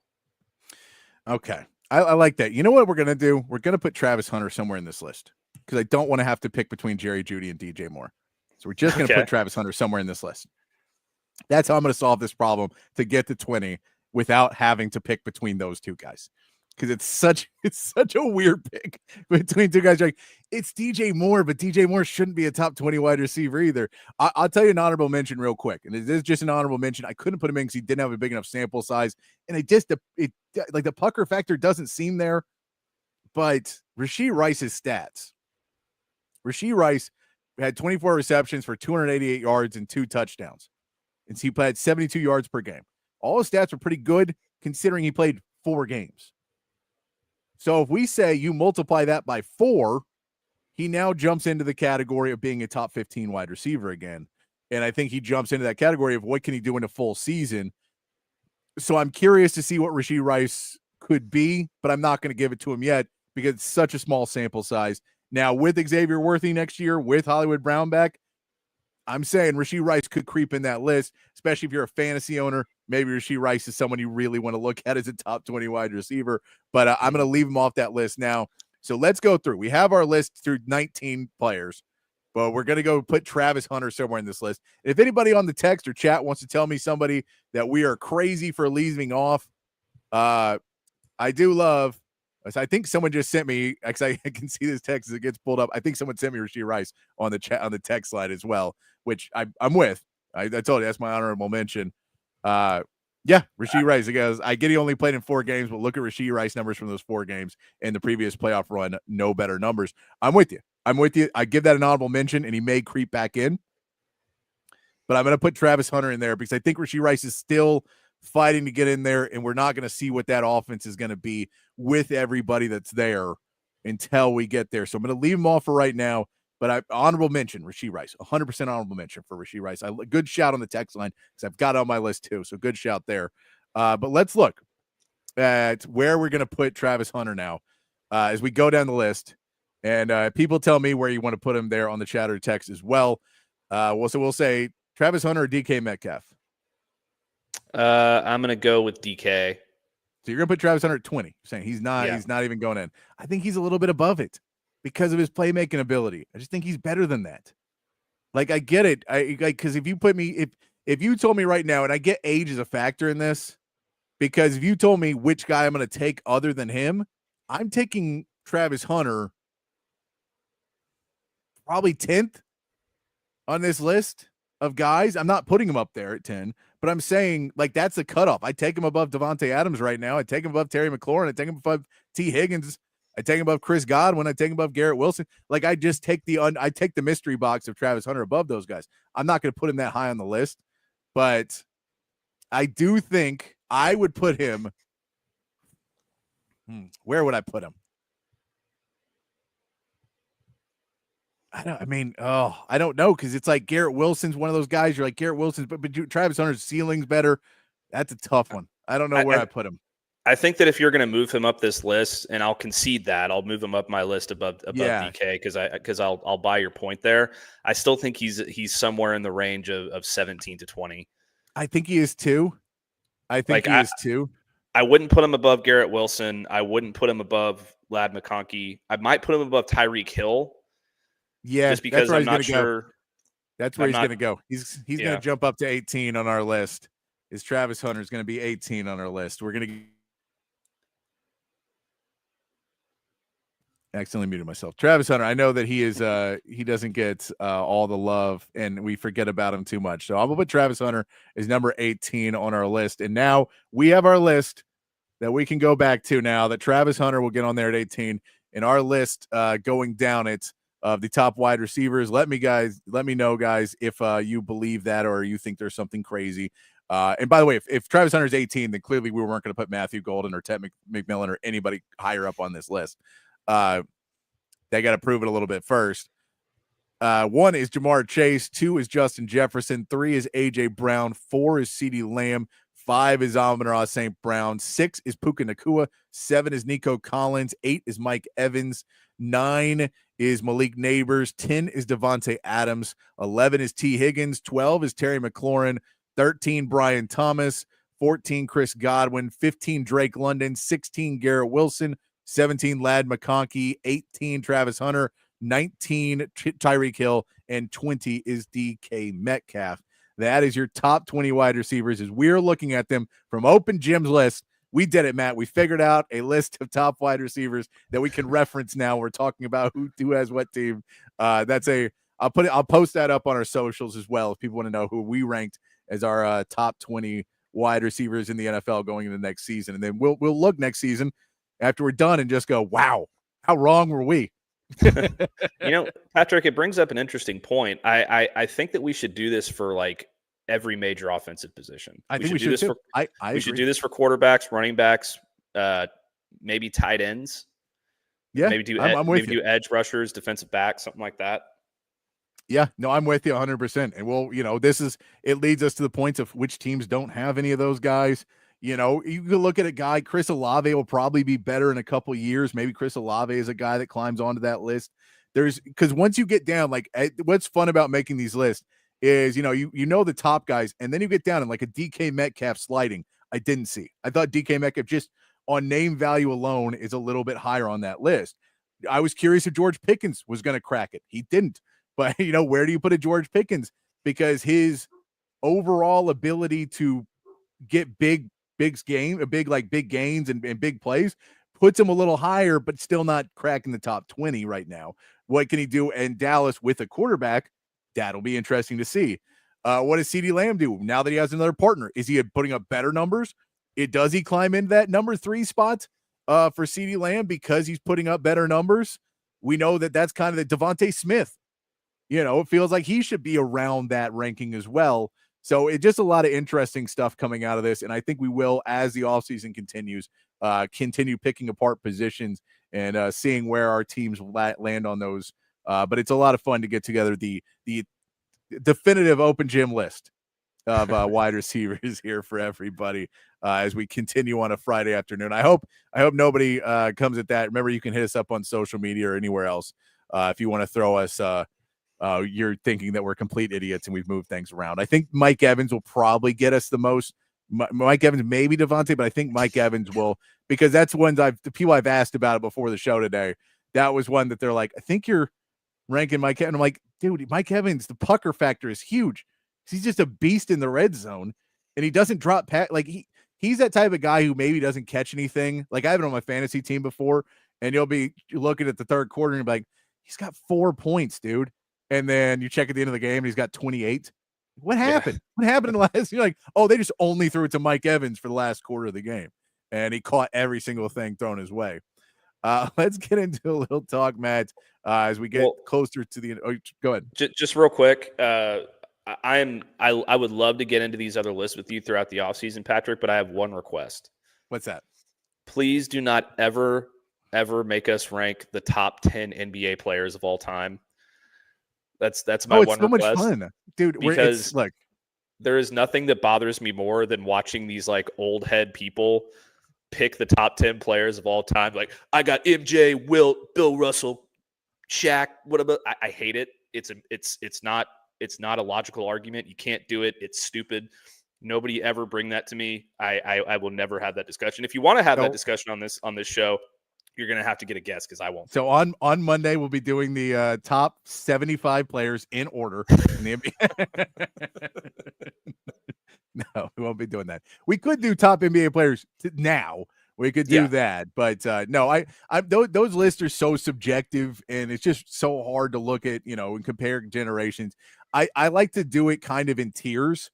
Okay. I like that. You know what we're going to do? We're going to put Travis Hunter somewhere in this list because I don't want to have to pick between Jerry Jeudy and DJ Moore. So we're just going to put Travis Hunter somewhere in this list. That's how I'm going to solve this problem to get to 20 without having to pick between those two guys. Because it's such a weird pick between two guys. Like, it's DJ Moore, but DJ Moore shouldn't be a top 20 wide receiver either. I'll tell you an honorable mention real quick, and it is just an honorable mention. I couldn't put him in because he didn't have a big enough sample size, and the pucker factor doesn't seem there. But Rashee Rice's stats. Rashee Rice had 24 receptions for 288 yards and 2 touchdowns, and he played 72 yards per game. All his stats were pretty good considering he played 4 games. So if we say you multiply that by 4, he now jumps into the category of being a top 15 wide receiver again. And I think he jumps into that category of what can he do in a full season. So I'm curious to see what Rashee Rice could be, but I'm not going to give it to him yet because it's such a small sample size. Now, with Xavier Worthy next year, with Hollywood Brown back, I'm saying Rashee Rice could creep in that list, especially if you're a fantasy owner. Maybe Rashee Rice is someone you really want to look at as a top 20 wide receiver, but I'm going to leave him off that list now. So let's go through. We have our list through 19 players, but we're going to go put Travis Hunter somewhere in this list. If anybody on the text or chat wants to tell me somebody that we are crazy for leaving off, I do love. I think someone just sent me, because I can see this text as it gets pulled up. I think someone sent me Rashee Rice on the chat on the text slide as well, which I'm with. I told you that's my honorable mention. Yeah, Rashee Rice. Because I get he only played in 4 games, but look at Rashee Rice numbers from those 4 games in the previous playoff run. No better numbers. I'm with you. I give that an honorable mention, and he may creep back in. But I'm going to put Travis Hunter in there because I think Rashee Rice is still fighting to get in there, and we're not going to see what that offense is going to be with everybody that's there until we get there. So I'm going to leave them off for right now, but honorable mention, Rashee Rice, 100% honorable mention for Rashee Rice. Good shout on the text line because I've got it on my list too, so good shout there. But let's look at where we're going to put Travis Hunter now as we go down the list, and people tell me where you want to put him there on the chat or text as well. So we'll say Travis Hunter or DK Metcalf. I'm going to go with DK. So you're going to put Travis Hunter at 20. You're saying he's not even going in. I think he's a little bit above it because of his playmaking ability. I just think he's better than that. Like, I get it. Because if you put me, if you told me right now, and I get age is a factor in this, because if you told me which guy I'm going to take other than him, I'm taking Travis Hunter probably 10th on this list of guys. I'm not putting him up there at 10. But I'm saying, like, that's the cutoff. I take him above Devontae Adams right now. I take him above Terry McLaurin. I take him above T. Higgins. I take him above Chris Godwin. I take him above Garrett Wilson. Like, I just take the mystery box of Travis Hunter above those guys. I'm not going to put him that high on the list, but I do think I would put him. Where would I put him? I don't know, because it's like Garrett Wilson's one of those guys. You're like, Garrett Wilson's, but Travis Hunter's ceiling's better. That's a tough one. I don't know where I put him. I think that if you're going to move him up this list, and I'll concede that, I'll move him up my list above DK because I'll buy your point there. I still think he's somewhere in the range of 17 to 20. I think he is too. I wouldn't put him above Garrett Wilson. I wouldn't put him above Ladd McConkey. I might put him above Tyreek Hill. Yeah, just because I'm not sure. That's where he's going to go. He's going to jump up to 18 on our list. Is Travis Hunter is going to be 18 on our list. We're going to accidentally muted myself. Travis Hunter, I know that he is he doesn't get all the love, and we forget about him too much. So I'm going to put Travis Hunter as number 18 on our list. And now we have our list that we can go back to now that Travis Hunter will get on there at 18. In our list going down it of the top wide receivers. Let me know, guys, if you believe that or you think there's something crazy. And by the way, if Travis Hunter's 18, then clearly we weren't going to put Matthew Golden or Ted McMillan or anybody higher up on this list. They got to prove it a little bit first. 1 is Jamar Chase. 2 is Justin Jefferson. 3 is A.J. Brown. 4 is CeeDee Lamb. 5 is Amon-Ra St. Brown. 6 is Puka Nacua. 7 is Nico Collins. 8 is Mike Evans. 9 is Malik Neighbors. 10 is Devontae Adams. 11 is T. Higgins. 12 is Terry McLaurin. 13 Brian Thomas. 14 Chris Godwin. 15 Drake London. 16 Garrett Wilson. 17 Ladd McConkey. 18 Travis Hunter. 19 Tyreek Hill. And 20 is DK Metcalf. That is your top 20 wide receivers as we're looking at them from Open Gym's list. We did it, Matt. We figured out a list of top wide receivers that we can reference now. We're talking about who has what team. I'll post that up on our socials as well if people want to know who we ranked as our top 20 wide receivers in the NFL going into the next season. And then we'll look next season after we're done and just go, wow, how wrong were we? Patrick, it brings up an interesting point. I think that we should do this for like every major offensive position. I think we should do this too. We should do this for quarterbacks, running backs, maybe tight ends. Yeah, maybe do edge rushers, defensive backs, something like that. Yeah, no, I'm with you 100%. And it leads us to the points of which teams don't have any of those guys. You can look at a guy, Chris Olave will probably be better in a couple of years. Maybe Chris Olave is a guy that climbs onto that list. Because once you get down, like what's fun about making these lists is, the top guys, and then you get down in like a DK Metcalf sliding. I didn't see. I thought DK Metcalf just on name value alone is a little bit higher on that list. I was curious if George Pickens was going to crack it. He didn't. But, where do you put a George Pickens? Because his overall ability to get big gains and big plays puts him a little higher, but still not cracking the top 20 right now. What can he do in Dallas with a quarterback? That'll be interesting to see. What does CeeDee Lamb do now that he has another partner? Is he putting up better numbers? Does he climb into that number 3 spot for CeeDee Lamb because he's putting up better numbers? We know that that's kind of the Devontae Smith. It feels like he should be around that ranking as well. So it's just a lot of interesting stuff coming out of this. And I think we will, as the offseason continues, continue picking apart positions and seeing where our teams land on those. But it's a lot of fun to get together the definitive open gym list of wide receivers here for everybody as we continue on a Friday afternoon. I hope nobody comes at that. Remember, you can hit us up on social media or anywhere else if you want to throw us you're thinking that we're complete idiots and we've moved things around. I think Mike Evans will probably get us the most. Mike Evans, maybe Devontae, but I think Mike Evans will, because that's the people I've asked about it before the show today. That was one that they're like, I think you're ranking Mike Evans. I'm like, dude, Mike Evans, the pucker factor is huge. He's just a beast in the red zone, and he doesn't drop pat. Like he's that type of guy who maybe doesn't catch anything. Like I have it on my fantasy team before, and you'll be looking at the third quarter and you'll be like, he's got 4 points, dude. And then you check at the end of the game and he's got 28. What happened? Yeah. What happened in the last? You're like, oh, they just only threw it to Mike Evans for the last quarter of the game, and he caught every single thing thrown his way. Let's get into a little talk, Matt, as we get closer to the end. Oh, go ahead. Just real quick. I would love to get into these other lists with you throughout the offseason, Patrick, but I have one request. What's that? Please do not ever make us rank the top 10 NBA players of all time. That's my one request. It's so much fun, dude. Because there is nothing that bothers me more than watching these like old head people pick the top 10 players of all time. Like, I got MJ, Wilt, Bill Russell, Shaq. What about? I hate it. It's not a logical argument. You can't do it. It's stupid. Nobody ever bring that to me. I will never have that discussion. If you want to have that discussion on this show, you're going to have to get a guess because I won't. So on Monday, we'll be doing the top 75 players in order in the NBA. No, we won't be doing that. We could do top NBA players now. We could do that. But no, those lists are so subjective, and it's just so hard to look at, and compare generations. I like to do it kind of in tiers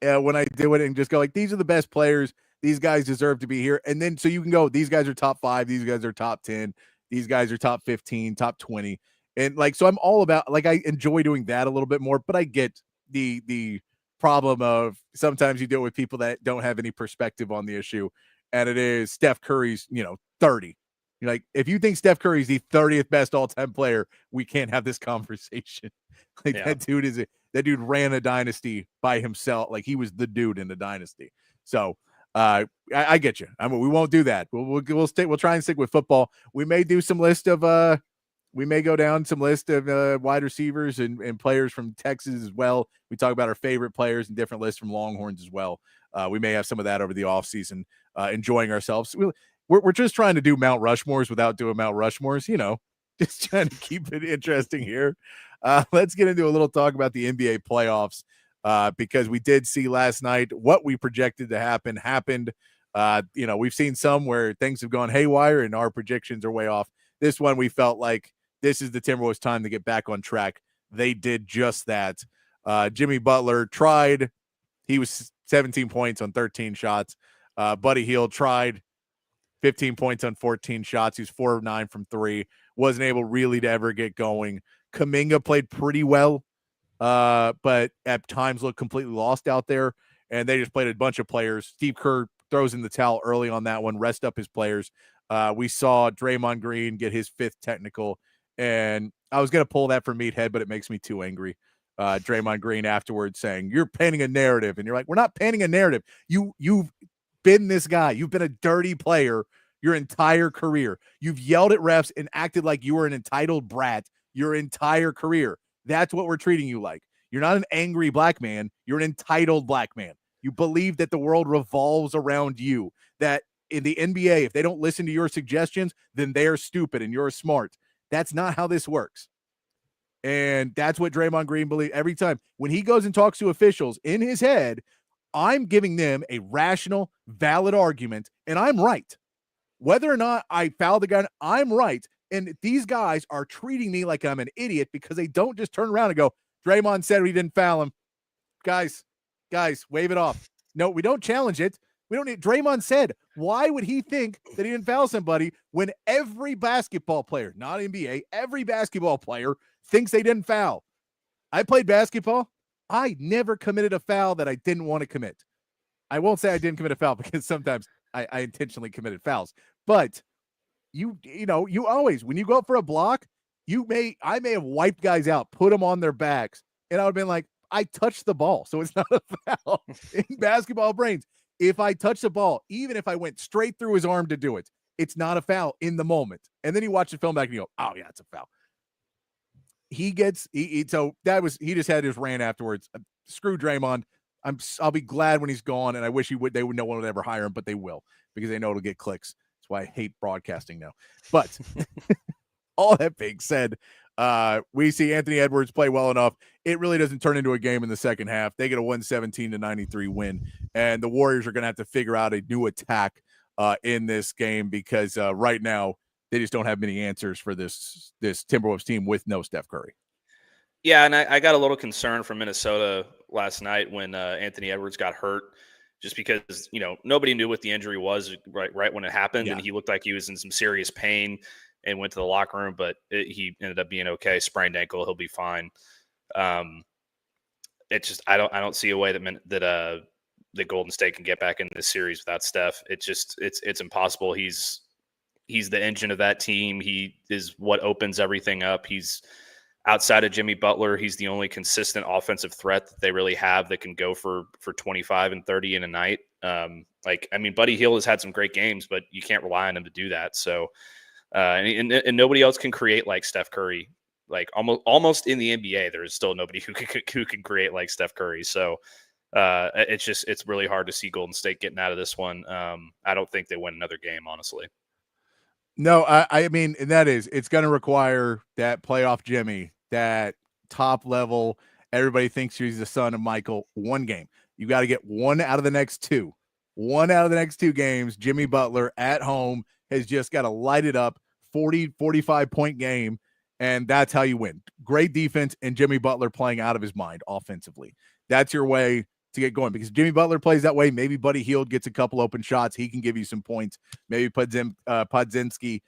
when I do it and just go like, these are the best players. These guys deserve to be here. And then so you can go, these guys are top 5, these guys are top 10, these guys are top 15, top 20. And so I'm all about, I enjoy doing that a little bit more, but I get the problem of sometimes you deal with people that don't have any perspective on the issue. And it is Steph Curry's, 30. You're like, if you think Steph Curry's the 30th best all-time player, we can't have this conversation. That dude ran a dynasty by himself. He was the dude in the dynasty. So I get you. We won't do that. We'll try and stick with football. We may do some list of we may go down some list of wide receivers and players from Texas as well. We talk about our favorite players and different lists from Longhorns as well. We may have some of that over the offseason, enjoying ourselves. We're just trying to do Mount Rushmores without doing Mount Rushmores, just trying to keep it interesting here. Let's get into a little talk about the NBA playoffs. Because we did see last night what we projected to happen happened. We've seen some where things have gone haywire and our predictions are way off. This one, we felt like this is the Timberwolves' time to get back on track. They did just that. Jimmy Butler tried. He was 17 points on 13 shots. Buddy Hield tried 15 points on 14 shots. He was 4 of 9 from 3. Wasn't able really to ever get going. Kuminga played pretty well. But at times looked completely lost out there, and they just played a bunch of players. Steve Kerr throws in the towel early on that one, rest up his players. We saw Draymond Green get his 5th technical, and I was going to pull that for Meathead, but it makes me too angry. Draymond Green afterwards saying, you're painting a narrative, and you're like, we're not painting a narrative. You've been this guy. You've been a dirty player your entire career. You've yelled at refs and acted like you were an entitled brat your entire career. That's what we're treating you like. You're not an angry black man. You're an entitled black man. You believe that the world revolves around you, that in the NBA, if they don't listen to your suggestions, then they're stupid and you're smart. That's not how this works. And that's what Draymond Green believes every time. When he goes and talks to officials in his head, I'm giving them a rational, valid argument, and I'm right. Whether or not I foul the guy, I'm right. And these guys are treating me like I'm an idiot because they don't just turn around and go, Draymond said we didn't foul him. Guys, wave it off. No, we don't challenge it. We don't need. Draymond said, why would he think that he didn't foul somebody when every basketball player, not NBA, every basketball player thinks they didn't foul? I played basketball. I never committed a foul that I didn't want to commit. I won't say I didn't commit a foul because sometimes I intentionally committed fouls. But you always, when you go up for a block, I may have wiped guys out, put them on their backs, and I would have been like, I touched the ball, so it's not a foul. In basketball brains, if I touch the ball, even if I went straight through his arm to do it, it's not a foul in the moment. And then you watch the film back and you go, oh yeah, it's a foul. He just had his rant afterwards. Screw Draymond. I'll be glad when he's gone, and I wish no one would ever hire him, but they will because they know it'll get clicks. That's why I hate broadcasting now. But all that being said, we see Anthony Edwards play well enough. It really doesn't turn into a game in the second half. They get a 117-93 win, and the Warriors are going to have to figure out a new attack in this game because right now they just don't have many answers for this Timberwolves team with no Steph Curry. Yeah, and I got a little concerned from Minnesota last night when Anthony Edwards got hurt, just because nobody knew what the injury was right when it happened, and he looked like he was in some serious pain and went to the locker room, but he ended up being okay. Sprained ankle, he'll be fine. It's just I don't see a way that Golden State can get back in this series without Steph. It's impossible. He's the engine of that team. He is what opens everything up. He's outside of Jimmy Butler. He's the only consistent offensive threat that they really have that can go for 25 and 30 in a night. Buddy Hield has had some great games, but you can't rely on him to do that. So, and nobody else can create like Steph Curry. Like almost in the NBA, there is still nobody who can create like Steph Curry. So it's really hard to see Golden State getting out of this one. I don't think they win another game, honestly. No, I mean, and it's going to require that playoff Jimmy, that top level. Everybody thinks he's the son of Michael. One game. You got to get one out of the next two. One out of the next two games, Jimmy Butler at home has just got to light it up, 40, 45-point game, and that's how you win. Great defense and Jimmy Butler playing out of his mind offensively. That's your way to get going, because Jimmy Butler plays that way. Maybe Buddy Hield gets a couple open shots. He can give you some points. Maybe Podziemski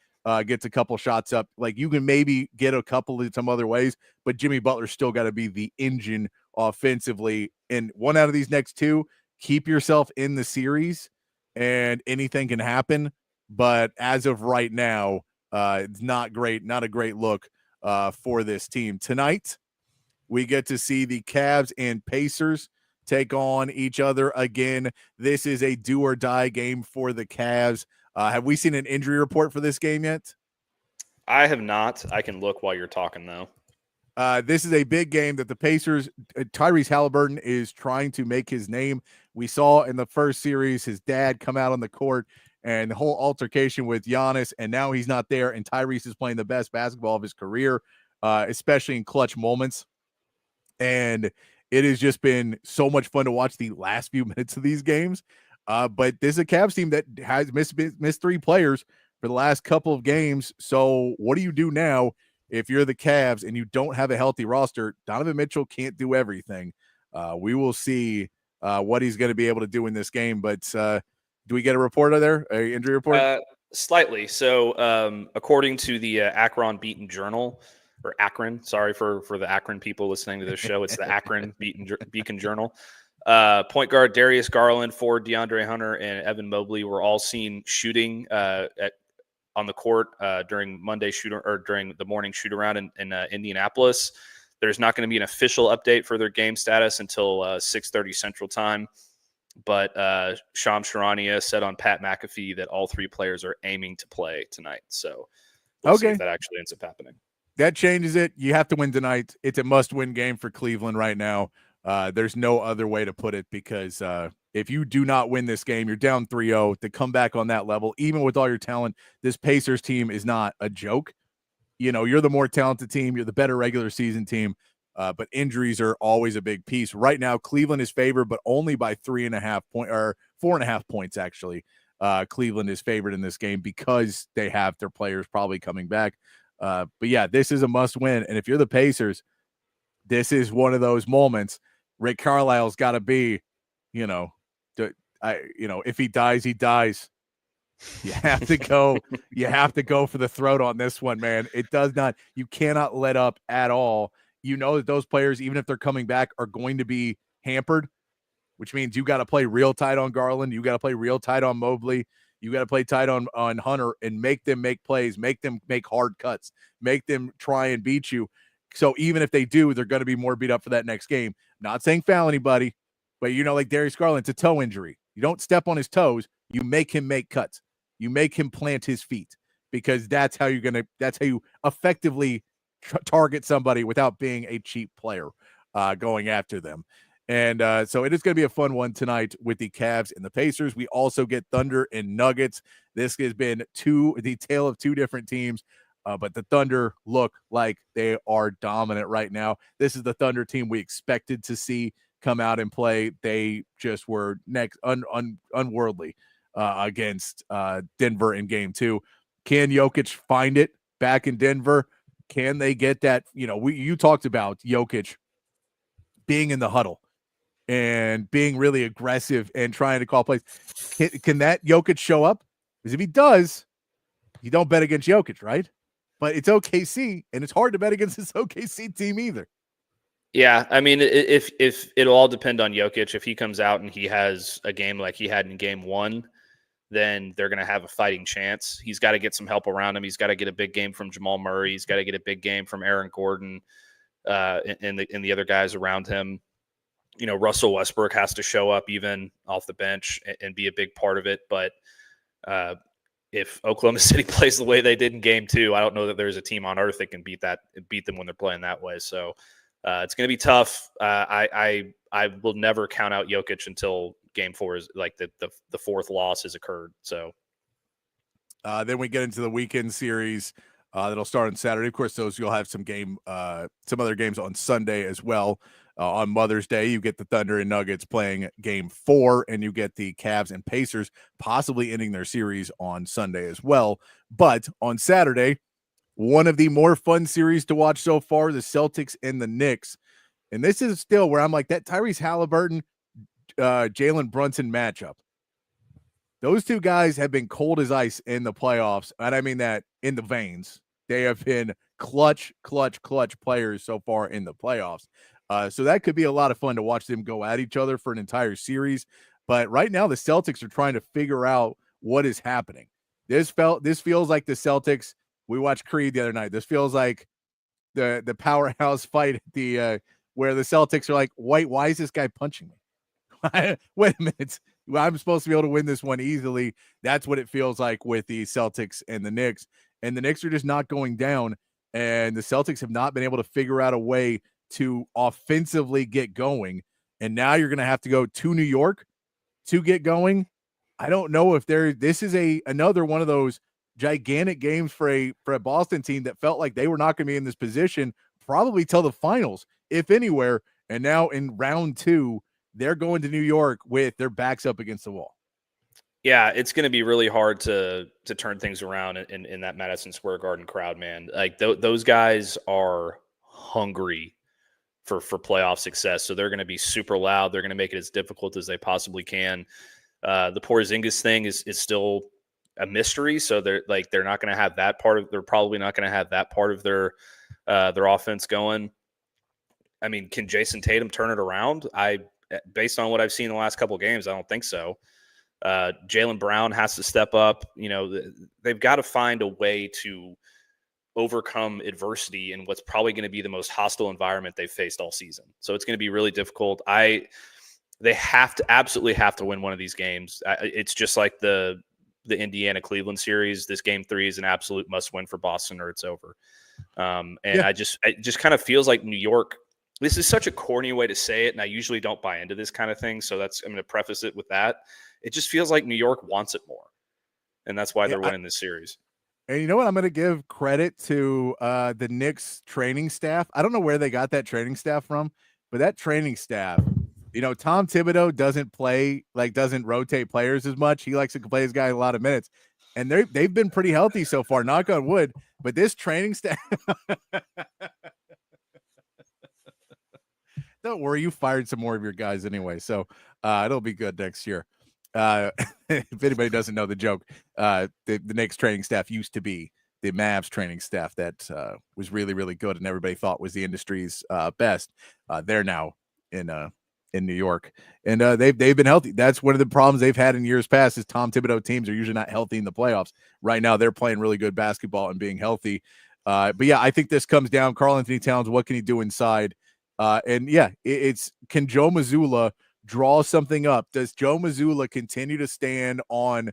gets a couple shots up. Like, you can maybe get a couple in some other ways, but Jimmy Butler's still got to be the engine offensively. And one out of these next two, keep yourself in the series, and anything can happen. But as of right now, it's not great. Not a great look for this team. Tonight, we get to see the Cavs and Pacers take on each other again. This is a do or die game for the Cavs. Have we seen an injury report for this game yet? I have not. I can look while you're talking, though. This is a big game that the Pacers, Tyrese Halliburton is trying to make his name. We saw in the first series his dad come out on the court and the whole altercation with Giannis, and now he's not there, and Tyrese is playing the best basketball of his career, especially in clutch moments. And it has just been so much fun to watch the last few minutes of these games. But this is a Cavs team that has missed three players for the last couple of games. So what do you do now if you're the Cavs and you don't have a healthy roster? Donovan Mitchell can't do everything. We will see what he's going to be able to do in this game. But do we get a report out there, an injury report? Slightly. So according to the Akron Beacon Journal, or Akron, sorry for the Akron people listening to this show, it's the Akron Beacon Journal. Point guard Darius Garland, forward DeAndre Hunter, and Evan Mobley were all seen shooting on the court during the morning shoot around in Indianapolis. There's not going to be an official update for their game status until 6:30 Central Time. But Shams Charania said on Pat McAfee that all three players are aiming to play tonight. So we'll see if that actually ends up happening. That changes it. You have to win tonight. It's a must-win game for Cleveland right now. There's no other way to put it, because if you do not win this game, you're down 3-0. To come back on that level, even with all your talent, this Pacers team is not a joke. you're the more talented team. You're the better regular season team. But injuries are always a big piece. Right now, Cleveland is favored, but only by 4.5 points, actually. Cleveland is favored in this game because they have their players probably coming back. But yeah, this is a must win. And if you're the Pacers, this is one of those moments. Rick Carlisle's got to be, if he dies, he dies. You have to go. You have to go for the throat on this one, man. You cannot let up at all. You know that those players, even if they're coming back, are going to be hampered, which means you got to play real tight on Garland. You got to play real tight on Mobley. You got to play tight on Hunter and make them make plays, make them make hard cuts, make them try and beat you. So even if they do, they're going to be more beat up for that next game. Not saying foul anybody, but like Darius Garland, it's a toe injury. You don't step on his toes. You make him make cuts. You make him plant his feet, because that's how you effectively target somebody without being a cheap player going after them. And so it is going to be a fun one tonight with the Cavs and the Pacers. We also get Thunder and Nuggets. This has been the tale of two different teams, but the Thunder look like they are dominant right now. This is the Thunder team we expected to see come out and play. They just were unworldly against Denver in game 2. Can Jokic find it back in Denver? Can they get that? You talked about Jokic being in the huddle and being really aggressive and trying to call plays. Can that Jokic show up? Because if he does, you don't bet against Jokic, right? But it's OKC, and it's hard to bet against this OKC team either. Yeah, I mean, if it'll all depend on Jokic. If he comes out and he has a game like he had in game 1, then they're going to have a fighting chance. He's got to get some help around him. He's got to get a big game from Jamal Murray. He's got to get a big game from Aaron Gordon and the other guys around him. Russell Westbrook has to show up even off the bench and be a big part of it. But if Oklahoma City plays the way they did in game 2, I don't know that there's a team on earth that can beat them when they're playing that way. So it's going to be tough. I will never count out Jokic until game 4 is like the fourth loss has occurred. So then we get into the weekend series that'll start on Saturday. Of course, you'll have some other games on Sunday as well. On Mother's Day, you get the Thunder and Nuggets playing game 4, and you get the Cavs and Pacers possibly ending their series on Sunday as well. But on Saturday, one of the more fun series to watch so far, the Celtics and the Knicks. And this is still where I'm like, that Tyrese Halliburton, Jalen Brunson matchup. Those two guys have been cold as ice in the playoffs, and I mean that in the veins. They have been clutch players so far in the playoffs. So that could be a lot of fun to watch them go at each other for an entire series. But right now, the Celtics are trying to figure out what is happening. This feels like the Celtics. We watched Creed the other night. This feels like the powerhouse fight at where the Celtics are like, why is this guy punching me? Wait a minute. I'm supposed to be able to win this one easily. That's what it feels like with the Celtics and the Knicks. And the Knicks are just not going down. And the Celtics have not been able to figure out a way to offensively get going. And now you're going to have to go to New York to get going. I don't know if this is another one of those gigantic games for a Boston team that felt like they were not going to be in this position probably till the finals, if anywhere. And now in round 2, they're going to New York with their backs up against the wall. Yeah, it's going to be really hard to turn things around in that Madison Square Garden crowd, man. Like those guys are hungry for playoff success, so they're going to be super loud. They're going to make it as difficult as they possibly can. The Porzingis thing is still a mystery, so they're not going to have that part of. They're probably not going to have that part of their offense going. I mean, can Jason Tatum turn it around? Based on what I've seen in the last couple of games, I don't think so. Jaylen Brown has to step up. They've got to find a way to overcome adversity in what's probably going to be the most hostile environment they've faced all season. So it's going to be really difficult. They absolutely have to win one of these games. It's just like the Indiana Cleveland series. This game 3 is an absolute must win for Boston or it's over. It just kind of feels like New York. This is such a corny way to say it, and I usually don't buy into this kind of thing. So I'm going to preface it with that. It just feels like New York wants it more, and that's why they're winning this series. And you know what? I'm going to give credit to the Knicks training staff. I don't know where they got that training staff from, but that training staff, Tom Thibodeau doesn't rotate players as much. He likes to play his guy a lot of minutes. And they've been pretty healthy so far, knock on wood. But this training staff don't worry, you fired some more of your guys anyway. So it'll be good next year. If anybody doesn't know the joke, the Knicks training staff used to be the Mavs training staff that was really, really good and everybody thought was the industry's best. They're now in New York, and they've been healthy. That's one of the problems they've had in years past is Tom Thibodeau teams are usually not healthy in the playoffs. Right now, they're playing really good basketball and being healthy. But yeah, I think this comes down. Karl-Anthony Towns, what can he do inside? And yeah, it's can Joe Mazzulla draw something up? Does Joe Mazzulla continue to stand on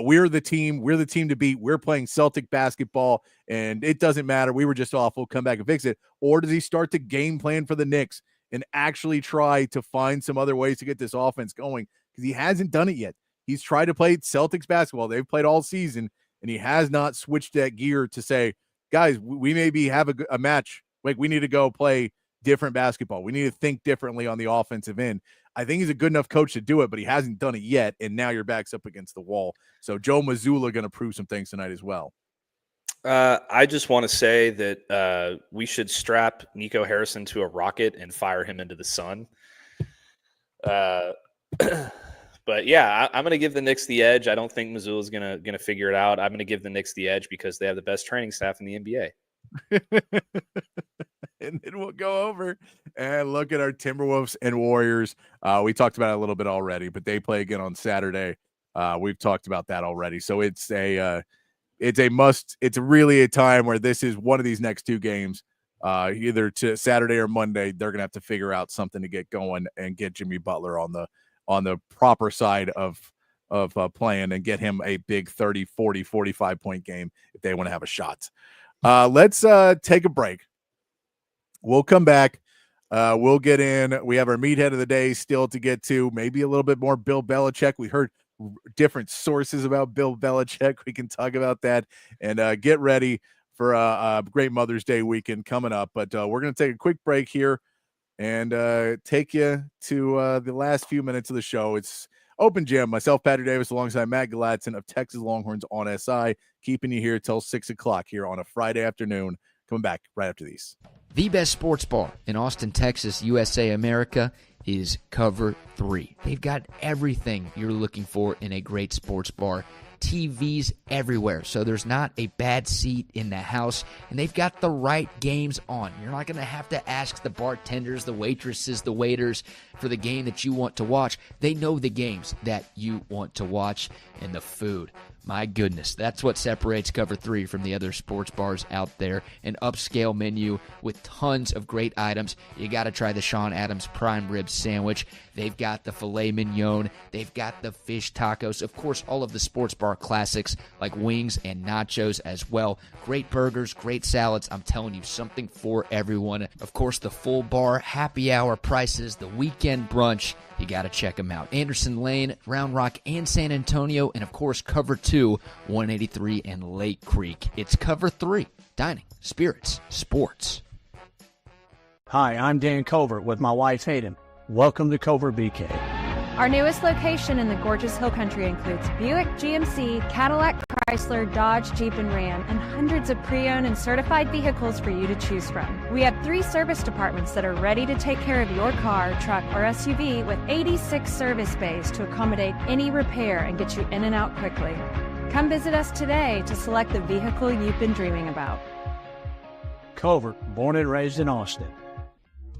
we're the team to beat, we're playing Celtic basketball and it doesn't matter, we were just awful, come back and fix it? Or does he start to game plan for the Knicks and actually try to find some other ways to get this offense going? Because he hasn't done it yet. He's tried to play Celtics basketball, they've played all season, and he has not switched that gear to say, guys, we maybe have a match, like we need to go play different basketball, we need to think differently on the offensive end. I think he's a good enough coach to do it, but he hasn't done it yet, and now your back's up against the wall. So Joe Mazzulla going to prove some things tonight as well. I just want to say that we should strap Nico Harrison to a rocket and fire him into the sun. But yeah, I'm going to give the Knicks the edge. I don't think Mazzulla is going to figure it out. I'm going to give the Knicks the edge because they have the best training staff in the NBA. And then we'll go over and look at our Timberwolves and Warriors. We talked about it a little bit already, but they play again on Saturday. We've talked about that already. So it's a must. It's really a time where this is one of these next two games, either to Saturday or Monday. They're going to have to figure out something to get going and get Jimmy Butler on the proper side of playing and get him a big 30, 40, 45 point game if they want to have a shot. Let's take a break. We'll come back. We'll get in. We have our meathead of the day still to get to, maybe a little bit more Bill Belichick. We heard different sources about Bill Belichick. We can talk about that and get ready for a great Mother's Day weekend coming up. But we're going to take a quick break here and take you to the last few minutes of the show. It's Open Gym. Myself, Patrick Davis, alongside Matt Galatzan of Texas Longhorns on SI, keeping you here till 6 o'clock here on a Friday afternoon. Coming back right after these. The best sports bar in Austin, Texas, USA, America is Cover 3. They've got everything you're looking for in a great sports bar. TVs everywhere, so there's not a bad seat in the house, and they've got the right games on. You're not going to have to ask the bartenders, the waitresses, the waiters for the game that you want to watch. They know the games that you want to watch, and the food. My goodness, that's what separates Cover 3 from the other sports bars out there. An upscale menu with tons of great items. You got to try the Sean Adams prime rib sandwich. They've got the filet mignon. They've got the fish tacos. Of course, all of the sports bar classics like wings and nachos as well. Great burgers, great salads. I'm telling you, something for everyone. Of course, the full bar happy hour prices, the weekend brunch. You got to check them out. Anderson Lane, Round Rock, and San Antonio. And, of course, Cover 2, 183 and Lake Creek. It's Cover 3. Dining, spirits, sports. Hi, I'm Dan Covert with my wife Hayden. Welcome to Covert BK. Our newest location in the gorgeous Hill Country includes Buick, GMC, Cadillac, Chrysler, Dodge, Jeep, and Ram, and hundreds of pre-owned and certified vehicles for you to choose from. We have 3 service departments that are ready to take care of your car, truck, or SUV with 86 service bays to accommodate any repair and get you in and out quickly. Come visit us today to select the vehicle you've been dreaming about. Covert, born and raised in Austin.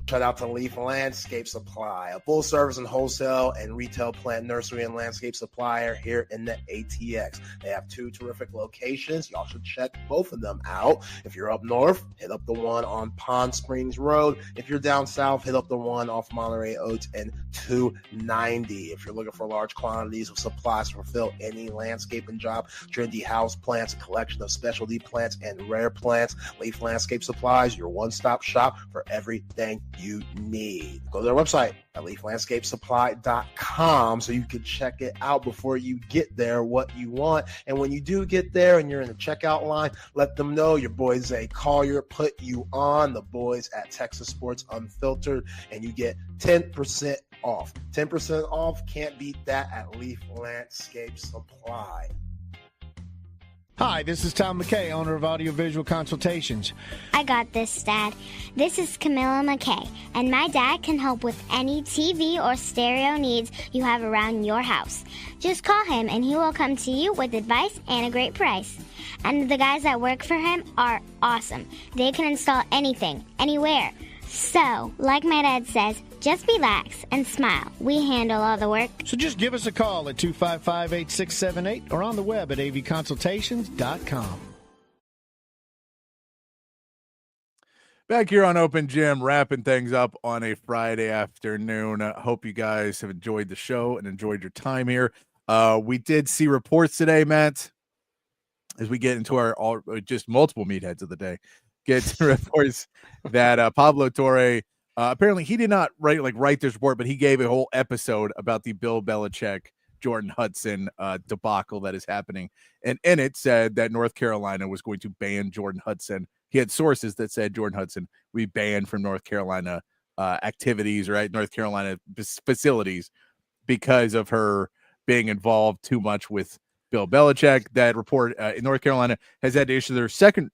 Shout out to Leaf Landscape Supply, a full service and wholesale and retail plant nursery and landscape supplier here in the ATX. They have 2 terrific locations. Y'all should check both of them out. If you're up north, hit up the one on Pond Springs Road. If you're down south, hit up the one off Monterey Oaks and 290. If you're looking for large quantities of supplies to fulfill any landscaping job, trendy house plants, a collection of specialty plants and rare plants, Leaf Landscape Supplies, your one-stop shop for everything you need. Go to their website at leaflandscapesupply.com so you can check it out before you get there, what you want. And when you do get there and you're in the checkout line, let them know your boy Zay Collier put you on, the boys at Texas Sports Unfiltered, and you get 10% off. 10% off, can't beat that at Leaf Landscape Supply. Hi, this is Tom McKay, owner of Audiovisual Consultations. I got this, Dad. This is Camilla McKay, and my dad can help with any TV or stereo needs you have around your house. Just call him and he will come to you with advice and a great price. And the guys that work for him are awesome. They can install anything, anywhere. So, like my dad says, just relax and smile. We handle all the work. So just give us a call at 255-8678 or on the web at avconsultations.com. Back here on Open Gym, wrapping things up on a Friday afternoon. Hope you guys have enjoyed the show and enjoyed your time here. We did see reports today, Matt, as we get into our just multiple meatheads of the day. Get to reports that Pablo Torre, apparently he did not write this report, but he gave a whole episode about the Bill Belichick, Jordan Hudson debacle that is happening. And in it said that North Carolina was going to ban Jordan Hudson. He had sources that said Jordan Hudson would be banned from North Carolina activities, right? North Carolina facilities because of her being involved too much with Bill Belichick. That report in North Carolina has had to issue their second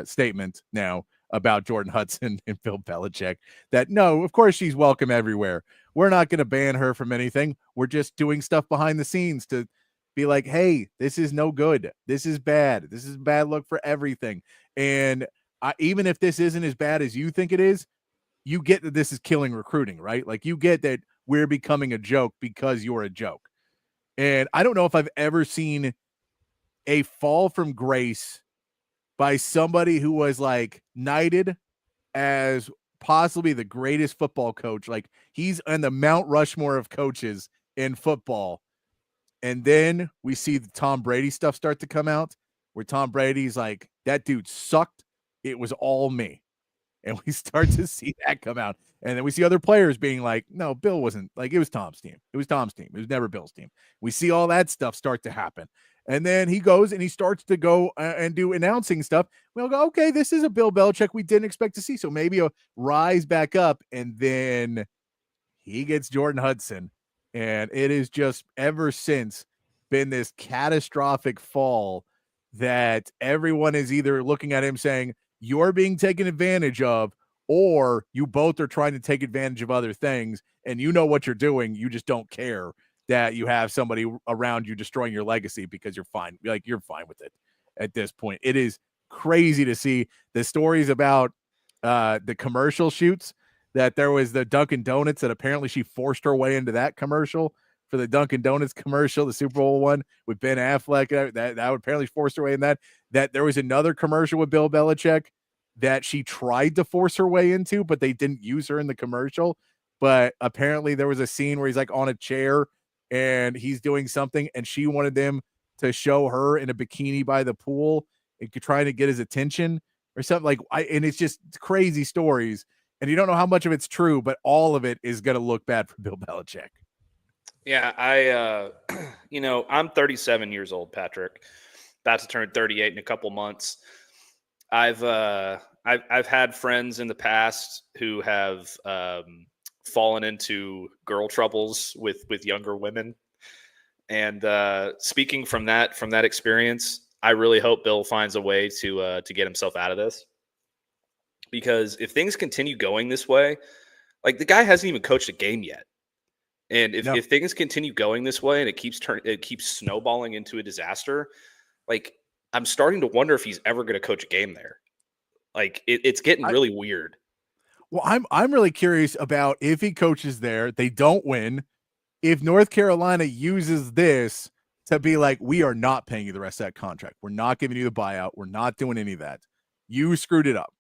statement now about Jordan Hudson and Bill Belichick, that no, of course she's welcome everywhere. We're not going to ban her from anything. We're just doing stuff behind the scenes to be like, hey, this is no good. This is bad. This is a bad look for everything. And even if this isn't as bad as you think it is, you get that this is killing recruiting, right? Like you get that we're becoming a joke because you're a joke. And I don't know if I've ever seen a fall from grace by somebody who was like knighted as possibly the greatest football coach. Like he's on the Mount Rushmore of coaches in football. And then we see the Tom Brady stuff start to come out where Tom Brady's like, that dude sucked. It was all me. And we start to see that come out. And then we see other players being like, no, Bill wasn't, like, it was Tom's team. It was Tom's team. It was never Bill's team. We see all that stuff start to happen. And then he goes and he starts to go and do announcing stuff. We'll go, okay, this is a Bill Belichick we didn't expect to see. So maybe a rise back up. And then he gets Jordan Hudson. And it is just ever since been this catastrophic fall that everyone is either looking at him saying, you're being taken advantage of, or you both are trying to take advantage of other things. And you know what you're doing. You just don't care that you have somebody around you destroying your legacy because you're fine. Like you're fine with it at this point. It is crazy to see the stories about the commercial shoots, that there was the Dunkin' Donuts that apparently she forced her way into that commercial for the Dunkin' Donuts commercial, the Super Bowl one with Ben Affleck. That would apparently force her way in that there was another commercial with Bill Belichick that she tried to force her way into, but they didn't use her in the commercial. But apparently there was a scene where he's like on a chair and he's doing something, and she wanted them to show her in a bikini by the pool and trying to get his attention or something and it's just crazy stories. And you don't know how much of it's true, but all of it is going to look bad for Bill Belichick. Yeah. I'm 37 years old, Patrick, about to turn 38 in a couple months. I've had friends in the past who have, fallen into girl troubles with younger women. And speaking from that experience, I really hope Bill finds a way to get himself out of this. Because if things continue going this way, like the guy hasn't even coached a game yet. And if things continue going this way and it keeps snowballing into a disaster, like I'm starting to wonder if he's ever going to coach a game there. Like it's getting really weird. Well, I'm really curious about if he coaches there, they don't win. If North Carolina uses this to be like, we are not paying you the rest of that contract. We're not giving you the buyout. We're not doing any of that. You screwed it up.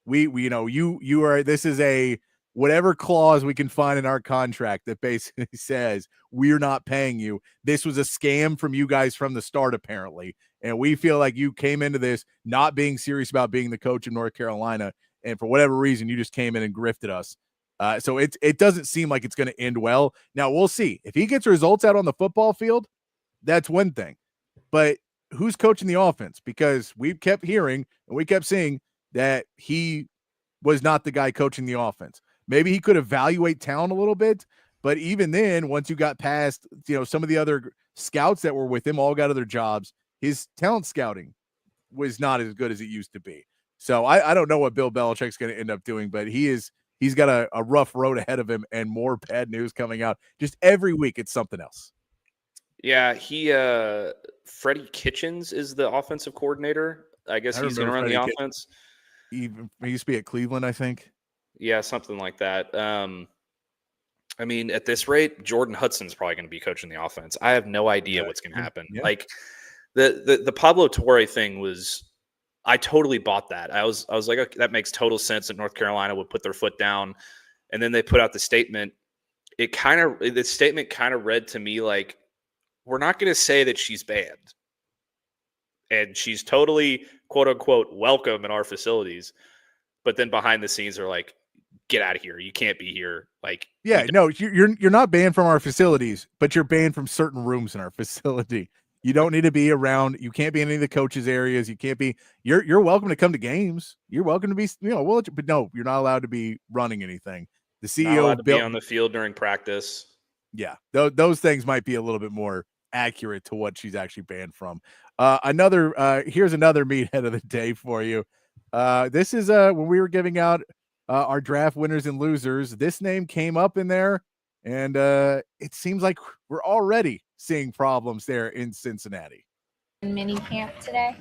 You are, this is a whatever clause we can find in our contract that basically says we're not paying you. This was a scam from you guys from the start, apparently. And we feel like you came into this not being serious about being the coach of North Carolina. and for whatever reason, you just came in and grifted us. So it doesn't seem like it's going to end well. Now, we'll see. If he gets results out on the football field, that's one thing. But who's coaching the offense? Because we kept hearing and we kept seeing that he was not the guy coaching the offense. Maybe he could evaluate talent a little bit, but even then, once you got past, some of the other scouts that were with him all got other jobs, his talent scouting was not as good as it used to be. So I don't know what Bill Belichick's going to end up doing, but he's got a rough road ahead of him and more bad news coming out. Just every week, it's something else. Yeah, Freddie Kitchens is the offensive coordinator. I guess he's going to run the offense. He used to be at Cleveland, I think. Yeah, something like that. I mean, at this rate, Jordan Hudson's probably going to be coaching the offense. I have no idea what's going to happen. Yeah. Like the Pablo Torre thing was, I totally bought that. I was like, okay, that makes total sense that North Carolina would put their foot down, and then they put out the statement. The statement kind of read to me like, we're not going to say that she's banned, and she's totally quote unquote welcome in our facilities, but then behind the scenes are like, get out of here. You can't be here. Like, yeah, no, you're not banned from our facilities, but you're banned from certain rooms in our facility. You don't need to be around. You can't be in any of the coaches' areas. You can't be. You're welcome to come to games. You're welcome to be. But no, you're not allowed to be running anything. The CEO not allowed to be on the field during practice. Yeah, those things might be a little bit more accurate to what she's actually banned from. Here's another meathead of the day for you. This is when we were giving out our draft winners and losers. This name came up in there, and it seems like we're already seeing problems there in Cincinnati. Mini camp today?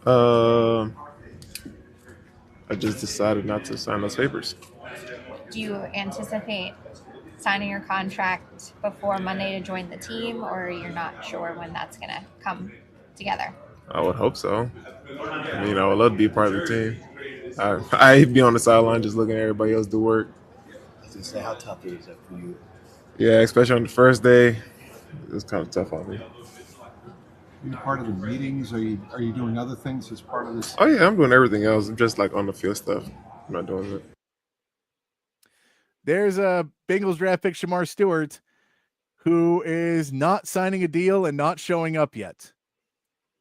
I just decided not to sign those papers. Do you anticipate signing your contract before Monday to join the team, or you're not sure when that's going to come together? I would hope so. I mean, I would love to be part of the team. I'd be on the sideline just looking at everybody else do work. To say how tough it is for you. Yeah, especially on the first day, it's kind of tough on me. Are you part of the meetings? Are you doing other things as part of this? Oh yeah, I'm doing everything else. I'm just like on the field stuff. I'm not doing it. There's a Bengals draft pick, Shamar Stewart, who is not signing a deal and not showing up yet.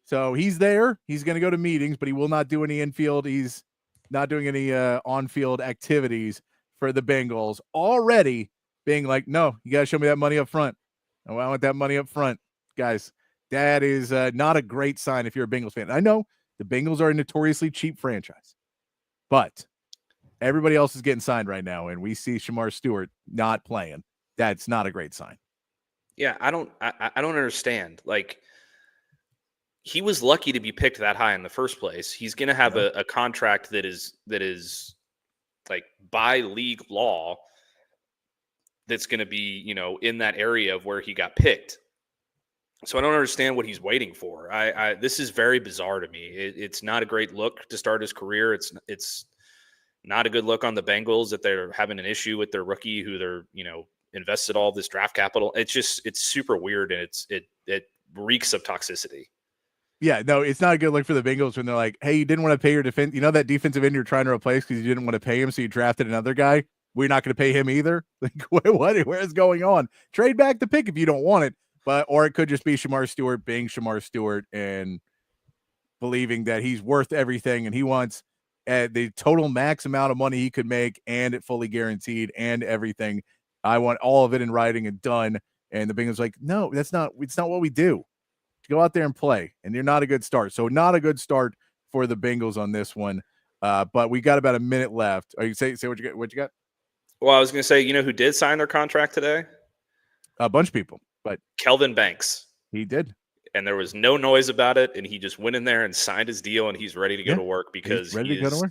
So he's there. He's going to go to meetings, but he will not do any infield. He's not doing any on-field activities for the Bengals. Already being like, no, you got to show me that money up front. Oh, I want that money up front. Guys, that is not a great sign if you're a Bengals fan. I know the Bengals are a notoriously cheap franchise, but everybody else is getting signed right now, and we see Shamar Stewart not playing. That's not a great sign. Yeah, I don't understand. Like, he was lucky to be picked that high in the first place. He's going to have a contract that is like by league law that's going to be, in that area of where he got picked. So I don't understand what he's waiting for. This is very bizarre to me. It's not a great look to start his career. It's not a good look on the Bengals that they're having an issue with their rookie who they're, invested all this draft capital. It's super weird, and it reeks of toxicity. Yeah, no, it's not a good look for the Bengals when they're like, hey, you didn't want to pay your defense. You know that defensive end you're trying to replace because you didn't want to pay him, so you drafted another guy? We're not going to pay him either? Like, where's going on? Trade back the pick if you don't want it. Or it could just be Shamar Stewart being Shamar Stewart and believing that he's worth everything and he wants the total max amount of money he could make and it fully guaranteed and everything. I want all of it in writing and done. And the Bengals like, no, it's not what we do. Go out there and play, and you're not a good start. So not a good start for the Bengals on this one. But we got about a minute left. Are you say what you got? What you got? Well, I was going to say, who did sign their contract today? A bunch of people, but Kelvin Banks. He did, and there was no noise about it. And he just went in there and signed his deal, and he's ready to go to work because he is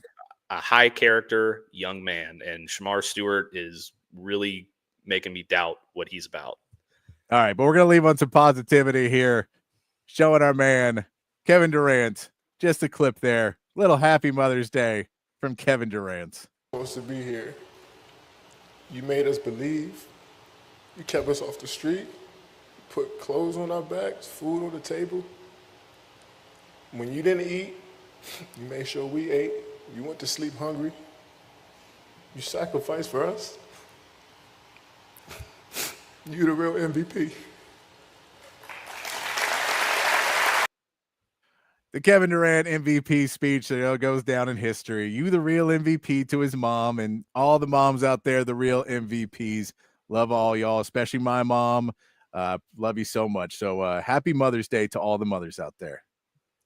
a high character young man. And Shamar Stewart is really making me doubt what he's about. All right, but we're going to leave on some positivity here. Showing our man, Kevin Durant, just a clip there. Little happy Mother's Day from Kevin Durant. Supposed to be here. You made us believe. You kept us off the street. Put clothes on our backs, food on the table. When you didn't eat, you made sure we ate. You went to sleep hungry. You sacrificed for us. You the real MVP. The Kevin Durant MVP speech goes down in history. You the real MVP to his mom, and all the moms out there, the real MVPs. Love all y'all, especially my mom. Love you so much. So happy Mother's Day to all the mothers out there.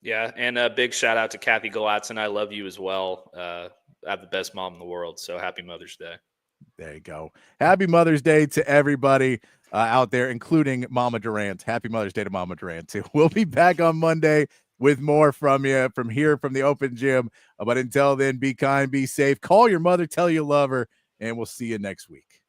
Yeah, and a big shout out to Kathy Galatzan. I love you as well. I have the best mom in the world, so happy Mother's Day. There you go. Happy Mother's Day to everybody out there, including Mama Durant. Happy Mother's Day to Mama Durant, too. We'll be back on Monday with more from you from here from the open gym. But until then, be kind, be safe. Call your mother, tell you love her, and we'll see you next week.